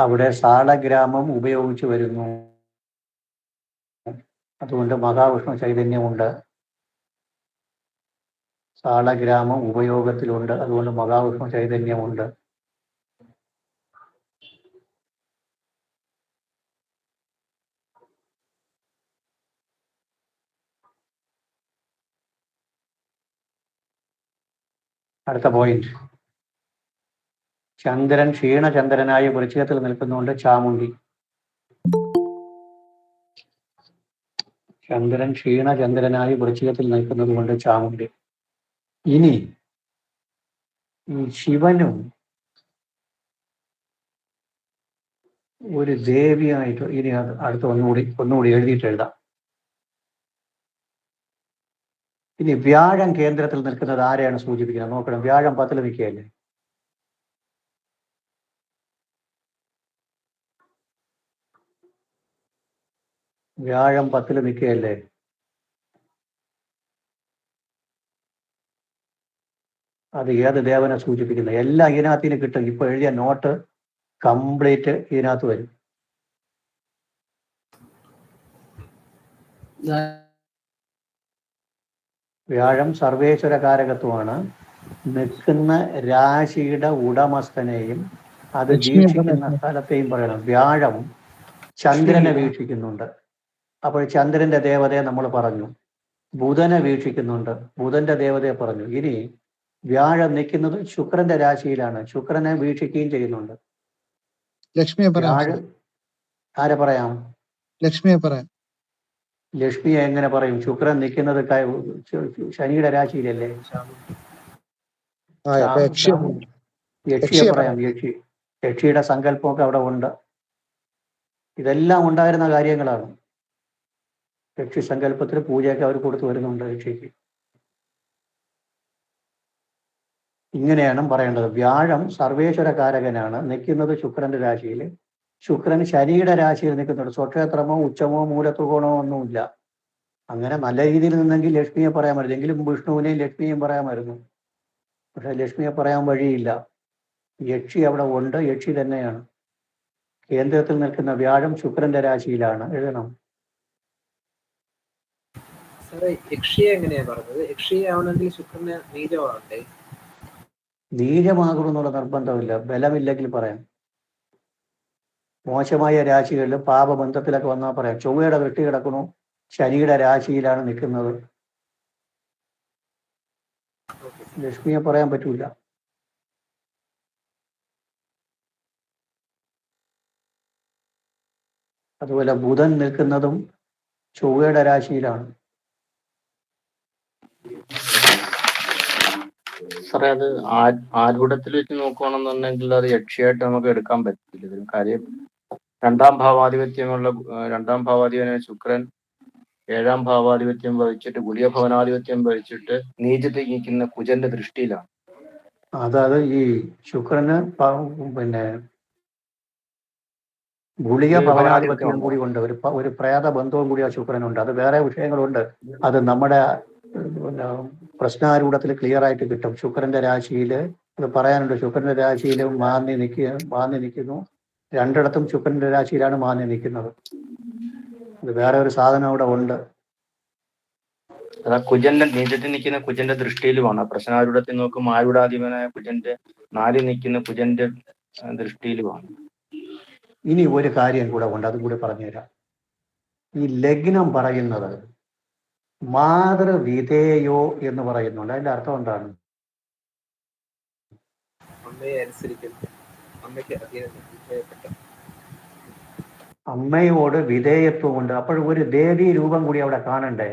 [SPEAKER 2] അവിടെ സാളഗ്രാമം ഉപയോഗിച്ചു വരുന്നു. അതുകൊണ്ട് മഹാവിഷ്ണു ചൈതന്യമുണ്ട്. സാളഗ്രാമം ഉപയോഗത്തിലുണ്ട്. അതുകൊണ്ട് മഹാവിഷ്ണു ചൈതന്യമുണ്ട്. അടുത്ത പോയിന്റ്. ചന്ദ്രൻ ക്ഷീണചന്ദ്രനായി വൃശ്ചികത്തിൽ നിൽക്കുന്നുണ്ട് ചാമുണ്ഡി. ചന്ദ്രൻ ക്ഷീണചന്ദ്രനായി വൃശ്ചികത്തിൽ നിൽക്കുന്നത് കൊണ്ട് ചാമുണ്ഡി. ഇനി ഈ ശിവനും ഒരു ദേവിയായിട്ട് ഇനി അടുത്ത് ഒന്നുകൂടി എഴുതിയിട്ട് എഴുതാം. ഇനി വ്യാഴം കേന്ദ്രത്തിൽ നിൽക്കുന്നത് ആരെയാണ് സൂചിപ്പിക്കുന്നത് നോക്കണം. വ്യാഴം 10 നിൽക്കുകയല്ലേ. വ്യാഴം 10 നിൽക്കുകയല്ലേ. അത് ഏത് ദേവനെ സൂചിപ്പിക്കുന്നത്? എല്ലാം ഇതിനകത്തിന് കിട്ടും. ഇപ്പൊ എഴുതിയ നോട്ട് കംപ്ലീറ്റ് ഇതിനകത്ത് വരും. വ്യാഴം സർവേശ്വര കാരകത്വമാണ്. നിൽക്കുന്ന രാശിയുടെ ഉടമസ്ഥനെയും അത് വീക്ഷിക്കുന്ന സ്ഥലത്തെയും പറയണം. വ്യാഴം ചന്ദ്രനെ വീക്ഷിക്കുന്നുണ്ട്. അപ്പോൾ ചന്ദ്രന്റെ ദേവതയെ നമ്മൾ പറഞ്ഞു. ബുധനെ വീക്ഷിക്കുന്നുണ്ട്. ബുധന്റെ ദേവതയെ പറഞ്ഞു. ഇനി വ്യാഴം നിൽക്കുന്നത് ശുക്രന്റെ രാശിയിലാണ്. ശുക്രനെ വീക്ഷിക്കുകയും ചെയ്യുന്നുണ്ട്.
[SPEAKER 5] ലക്ഷ്മിയെ പറയാം.
[SPEAKER 2] ആരെ പറയാം?
[SPEAKER 5] ലക്ഷ്മിയെ പറയാം.
[SPEAKER 2] ലക്ഷ്മിയെ എങ്ങനെ പറയും? ശുക്രൻ നിൽക്കുന്നത് ശനിയുടെ രാശിയിലല്ലേ. യക്ഷിയെ പറയാം. യക്ഷിയുടെ സങ്കല്പമൊക്കെ അവിടെ ഉണ്ട്. ഇതെല്ലാം ഉണ്ടായിരുന്ന കാര്യങ്ങളാണ്. യക്ഷി സങ്കല്പത്തിൽ പൂജയൊക്കെ അവർ കൊടുത്തു വരുന്നുണ്ട് യക്ഷിക്ക്. ഇങ്ങനെയാണ് പറയേണ്ടത്. വ്യാഴം സർവേശ്വര കാരകനാണ്. നിൽക്കുന്നത് ശുക്രന്റെ രാശിയിൽ. ശുക്രൻ ശനിയുടെ രാശിയിൽ നിൽക്കുന്നുണ്ട്. സ്വക്ഷേത്രമോ ഉച്ചമോ മൂലത്രികോണമോ ഒന്നുമില്ല. അങ്ങനെ നല്ല രീതിയിൽ നിന്നെങ്കിൽ ലക്ഷ്മിയെ പറയാമായിരുന്നു. എങ്കിലും വിഷ്ണുവിനെയും ലക്ഷ്മിയെയും പറയാമായിരുന്നു. പക്ഷെ ലക്ഷ്മിയെ പറയാൻ വഴിയില്ല. യക്ഷി അവിടെ ഉണ്ട്. യക്ഷി തന്നെയാണ്. കേന്ദ്രത്തിൽ നിൽക്കുന്ന വ്യാഴം ശുക്രന്റെ രാശിയിലാണ്. എഴുതണം.
[SPEAKER 7] യക്ഷിയെ എങ്ങനെയാ പറഞ്ഞത്? യക്ഷിയെ ആവണമെങ്കിൽ ശുക്രന് നീചമാവണ്ടേ?
[SPEAKER 2] നീചമാകണമെന്നുള്ള നിർബന്ധമില്ല. ബലമില്ലെങ്കിൽ പറയാം. മോശമായ രാശികളിൽ പാപബന്ധത്തിലൊക്കെ വന്നാൽ പറയാം. ചൊവ്വയുടെ വെട്ടി കിടക്കണു, ശനിയുടെ രാശിയിലാണ് നിൽക്കുന്നത്. ലക്ഷ്മിയെ പറയാൻ പറ്റൂല. അതുപോലെ ബുധൻ നിൽക്കുന്നതും ചൊവ്വയുടെ രാശിയിലാണ്.
[SPEAKER 6] സാറേ, അത് ആരൂഢത്തിൽ വെച്ച് നോക്കുകയാണെന്നുണ്ടെങ്കിൽ അത് യക്ഷിയായിട്ട് നമുക്ക് എടുക്കാൻ പറ്റില്ല. ഇതിന് കാര്യം രണ്ടാം ഭാവാധിപത്യമായ ശുക്രൻ 7ാം ഭാവാധിപത്യം വഹിച്ചിട്ട് ഗുളിക ഭവനാധിപത്യം വഹിച്ചിട്ട് നീചത്തിൽ നിൽക്കുന്ന കുജന്റെ ദൃഷ്ടിയിലാണ്.
[SPEAKER 2] അതായത് ഈ ശുക്രന് പിന്നെ ഗുളിക ഭവനാധിപത്യം കൂടി ഉണ്ട്, ഒരു പ്രേത ബന്ധവും കൂടി ആ ശുക്രനുണ്ട്. അത് വേറെ വിഷയങ്ങളുണ്ട്, അത് നമ്മുടെ പിന്നെ പ്രശ്നാരൂഢത്തിൽ ക്ലിയർ ആയിട്ട് കിട്ടും. ശുക്രന്റെ രാശിയിൽ അത് പറയാനുണ്ട്. ശുക്രന്റെ രാശിയിൽ മാന്നി നിൽക്കുന്നു, രണ്ടിടത്തും ശുക്രന്റെ രാശിയിലാണ് മാന്നി നിൽക്കുന്നത്. അത് വേറെ ഒരു സാധനം അവിടെ ഉണ്ട്.
[SPEAKER 6] അതാ കുജന്റെ നീചത്തിൽ നിൽക്കുന്ന കുജന്റെ ദൃഷ്ടിയിലുമാണ്. പ്രശ്നാരൂഢത്തിൽ നോക്കുമ്പോൾ ആരൂഢാധിപനായ കുജന്റെ 4 നിൽക്കുന്ന കുജന്റെ ദൃഷ്ടിയിലുമാണ്.
[SPEAKER 2] ഇനി ഒരു കാര്യം കൂടെ ഉണ്ട്, അതും കൂടി പറഞ്ഞുതരാം. ഈ ലഗ്നം പറയുന്നത് മാതൃവിധേയോ എന്ന് പറയുന്നുണ്ട്. അതിന്റെ അർത്ഥം എന്താണ്?
[SPEAKER 7] അമ്മയെ അനുസരിക്കുന്നു, അമ്മയ്ക്ക് വിധേയപ്പെട്ട,
[SPEAKER 2] അമ്മയോട് വിധേയത്വമുണ്ട്. അപ്പോൾ ഒരു ദേവീ രൂപം കൂടി അവിടെ കാണണ്ടേ?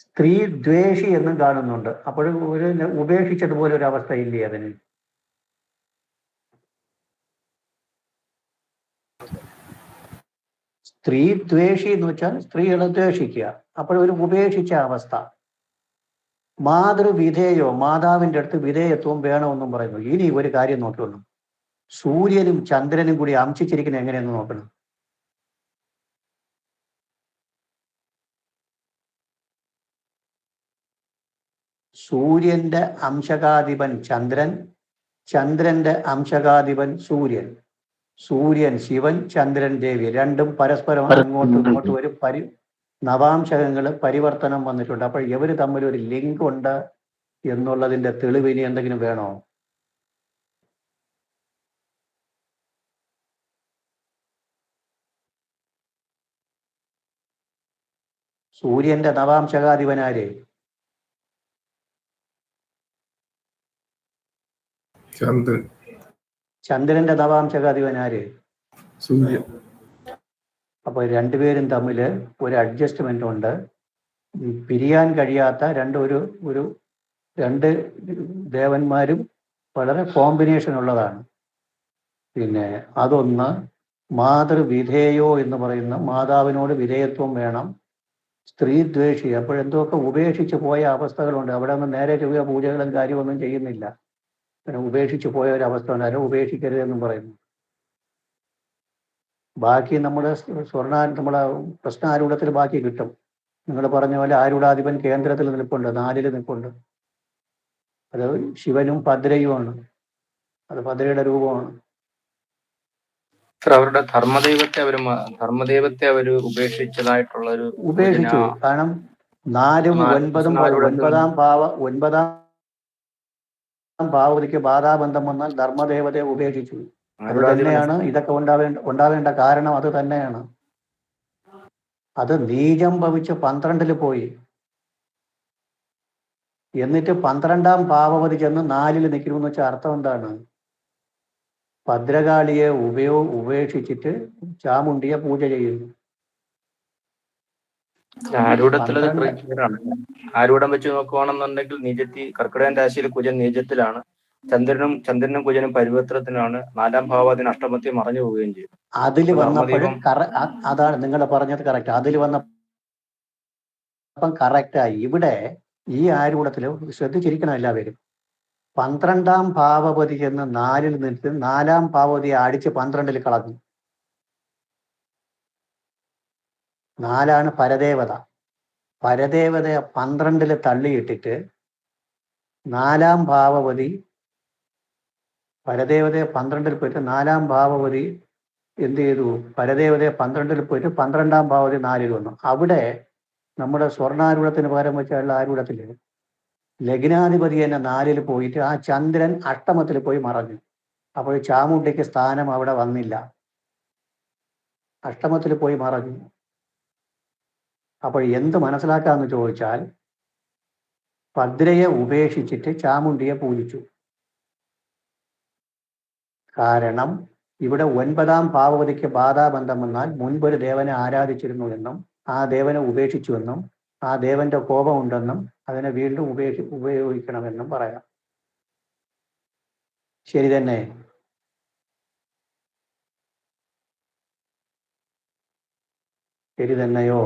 [SPEAKER 2] സ്ത്രീ ദ്വേഷി എന്നും കാണുന്നുണ്ട്. അപ്പോൾ ഒരു ഉപേക്ഷിച്ചതുപോലെ ഒരു അവസ്ഥ ഇല്ലേ അതിന്? സ്ത്രീ ദ്വേഷി എന്ന് വെച്ചാൽ സ്ത്രീകളെ ദ്വേഷിക്കുക, അപ്പോൾ ഒരു ഉപേക്ഷിച്ച അവസ്ഥ. മാതൃവിധേയോ, മാതാവിന്റെ അടുത്ത് വിധേയത്വം വേണമെന്നും പറയുന്നു. ഇനി ഒരു കാര്യം നോക്കണം, സൂര്യനും ചന്ദ്രനും കൂടി അംശിച്ചിരിക്കുന്നത് എങ്ങനെയെന്ന് നോക്കണം. സൂര്യന്റെ അംശകാധിപൻ ചന്ദ്രൻ, ചന്ദ്രന്റെ അംശകാധിപൻ സൂര്യൻ. സൂര്യൻ ശിവൻ, ചന്ദ്രൻ ദേവി, രണ്ടും പരസ്പരം അങ്ങോട്ടും ഇങ്ങോട്ടും ഒരു നവാംശകങ്ങൾ പരിവർത്തനം വന്നിട്ടുണ്ട്. അപ്പോൾ ഇവർ തമ്മിൽ ഒരു ലിങ്ക് ഉണ്ട് എന്നുള്ളതിന്റെ തെളിവ് ഇനി എന്തെങ്കിലും വേണോ? സൂര്യന്റെ നവാംശകാധിപനാര്?
[SPEAKER 4] ചന്ദ്രൻ.
[SPEAKER 2] ചന്ദ്രന്റെ നവാംശകാധിപനാര്?
[SPEAKER 4] സൂര്യൻ.
[SPEAKER 2] അപ്പൊ രണ്ടുപേരും തമ്മിൽ ഒരു അഡ്ജസ്റ്റ്മെന്റ് ഉണ്ട്. പിരിയാൻ കഴിയാത്ത രണ്ട് ദേവന്മാരും വളരെ കോമ്പിനേഷൻ ഉള്ളതാണ്. പിന്നെ അതൊന്ന് മാതൃവിധേയോ എന്ന് പറയുന്ന മാതാവിനോട് വിധേയത്വം വേണം. സ്ത്രീ ദ്വേഷി, അപ്പോഴെന്തൊക്കെ ഉപേക്ഷിച്ച് പോയ അവസ്ഥകളുണ്ട്. അവിടെ ഒന്നും നേരെ ചൊവ്വ പൂജകളും കാര്യമൊന്നും ചെയ്യുന്നില്ല. പിന്നെ ഉപേക്ഷിച്ച് പോയ ഒരു അവസ്ഥ ഉണ്ടായാലും ഉപേക്ഷിക്കരുതെന്നും പറയുന്നു. ബാക്കി നമ്മുടെ നമ്മുടെ പ്രശ്നാരൂഢത്തിൽ ബാക്കി കിട്ടും. നിങ്ങൾ പറഞ്ഞ പോലെ ആരൂഢാധിപൻ കേന്ദ്രത്തിൽ നിൽപ്പുണ്ട്, 4 നിൽപ്പുണ്ട്. അത് ശിവനും ഭദ്രയുമാണ്. അത് ഭദ്രയുടെ രൂപമാണ്.
[SPEAKER 6] അവരുടെ ധർമ്മദൈവത്തെ അവര് ഉപേക്ഷിച്ചതായിട്ടുള്ള ഒരു
[SPEAKER 2] ഉപേക്ഷിച്ചു. കാരണം 4ഉം 9ഉം ഒൻപതാം ഭാവതിക്ക് ബാധാബന്ധം വന്നാൽ ധർമ്മദേവതയെ ഉപേക്ഷിച്ചു. അത് തന്നെയാണ് ഇതൊക്കെ ഉണ്ടാവേണ്ട കാരണം. അത് തന്നെയാണ്. അത് നീചം ഭവിച്ച് 12 പോയി. എന്നിട്ട് 12ാം ഭാവവതി ചെന്ന് 4 നിൽക്കണമെന്ന് വെച്ചാൽ അർത്ഥം എന്താണ്? ഭദ്രകാളിയെ ഉപേക്ഷിച്ചിട്ട് ചാമുണ്ടിയെ പൂജ ചെയ്യുന്നു.
[SPEAKER 6] ആരൂഢം വെച്ച് നോക്കുകയാണെന്നുണ്ടെങ്കിൽ കർക്കിടകൻ രാശിയിൽ കുജൻ നീചത്തിലാണ്. ചന്ദ്രനും കുജനും പരിവർത്തനത്തിലാണ്. 4ാം ഭാവത്തിന് അഷ്ടമത്തിൽ മറഞ്ഞു പോവുകയും ചെയ്യും.
[SPEAKER 2] അതിൽ വന്നപ്പോഴും അതാണ് നിങ്ങൾ പറഞ്ഞത് കറക്റ്റ്. അതിൽ വന്നപ്പം കറക്റ്റായി. ഇവിടെ ഈ ആരൂഢത്തിൽ ശ്രദ്ധിച്ചിരിക്കണം എല്ലാവരും. 12ാം ഭാവപതി എന്ന് 4 നിന്നിട്ട് 4ാം ഭാവപതിയെ അടിച്ച് 12 കളഞ്ഞു. 4 പരദേവത. പരദേവതയെ 12 തള്ളിയിട്ടിട്ട് 4ാം ഭാവപതി, പരദേവതയെ 12 പോയിട്ട് 4ാം ഭാവപതി എന്ത് ചെയ്തു? പരദേവതയെ 12 പോയിട്ട് 12ാം ഭാവപതി 4 വന്നു. അവിടെ നമ്മുടെ സ്വർണ്ണാരൂഢത്തിന് പകരം വെച്ചുള്ള ആരൂഢത്തിൽ ലഗ്നാധിപതി തന്നെ 4 പോയിട്ട് ആ ചന്ദ്രൻ അഷ്ടമത്തിൽ പോയി മറഞ്ഞു. അപ്പോൾ ചാമുണ്ടിക്ക് സ്ഥാനം അവിടെ വന്നില്ല, അഷ്ടമത്തിൽ പോയി മറഞ്ഞു. അപ്പോൾ എന്ത് മനസ്സിലാക്കാമെന്ന് ചോദിച്ചാൽ ഭദ്രയെ ഉപേക്ഷിച്ചിട്ട് ചാമുണ്ടിയെ പൂജിച്ചു. കാരണം ഇവിടെ 9ാം ഭാവവതിക്ക് ബാധാബന്ധം വന്നാൽ മുൻപൊരു ദേവനെ ആരാധിച്ചിരുന്നു എന്നും ആ ദേവനെ ഉപേക്ഷിച്ചുവെന്നും ആ ദേവന്റെ കോപമുണ്ടെന്നും അതിനെ വീണ്ടും ഉപയോഗിക്കണമെന്നും പറയാം. ശരി തന്നെ. ശരി തന്നെയോ?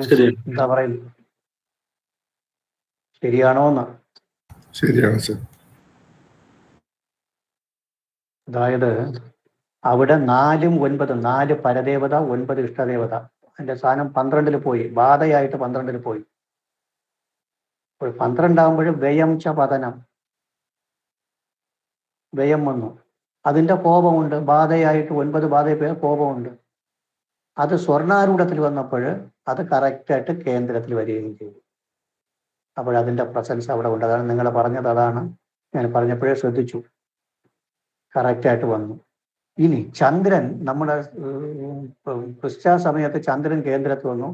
[SPEAKER 3] ശരി.
[SPEAKER 2] എന്താ പറയുന്നത്? ശരിയാണോന്ന്?
[SPEAKER 4] ശരിയാണ് സർ.
[SPEAKER 2] അതായത് അവിടെ 4 9 4 പരദേവത 9 ഇഷ്ടദേവത. അതിന്റെ സ്ഥാനം 12 പോയി, ബാധയായിട്ട് 12 പോയി. 12 ആകുമ്പോൾ വ്യയം ച പതനം, വ്യയം വന്നു. അതിന്റെ കോപമുണ്ട്, ബാധയായിട്ട് 9 ബാധ കോപമുണ്ട്. അത് സ്വർണ്ണാരൂഢത്തിൽ വന്നപ്പോൾ അത് കറക്റ്റായിട്ട് കേന്ദ്രത്തിൽ വരികയും ചെയ്തു. അപ്പോഴതിന്റെ പ്രസൻസ് അവിടെ ഉണ്ട്. അതാണ് നിങ്ങൾ പറഞ്ഞത്, അതാണ് ഞാൻ പറഞ്ഞപ്പോഴേ ശ്രദ്ധിച്ചു, കറക്റ്റായിട്ട് വന്നു. ഇനി ചന്ദ്രൻ, നമ്മുടെ ക്രിസ്ത്യ സമയത്ത് ചന്ദ്രൻ കേന്ദ്രത്തിൽ വന്നു,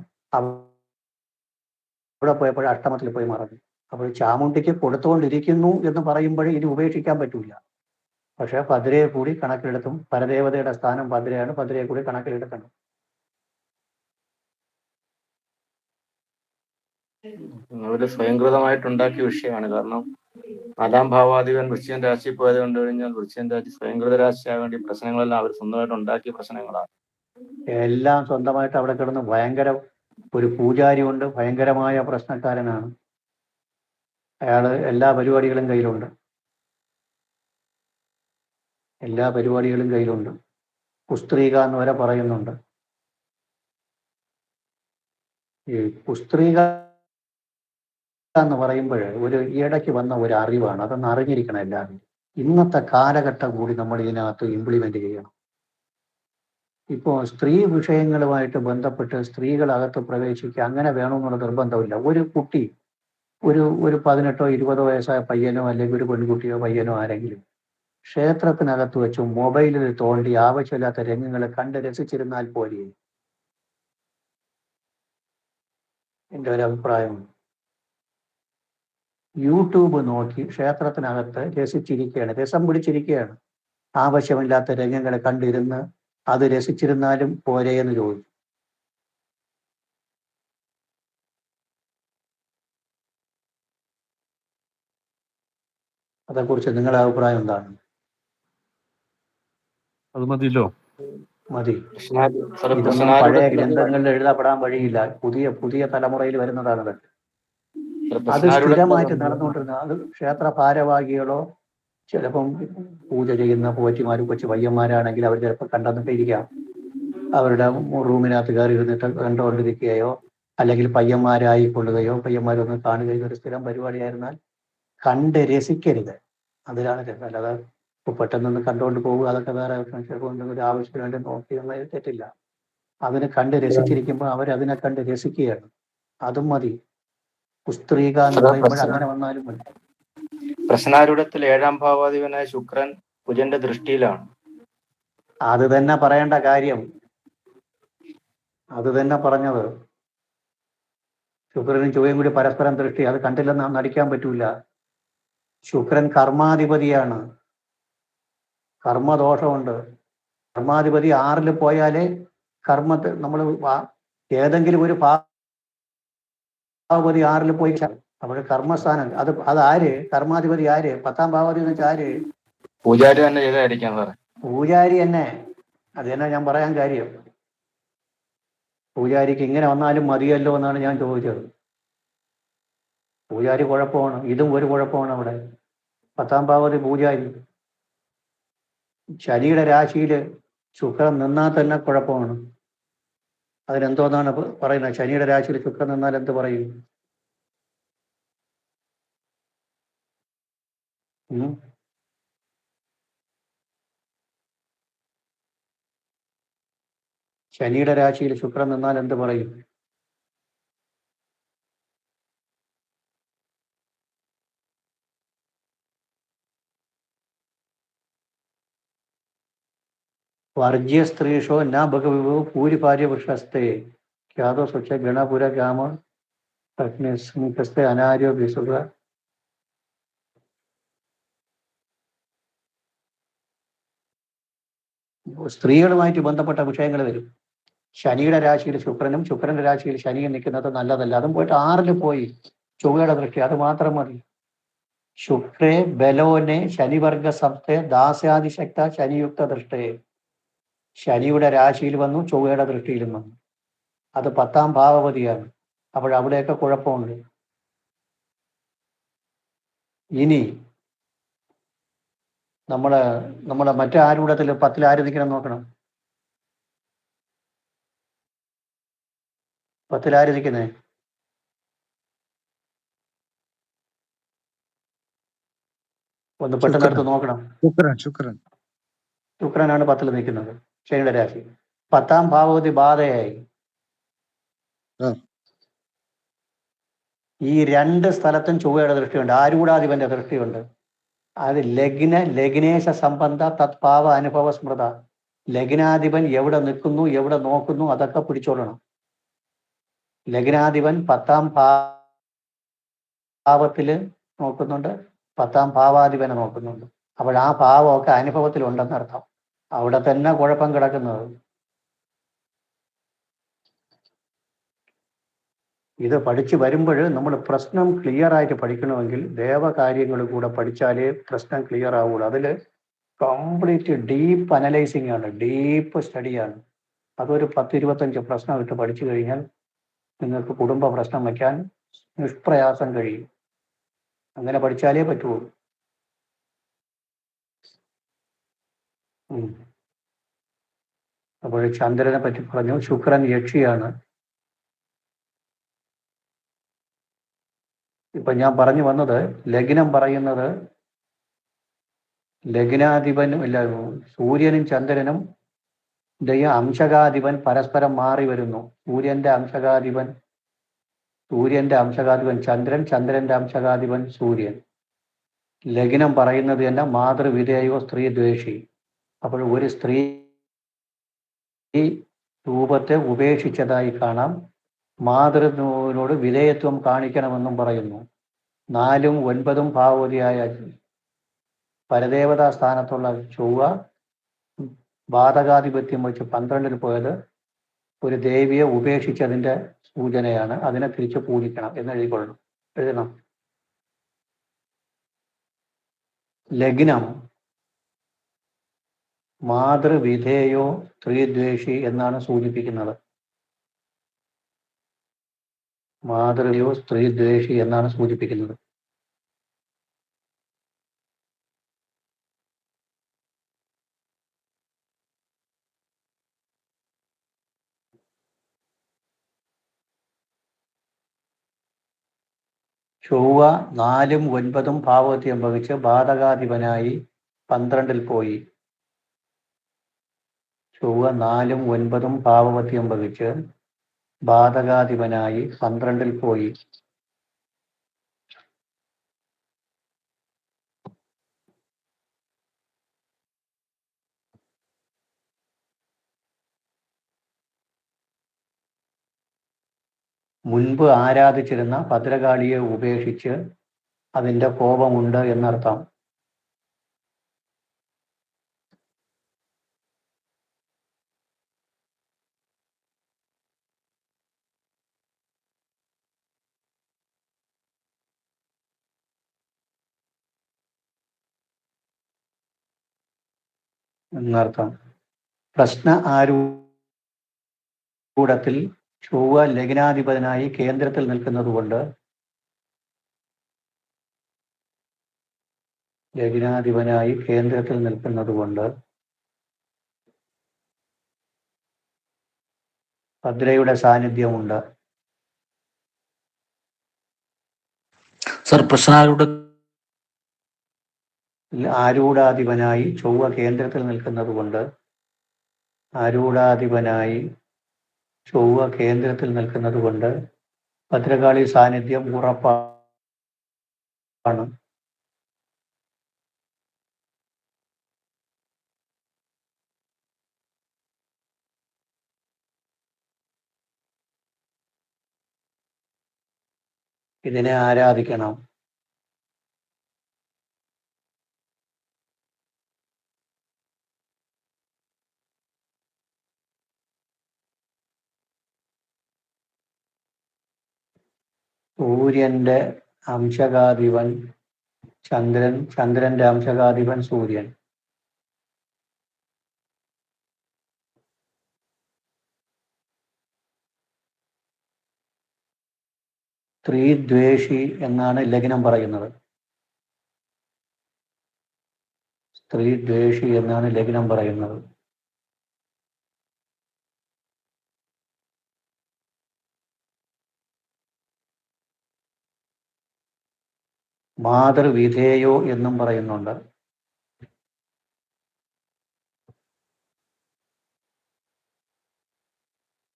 [SPEAKER 2] അവിടെ പോയപ്പോൾ അഷ്ടമത്തിൽ പോയി മറന്നു. അപ്പോൾ ചാമുണ്ടിക്ക് കൊടുത്തുകൊണ്ടിരിക്കുന്നു എന്ന് പറയുമ്പോൾ ഇനി ഉപേക്ഷിക്കാൻ പറ്റൂല. പക്ഷെ ഭദ്രയെ കൂടി കണക്കിലെടുത്തും, പരദേവതയുടെ സ്ഥാനം ഭദ്രയാണ്, ഭദ്രയെ കൂടി കണക്കിലെടുക്കണം.
[SPEAKER 6] അവര് സ്വയംകൃതമായിട്ടുണ്ടാക്കിയ വിഷയമാണ്. കാരണം 4-ാം ഭാവാധിപൻ വൃശ്ചികൻ രാശിയിൽ പോയത് കൊണ്ട് കഴിഞ്ഞാൽ വൃശ്ചികൻ രാശി സ്വയംകൃത രാശിയാകാൻ വേണ്ടി പ്രശ്നങ്ങളെല്ലാം അവർ സ്വന്തമായിട്ട് ഉണ്ടാക്കിയ പ്രശ്നങ്ങളാണ്.
[SPEAKER 2] എല്ലാം സ്വന്തമായിട്ട് അവിടെ കിടന്ന് ഭയങ്കര ഒരു പൂജാരി കൊണ്ട് ഭയങ്കരമായ പ്രശ്നക്കാരനാണ് അയാള്. എല്ലാ പരിപാടികളും കയ്യിലുണ്ട്, എല്ലാ പരിപാടികളും കയ്യിലുണ്ട്. കുസ്ത്രീക എന്ന് വരെ പറയുന്നുണ്ട്. ഈ കുസ്ത്രീക എന്ന് പറയുമ്പോൾ ഒരു ഇടയ്ക്ക് വന്ന ഒരു അറിവാണ്, അതൊന്ന് അറിഞ്ഞിരിക്കണം എല്ലാവരും. ഇന്നത്തെ കാലഘട്ടം കൂടി നമ്മൾ ഇതിനകത്ത് ഇംപ്ലിമെന്റ് ചെയ്യണം. ഇപ്പോൾ സ്ത്രീ വിഷയങ്ങളുമായിട്ട് ബന്ധപ്പെട്ട് സ്ത്രീകളകത്ത് പ്രവേശിക്കുക അങ്ങനെ വേണമെന്നുള്ള നിർബന്ധമില്ല. ഒരു കുട്ടി, ഒരു 18 20 വയസ്സായ പയ്യനോ അല്ലെങ്കിൽ ഒരു പെൺകുട്ടിയോ പയ്യനോ ആരെങ്കിലും ക്ഷേത്രത്തിനകത്ത് വെച്ച് മൊബൈലിൽ തോണ്ടി ആവശ്യമില്ലാത്ത രംഗങ്ങൾ കണ്ട് രസിച്ചിരുന്നാൽ പോലെ, എൻ്റെ ഒരു അഭിപ്രായമാണ്. യൂട്യൂബ് നോക്കി ക്ഷേത്രത്തിനകത്ത് രസിച്ചിരിക്കുകയാണ്, രസം പിടിച്ചിരിക്കുകയാണ്. ആവശ്യമില്ലാത്ത രംഗങ്ങൾ കണ്ടിരുന്ന് അത് രസിച്ചിരുന്നാലും പോരെ എന്ന് ചോദിച്ചു. അതേക്കുറിച്ച് നിങ്ങളുടെ അഭിപ്രായം എന്താണ്?
[SPEAKER 3] അത് മതിയല്ലോ.
[SPEAKER 2] മതി.
[SPEAKER 6] സാറ്
[SPEAKER 2] ഇതൊന്നും പഴയ ഗ്രന്ഥങ്ങളിൽ എഴുതപ്പെടാൻ വഴിയില്ല. പുതിയ തലമുറയിൽ വരുന്നതാണ്. അത് സ്ഥിരമായിട്ട് നടന്നുകൊണ്ടിരുന്ന, അത് ക്ഷേത്ര ഭാരവാഹികളോ ചിലപ്പം പൂജ ചെയ്യുന്ന പോറ്റിമാരും കൊച്ചു പയ്യന്മാരാണെങ്കിൽ അവർ ചിലപ്പോൾ കണ്ടെന്നിട്ട് ഇരിക്കാം. അവരുടെ റൂമിനകത്ത് കയറി ഇരുന്നിട്ട് കണ്ടുകൊണ്ടിരിക്കുകയോ അല്ലെങ്കിൽ പയ്യന്മാരായി കൊള്ളുകയോ പയ്യന്മാരൊന്ന് കാണുകയോ ഒരു സ്ഥിരം പരിപാടിയായിരുന്നാൽ കണ്ട് രസിക്കരുത്. അതിലാണ് രസം. അല്ലാതെ ഇപ്പോൾ പെട്ടെന്നൊന്ന് കണ്ടുകൊണ്ട് പോകുക, അതൊക്കെ വേറെ ചിലപ്പോൾ എന്തെങ്കിലും ആവശ്യത്തിന് വേണ്ടി നോക്കി എന്നതിൽ തെറ്റില്ല. അതിനെ കണ്ട് രസിച്ചിരിക്കുമ്പോൾ അവരതിനെ കണ്ട് രസിക്കുകയാണ്, അതും മതി. കുസ്ത്രീക എന്ന് പറയുമ്പോൾ അങ്ങനെ വന്നാലും മതി.
[SPEAKER 6] പ്രശ്നാരൂഢത്തിൽ 7-ാം ഭാവാധിപനായ ശുക്രൻ കുജന്റെ ദൃഷ്ടിയിലാണ്.
[SPEAKER 2] അത് തന്നെ പറയേണ്ട കാര്യം, അത് തന്നെ പറഞ്ഞത്. ശുക്രനും ചൊവ്വയും കൂടി പരസ്പരം ദൃഷ്ടി, അത് കണ്ടില്ലെന്ന് നടിക്കാൻ പറ്റൂല. ശുക്രൻ കർമാധിപതിയാണ്, കർമ്മദോഷമുണ്ട്. കർമാധിപതി 6-ൽ പോയാലേ കർമ്മത്തെ നമ്മൾ ഏതെങ്കിലും ഒരു ഭാവപതി 6-ൽ പോയി അപ്പോൾ കർമ്മസ്ഥാനം അത് ആര്? കർമാധിപതി ആര്? 10-ാം ഭാവാധിപതി എന്ന് വെച്ചാൽ ആര്?
[SPEAKER 6] പൂജാരി തന്നെ ചെയ്തായിരിക്കാം സാറേ.
[SPEAKER 2] പൂജാരി തന്നെ. അത് തന്നെ ഞാൻ പറയാൻ കാര്യം. പൂജാരിക്ക് ഇങ്ങനെ വന്നാലും മതിയല്ലോ എന്നാണ് ഞാൻ ചോദിച്ചത്. പൂജാരി കുഴപ്പമാണ്, ഇതും ഒരു കുഴപ്പമാണ് അവിടെ. 10-ാം ഭാവതി പൂജാരി. ശനിയുടെ രാശിയിൽ ശുക്രൻ നിന്നാൽ തന്നെ കുഴപ്പമാണ്. അതിനെന്തോന്നാണ് പറയുന്നത്? ശനിയുടെ രാശിയിൽ ശുക്രൻ നിന്നാൽ എന്ത് പറയും? ശനിയുടെ രാശിയിൽ ശുക്രൻ നിന്നാൽ എന്ത് പറയും? വർജ്യ സ്ത്രീഷോ ന ഭഗവിവോ പൂരിപാര്യ വൃക്ഷസ്തേ ഖ്യാതോ സ്വച്ഛ ഗണപുര ഗ്രാമ അഗ്നിസ്മികസ്തേ അനാര്യോ വിസുഖ. സ്ത്രീകളുമായിട്ട് ബന്ധപ്പെട്ട വിഷയങ്ങൾ വരും. ശനിയുടെ രാശിയിൽ ശുക്രനും ശുക്രന്റെ രാശിയിൽ ശനിയും നിൽക്കുന്നത് നല്ലതല്ല. അതും പോയിട്ട് 6 പോയി ചൊവ്വയുടെ ദൃഷ്ടി, അത് മാത്രം മതി. ശുക്രേ ബലോനെ ശനിവർഗ സപ്തേ ദാസ്യാദിശക്ത ശനിയുക്ത ദൃഷ്ടയെ. ശനിയുടെ രാശിയിൽ വന്നു, ചൊവ്വയുടെ ദൃഷ്ടിയിലും വന്നു. അത് 10ാം ഭാവപതിയാണ്. അവിടെയൊക്കെ കുഴപ്പമുണ്ട്. ഇനി നമ്മളെ മറ്റേ ആരൂഢത്തിൽ 10ൽ ആര് നിൽക്കണം നോക്കണം. 10ൽ ആര് നിൽക്കുന്നേ? ഒന്ന് പെട്ടെന്ന് എടുത്ത് നോക്കണം.
[SPEAKER 5] ശുക്രൻ
[SPEAKER 2] ശുക്രനാണ് 10ൽ നിൽക്കുന്നത്, ശനിയുടെ രാശി. 10ാം ഭാവപതി ബാധയായി. ഈ 2 സ്ഥലത്തും ചൊവ്വയുടെ ദൃഷ്ടിയുണ്ട്, ആരൂഢാധിപന്റെ ദൃഷ്ടിയുണ്ട്. അത് ലഗ്നേശ സംബന്ധ തത്പാവ അനുഭവ സ്മൃത. ലഗ്നാധിപൻ എവിടെ നിൽക്കുന്നു, എവിടെ നോക്കുന്നു, അതൊക്കെ പിടിച്ചോളണം. ലഗ്നാധിപൻ 10ാം ഭാവത്തില് നോക്കുന്നുണ്ട്, 10ാം ഭാവാധിപനെ നോക്കുന്നുണ്ട്. അപ്പോൾ ആ ഭാവമൊക്കെ അനുഭവത്തിലുണ്ടെന്നർത്ഥം. അവിടെ തന്നെ കുഴപ്പം കിടക്കുന്നത്. ഇത് പഠിച്ചു വരുമ്പോൾ നമ്മൾ പ്രശ്നം ക്ലിയർ ആയിട്ട് പഠിക്കണമെങ്കിൽ ദേവകാര്യങ്ങൾ കൂടെ പഠിച്ചാലേ പ്രശ്നം ക്ലിയർ ആവുള്ളൂ. അതിൽ കംപ്ലീറ്റ് ഡീപ്പ് അനലൈസിങ് ആണ്, ഡീപ്പ് സ്റ്റഡിയാണ്. അതൊരു 10-25 പ്രശ്നം ഇട്ട് പഠിച്ചു കഴിഞ്ഞാൽ നിങ്ങൾക്ക് കുടുംബ പ്രശ്നം വയ്ക്കാൻ നിഷ്പ്രയാസം കഴിയും. അങ്ങനെ പഠിച്ചാലേ പറ്റുള്ളൂ. അപ്പോൾ ചന്ദ്രനെ പറ്റി പറഞ്ഞു. ശുക്രൻ യക്ഷിയാണ്. ഇപ്പൊ ഞാൻ പറഞ്ഞു വന്നത്, ലഗ്നം പറയുന്നത് ലഗ്നാധിപനും ഇല്ല, സൂര്യനും ചന്ദ്രനും അംശകാധിപൻ പരസ്പരം മാറി വരുന്നു. സൂര്യന്റെ അംശകാധിപൻ ചന്ദ്രൻ, ചന്ദ്രന്റെ അംശകാധിപൻ സൂര്യൻ. ലഗ്നം പറയുന്നത് തന്നെ മാതൃവിധേയോ സ്ത്രീ ദ്വേഷി. അപ്പോൾ ഒരു സ്ത്രീ രൂപത്തെ ഉപേക്ഷിച്ചതായി കാണാം. മാതൃനോട് വിധേയത്വം കാണിക്കണമെന്നും പറയുന്നു. 4ഉം 9ഉം ഭാവവതിയായ പരദേവതാ സ്ഥാനത്തുള്ള ചൊവ്വ ബാധകാധിപത്യം വെച്ച് 12ൽ പോയത് ഒരു ദേവിയെ ഉപേക്ഷിച്ചതിന്റെ സൂചനയാണ്. അതിനെ തിരിച്ച് പൂജിക്കണം എന്ന് എഴുതണം. ലഗ്നം മാതൃവിധേയോ സ്ത്രീദ്വേഷി എന്നാണ് സൂചിപ്പിക്കുന്നത്. മാതൃയോ സ്ത്രീദ്വേഷി എന്നാണ് സൂചിപ്പിക്കുന്നത്. ചൊവ്വ 4ഉം 9ഉം ഭാവവത്യം വഹിച്ച് ബാധകാധിപനായി 12ൽ പോയി. ചൊവ്വ 4ഉം 9ഉം ഭാവവത്യം വഹിച്ച് ബാധകാധിപനായി 12ൽ പോയി. മുൻപ് ആരാധിച്ചിരുന്ന ഭദ്രകാളിയെ ഉപേക്ഷിച്ച് അതിൻ്റെ കോപമുണ്ട് എന്നർത്ഥം. പ്രശ്ന ആരൂഢത്തിൽ ചൊവ്വ ലഗ്നാധിപനായി കേന്ദ്രത്തിൽ നിൽക്കുന്നത് കൊണ്ട് ഭദ്രയുടെ സാന്നിധ്യമുണ്ട്. ആരൂഢാധിപനായി ചൊവ്വ കേന്ദ്രത്തിൽ നിൽക്കുന്നത് കൊണ്ട് ഭദ്രകാളി സാന്നിധ്യം ഉറപ്പാണ്. ഇതിനെ ആരാധിക്കണം. സൂര്യന്റെ അംശകാധിപൻ ചന്ദ്രൻ, ചന്ദ്രന്റെ അംശകാധിപൻ സൂര്യൻ. സ്ത്രീദ്വേഷി എന്നാണ് ലഗ്നം പറയുന്നത്. സ്ത്രീദ്വേഷി എന്നാണ് ലഗ്നം പറയുന്നത്. മാതൃവിധേയോ എന്നും പറയുന്നുണ്ട്.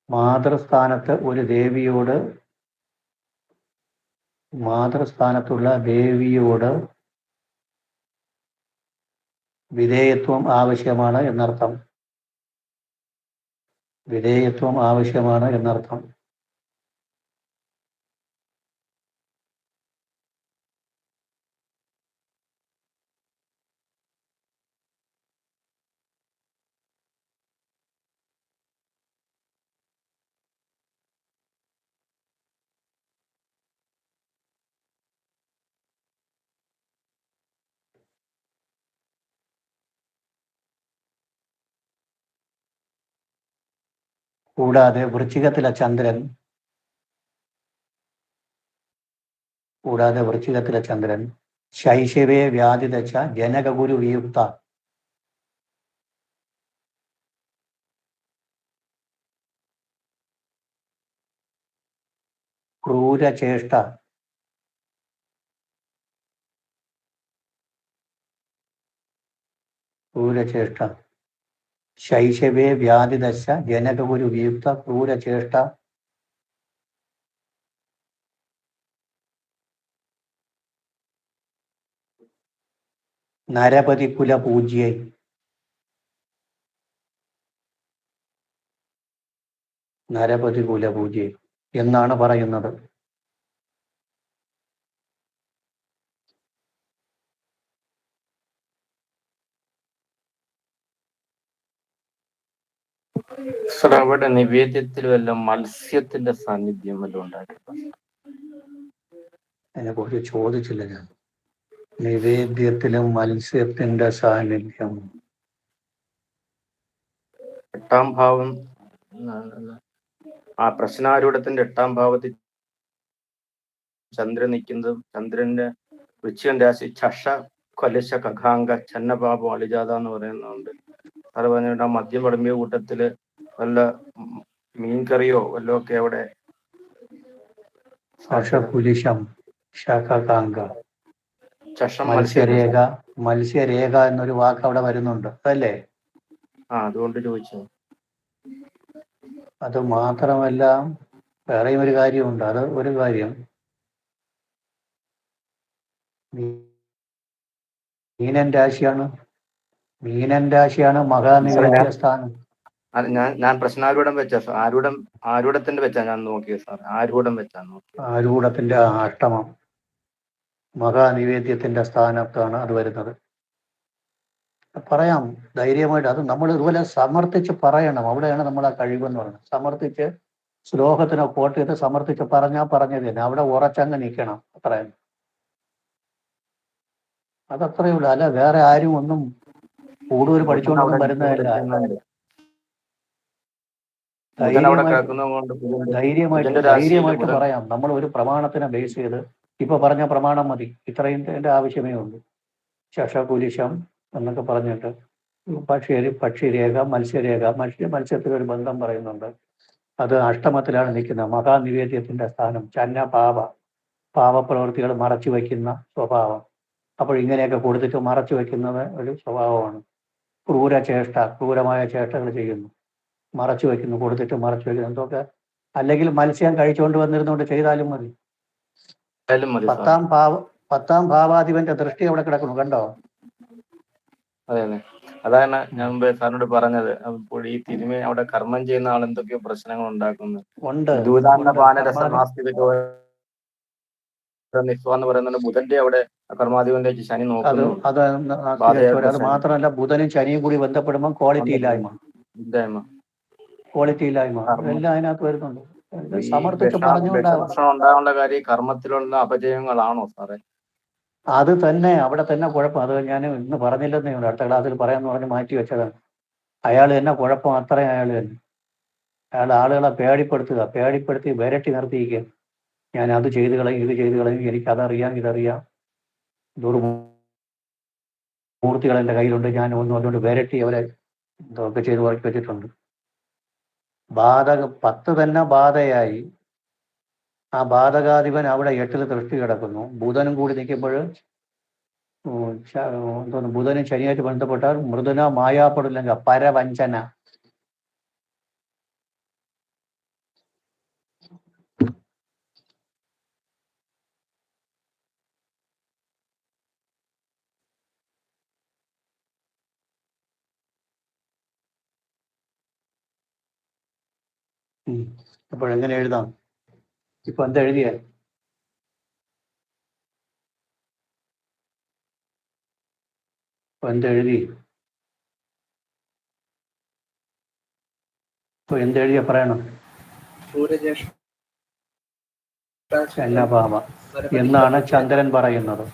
[SPEAKER 2] മാതൃസ്ഥാനത്ത് ഒരു ദേവിയോട്, മാതൃസ്ഥാനത്തുള്ള ദേവിയോട് വിധേയത്വം ആവശ്യമാണ് എന്നർത്ഥം. വിധേയത്വം ആവശ്യമാണ് എന്നർത്ഥം. കൂടാതെ വൃശ്ചികത്തിലെ ചന്ദ്രൻ, ശൈശവേ വ്യാധിദശ ജനകഗുരു വിയുക്ത, ക്രൂരചേഷ്ട, ശൈശവേ വ്യാധിദശ ജനകഗുരു വിയുക്ത ക്രൂരചേഷ്ട, നരപതികുല പൂജ്യേ, എന്നാണ് പറയുന്നത്.
[SPEAKER 6] സാർ, അവിടെ നിവേദ്യത്തിൽ വല്ല മത്സ്യത്തിന്റെ സാന്നിധ്യം വല്ലതും ഉണ്ടായിട്ടുണ്ട്?
[SPEAKER 2] അതിനെക്കുറിച്ച് ചോദിച്ചില്ല ഞാൻ. നിവേദ്യത്തിലും മത്സ്യത്തിന്റെ സാന്നിധ്യം.
[SPEAKER 6] 8ാം ഭാവം, ആ പ്രശ്നാരൂഢത്തിന്റെ 8ാം ഭാവത്തിൽ ചന്ദ്രൻ നിൽക്കുന്നതും, ചന്ദ്രന്റെ വൃശ്ചികൻ രാശി ചഷ കൊലശ കഖാങ്ക ചന്നപാപം അളിജാത എന്ന് പറയുന്നുണ്ട്. അത് പറഞ്ഞിട്ട് ആ മദ്യം പടമ്പിയ കൂട്ടത്തില് വല്ല മീൻകറിയോ വല്ലോ ഒക്കെ അവിടെ
[SPEAKER 2] ശശകുലിശം, ശഖകാങ്ക,
[SPEAKER 6] ചഷം
[SPEAKER 2] മത്സ്യരേഖ, മത്സ്യരേഖ എന്നൊരു വാക്ക് അവിടെ വരുന്നുണ്ട്, അതല്ലേ?
[SPEAKER 6] അതുകൊണ്ട് ചോദിച്ചു.
[SPEAKER 2] അത് മാത്രമല്ല വേറെയും ഒരു കാര്യമുണ്ട്. അത് ഒരു കാര്യം, മീനൻ രാശിയാണ് മഹാനിവേദ്യ സ്ഥാനം.
[SPEAKER 6] ഞാൻ പ്രശ്നാരൂഢം വെച്ചാ സാർ, ആരൂഢത്തിന്റെ വെച്ചാ ഞാൻ നോക്കിയത് സാർ.
[SPEAKER 2] ആരൂഢത്തിന്റെ അഷ്ടമം മഹാനിവേദ്യത്തിന്റെ സ്ഥാനത്താണ് അത് വരുന്നത്. പറയാം ധൈര്യമായിട്ട്. അത് നമ്മൾ ഇതുപോലെ സമർത്ഥിച്ച് പറയണം. അവിടെയാണ് നമ്മൾ ആ കഴിവെന്ന് പറയുന്നത്. സമർത്ഥിച്ച് ശ്ലോകത്തിനെ കോട്ട് ചെയ്ത് സമർത്ഥിച്ച് പറഞ്ഞത് തന്നെ. അവിടെ ഉറച്ചങ്ങ് നിൽക്കണം. അത്രയും, അതത്രയേ ഉള്ളൂ. അല്ല വേറെ ആരും ഒന്നും കൂടുതൽ പഠിച്ചുകൊണ്ടൊന്നും വരുന്നതല്ല. ധൈര്യമായിട്ട് പറയാം. നമ്മൾ ഒരു പ്രമാണത്തിനെ ബേസ് ചെയ്ത് ഇപ്പൊ പറഞ്ഞ പ്രമാണം മതി. ഇത്രയും ആവശ്യമേ ഉള്ളൂ. ശശകുലിശം എന്നൊക്കെ പറഞ്ഞിട്ട് പക്ഷിരേഖ, മത്സ്യരേഖ, മത്സ്യത്തിലൊരു ബന്ധം പറയുന്നുണ്ട്. അത് അഷ്ടമത്തിലാണ് നിൽക്കുന്നത്. മഹാനിവേദ്യത്തിന്റെ സ്ഥാനം. ചന്ന പാപപ്രവൃത്തികൾ മറച്ചു വയ്ക്കുന്ന സ്വഭാവം. അപ്പോൾ ഇങ്ങനെയൊക്കെ കൊടുത്തിട്ട് മറച്ചു വയ്ക്കുന്നത് ഒരു സ്വഭാവമാണ്. ക്രൂരമായ ചേഷ്ടകൾ ചെയ്യുന്നു, മറച്ചു വയ്ക്കുന്നു, കൊടുത്തിട്ട് മറച്ചു വയ്ക്കുന്നു. എന്തൊക്കെ അല്ലെങ്കിൽ മത്സ്യം കഴിച്ചുകൊണ്ട് വന്നിരുന്നുകൊണ്ട് ചെയ്താലും മതി. 10ാം ഭാവാധിപന്റെ ദൃഷ്ടി അവിടെ കിടക്കുന്നു, കണ്ടോ?
[SPEAKER 6] അതെ, അതാണ് ഞാൻ മുമ്പ് സാറിനോട് പറഞ്ഞത്. അപ്പോൾ ഈ തിരുമേ അവിടെ കർമ്മം ചെയ്യുന്ന ആൾ എന്തൊക്കെയോ പ്രശ്നങ്ങൾ ഉണ്ടാക്കുന്നു. എന്ന് പറയുന്നത് ബുധന്റെ അവിടെ കർമാധിപന്റെ ശനി നോക്കുന്നു.
[SPEAKER 2] അത് മാത്രമല്ല, ബുധനും ശനിയും കൂടി ബന്ധപ്പെടുമ്പോൾ ക്വാളിറ്റി ഇല്ലായ്മ എല്ലാം അതിനകത്ത് വരുന്നുണ്ട്.
[SPEAKER 6] ഈ
[SPEAKER 2] സമർത്ഥിച്ച് പറഞ്ഞുകൊണ്ടാകും.
[SPEAKER 6] വിഷഭക്ഷണം ഉണ്ടാകാനുള്ള കാര്യം ഈ കർമ്മത്തിലുള്ള അപജയങ്ങളാണോ സാറേ?
[SPEAKER 2] അത് തന്നെ അവിടെ തന്നെ കുഴപ്പം. അത് ഞാൻ ഇന്ന് പറഞ്ഞില്ലെന്നേ ഉള്ളൂ, അടുത്ത ക്ലാസ്സിൽ പറയാമെന്ന് പറഞ്ഞ് മാറ്റി വെച്ചതാണ്. അയാൾ തന്നെ കുഴപ്പം, അത്രയും അയാൾ തന്നെ. അയാൾ ആളുകളെ പേടിപ്പെടുത്തി വിരട്ടി നിർത്തിയിരിക്കുക. ഞാൻ അത് ചെയ്ത് കളയും, ഇത് ചെയ്ത് കളയും, എനിക്ക് അതറിയാം, ഇതറിയാം, ദുർമൂർത്തികൾ എൻ്റെ കയ്യിലുണ്ട്, ഞാൻ ഒന്നും അതുകൊണ്ട് വിരട്ടി അവരെ ഇതൊക്കെ ചെയ്ത് ഉറക്കി വെച്ചിട്ടുണ്ട്. 10 തന്നെ ബാധയായി. ആ ബാധകാധിപൻ അവിടെ 8 ദൃഷ്ടി കിടക്കുന്നു. ബുധനും കൂടി നിൽക്കുമ്പോൾ എന്തോന്ന്, ബുധനും ശനിയായിട്ട് ബന്ധപ്പെട്ടാൽ മൃദുന മായാപ്പെടില്ലെങ്കിൽ പരവഞ്ചന. അപ്പോഴെങ്ങനെ എഴുതാം? ഇപ്പൊ എന്താ എഴുതിയ? എന്തെഴുതി? ഇപ്പൊ എന്തെഴുതിയ പറയണം. ചന്നപാപ എന്നാണ് ചന്ദ്രൻ പറയുന്നത്.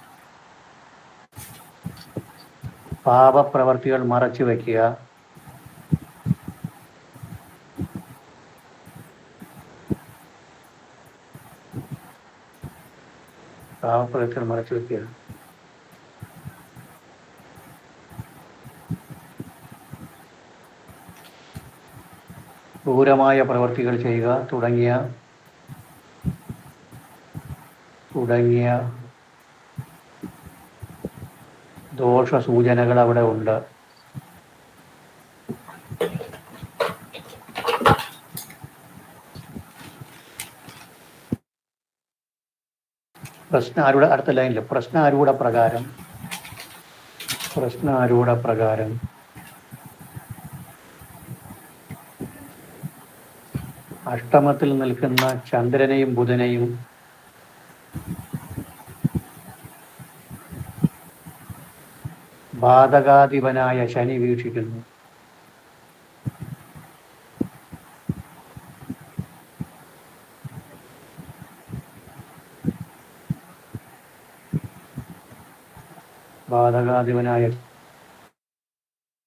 [SPEAKER 2] പാപപ്രവർത്തികൾ മറച്ചു വയ്ക്കുക, പാപപ്രവർത്തികൾ മറച്ചു വയ്ക്കുക, ക്രൂരമായ പ്രവർത്തികൾ ചെയ്യുക തുടങ്ങിയ ദോഷ സൂചനകൾ അവിടെ ഉണ്ട്. അടുത്ത ലൈനിൽ പ്രശ്നാരൂഢ പ്രകാരം അഷ്ടമത്തിൽ നിൽക്കുന്ന ചന്ദ്രനെയും ബുധനെയും ബാധകാധിപനായ ശനി വീക്ഷിക്കുന്നു. ബാധകാധിപനായ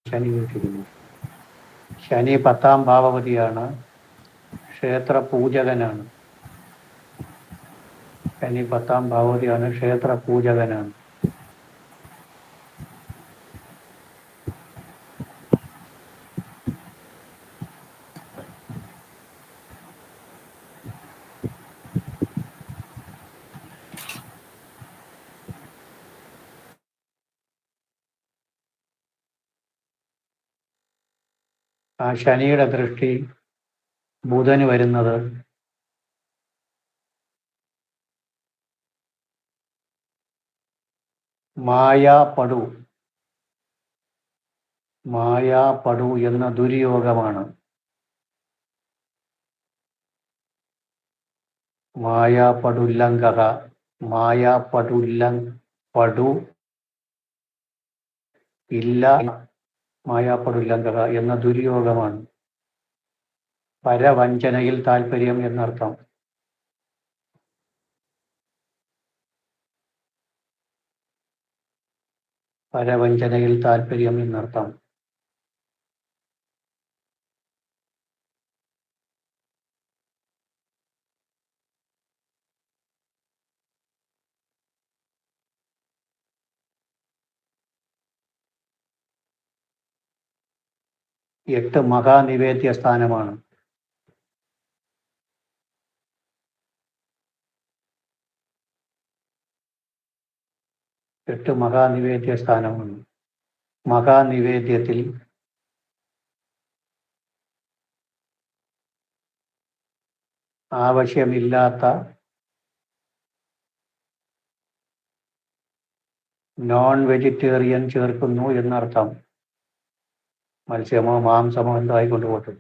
[SPEAKER 2] ശനി വീക്ഷിക്കുന്നു. ശനി 10ാം ഭാവപതിയാണ്, ക്ഷേത്ര പൂജകനാണ്. ശനി 10ാം ഭാവപതിയാണ്, ക്ഷേത്ര പൂജകനാണ്. ആ ശനിയുടെ ദൃഷ്ടി ബുധന് വരുന്നത് മായാപടു എന്ന ദുര്യോഗമാണ്. മായാപടുല്ലംഘക എന്ന ദുര്യോഗമാണ്. പരവഞ്ചനയിൽ താല്പര്യം എന്നർത്ഥം. പരവഞ്ചനയിൽ താല്പര്യം എന്നർത്ഥം. എട്ട് മഹാനിവേദ്യ സ്ഥാനമാണ്. മഹാനിവേദ്യത്തിൽ ആവശ്യമില്ലാത്ത നോൺ വെജിറ്റേറിയൻ ചേർക്കുന്നു എന്നർത്ഥം. മത്സ്യമോ മാംസമോ എന്തായിക്കൊണ്ട് പോട്ടെ.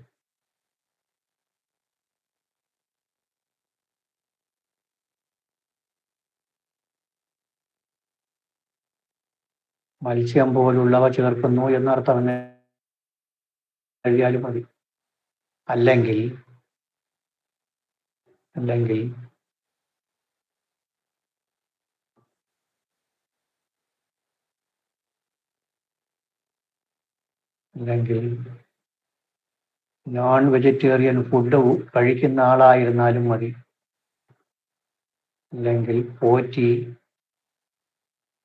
[SPEAKER 2] മത്സ്യം പോലുള്ളവ ചേർക്കുന്നു എന്നർത്ഥം എഴുതിയാലും മതി. അല്ലെങ്കിൽ അല്ലെങ്കിൽ നോൺ വെജിറ്റേറിയൻ ഫുഡ് കഴിക്കുന്ന ആളായിരുന്നാലും മതി, അല്ലെങ്കിൽ പോറ്റി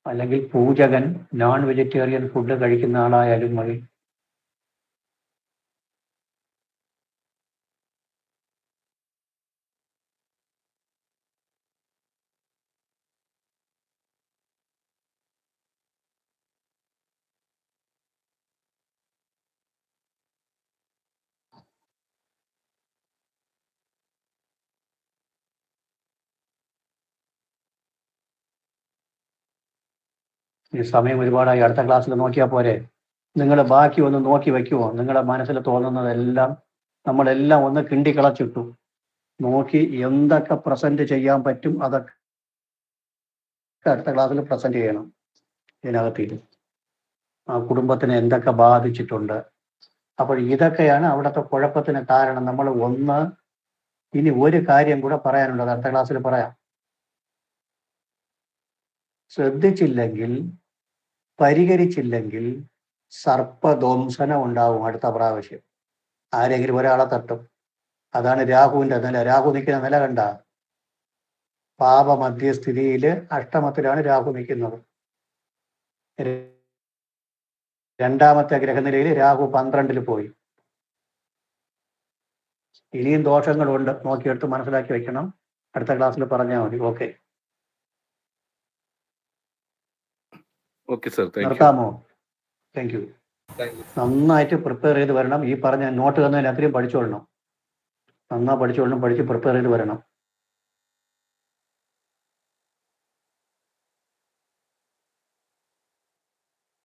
[SPEAKER 2] അല്ലെങ്കിൽ പൂജകൻ നോൺ വെജിറ്റേറിയൻ ഫുഡ് കഴിക്കുന്ന ആളായാലും മതി. ഈ സമയം ഒരുപാടായി, അടുത്ത ക്ലാസ്സിൽ നോക്കിയാൽ പോരെ? നിങ്ങൾ ബാക്കി ഒന്ന് നോക്കി വയ്ക്കുമോ? നിങ്ങളുടെ മനസ്സിൽ തോന്നുന്നതെല്ലാം നമ്മളെല്ലാം ഒന്ന് കിണ്ടിക്കളച്ചിട്ടു നോക്കി എന്തൊക്കെ പ്രസന്റ് ചെയ്യാൻ പറ്റും അതൊക്കെ അടുത്ത ക്ലാസ്സിൽ പ്രസന്റ് ചെയ്യണം. ഇതിനകത്ത് ആ കുടുംബത്തിനെ എന്തൊക്കെ ബാധിച്ചിട്ടുണ്ട്. അപ്പോൾ ഇതൊക്കെയാണ് അവിടുത്തെ കുഴപ്പത്തിന് കാരണം. നമ്മൾ ഇനി ഒരു കാര്യം കൂടെ പറയാനുണ്ട്, അടുത്ത ക്ലാസ്സിൽ പറയാം. ശ്രദ്ധിച്ചില്ലെങ്കിൽ, പരിഹരിച്ചില്ലെങ്കിൽ സർപ്പധ്വംസനം ഉണ്ടാവും അടുത്ത പ്രാവശ്യം. ആരെങ്കിലും ഒരാളെ തട്ടും. അതാണ് രാഹുവിന്റെ നില. രാഹു നിൽക്കുന്ന നില കണ്ട, പാപമധ്യസ്ഥിതിയിൽ അഷ്ടമത്തിലാണ് രാഹു നിൽക്കുന്നത്. രണ്ടാമത്തെ ഗ്രഹനിലയിൽ രാഹു 12 പോയി. ഇനിയും ദോഷങ്ങളുണ്ട്, നോക്കിയെടുത്ത് മനസ്സിലാക്കി വെക്കണം. അടുത്ത ക്ലാസ്സിൽ പറഞ്ഞാൽ മതി. ഓക്കെ,
[SPEAKER 3] ഓക്കെ സർ,
[SPEAKER 2] നിർത്താമോ? Thank you. നന്നായിട്ട് പ്രിപ്പയർ ചെയ്ത് വരണം. ഈ പറഞ്ഞ നോട്ട് തന്നതിന് അത്രയും പഠിച്ചോളണം. നന്നാ പഠിച്ചോളണം, പഠിച്ച് പ്രിപ്പയർ ചെയ്ത് വരണം.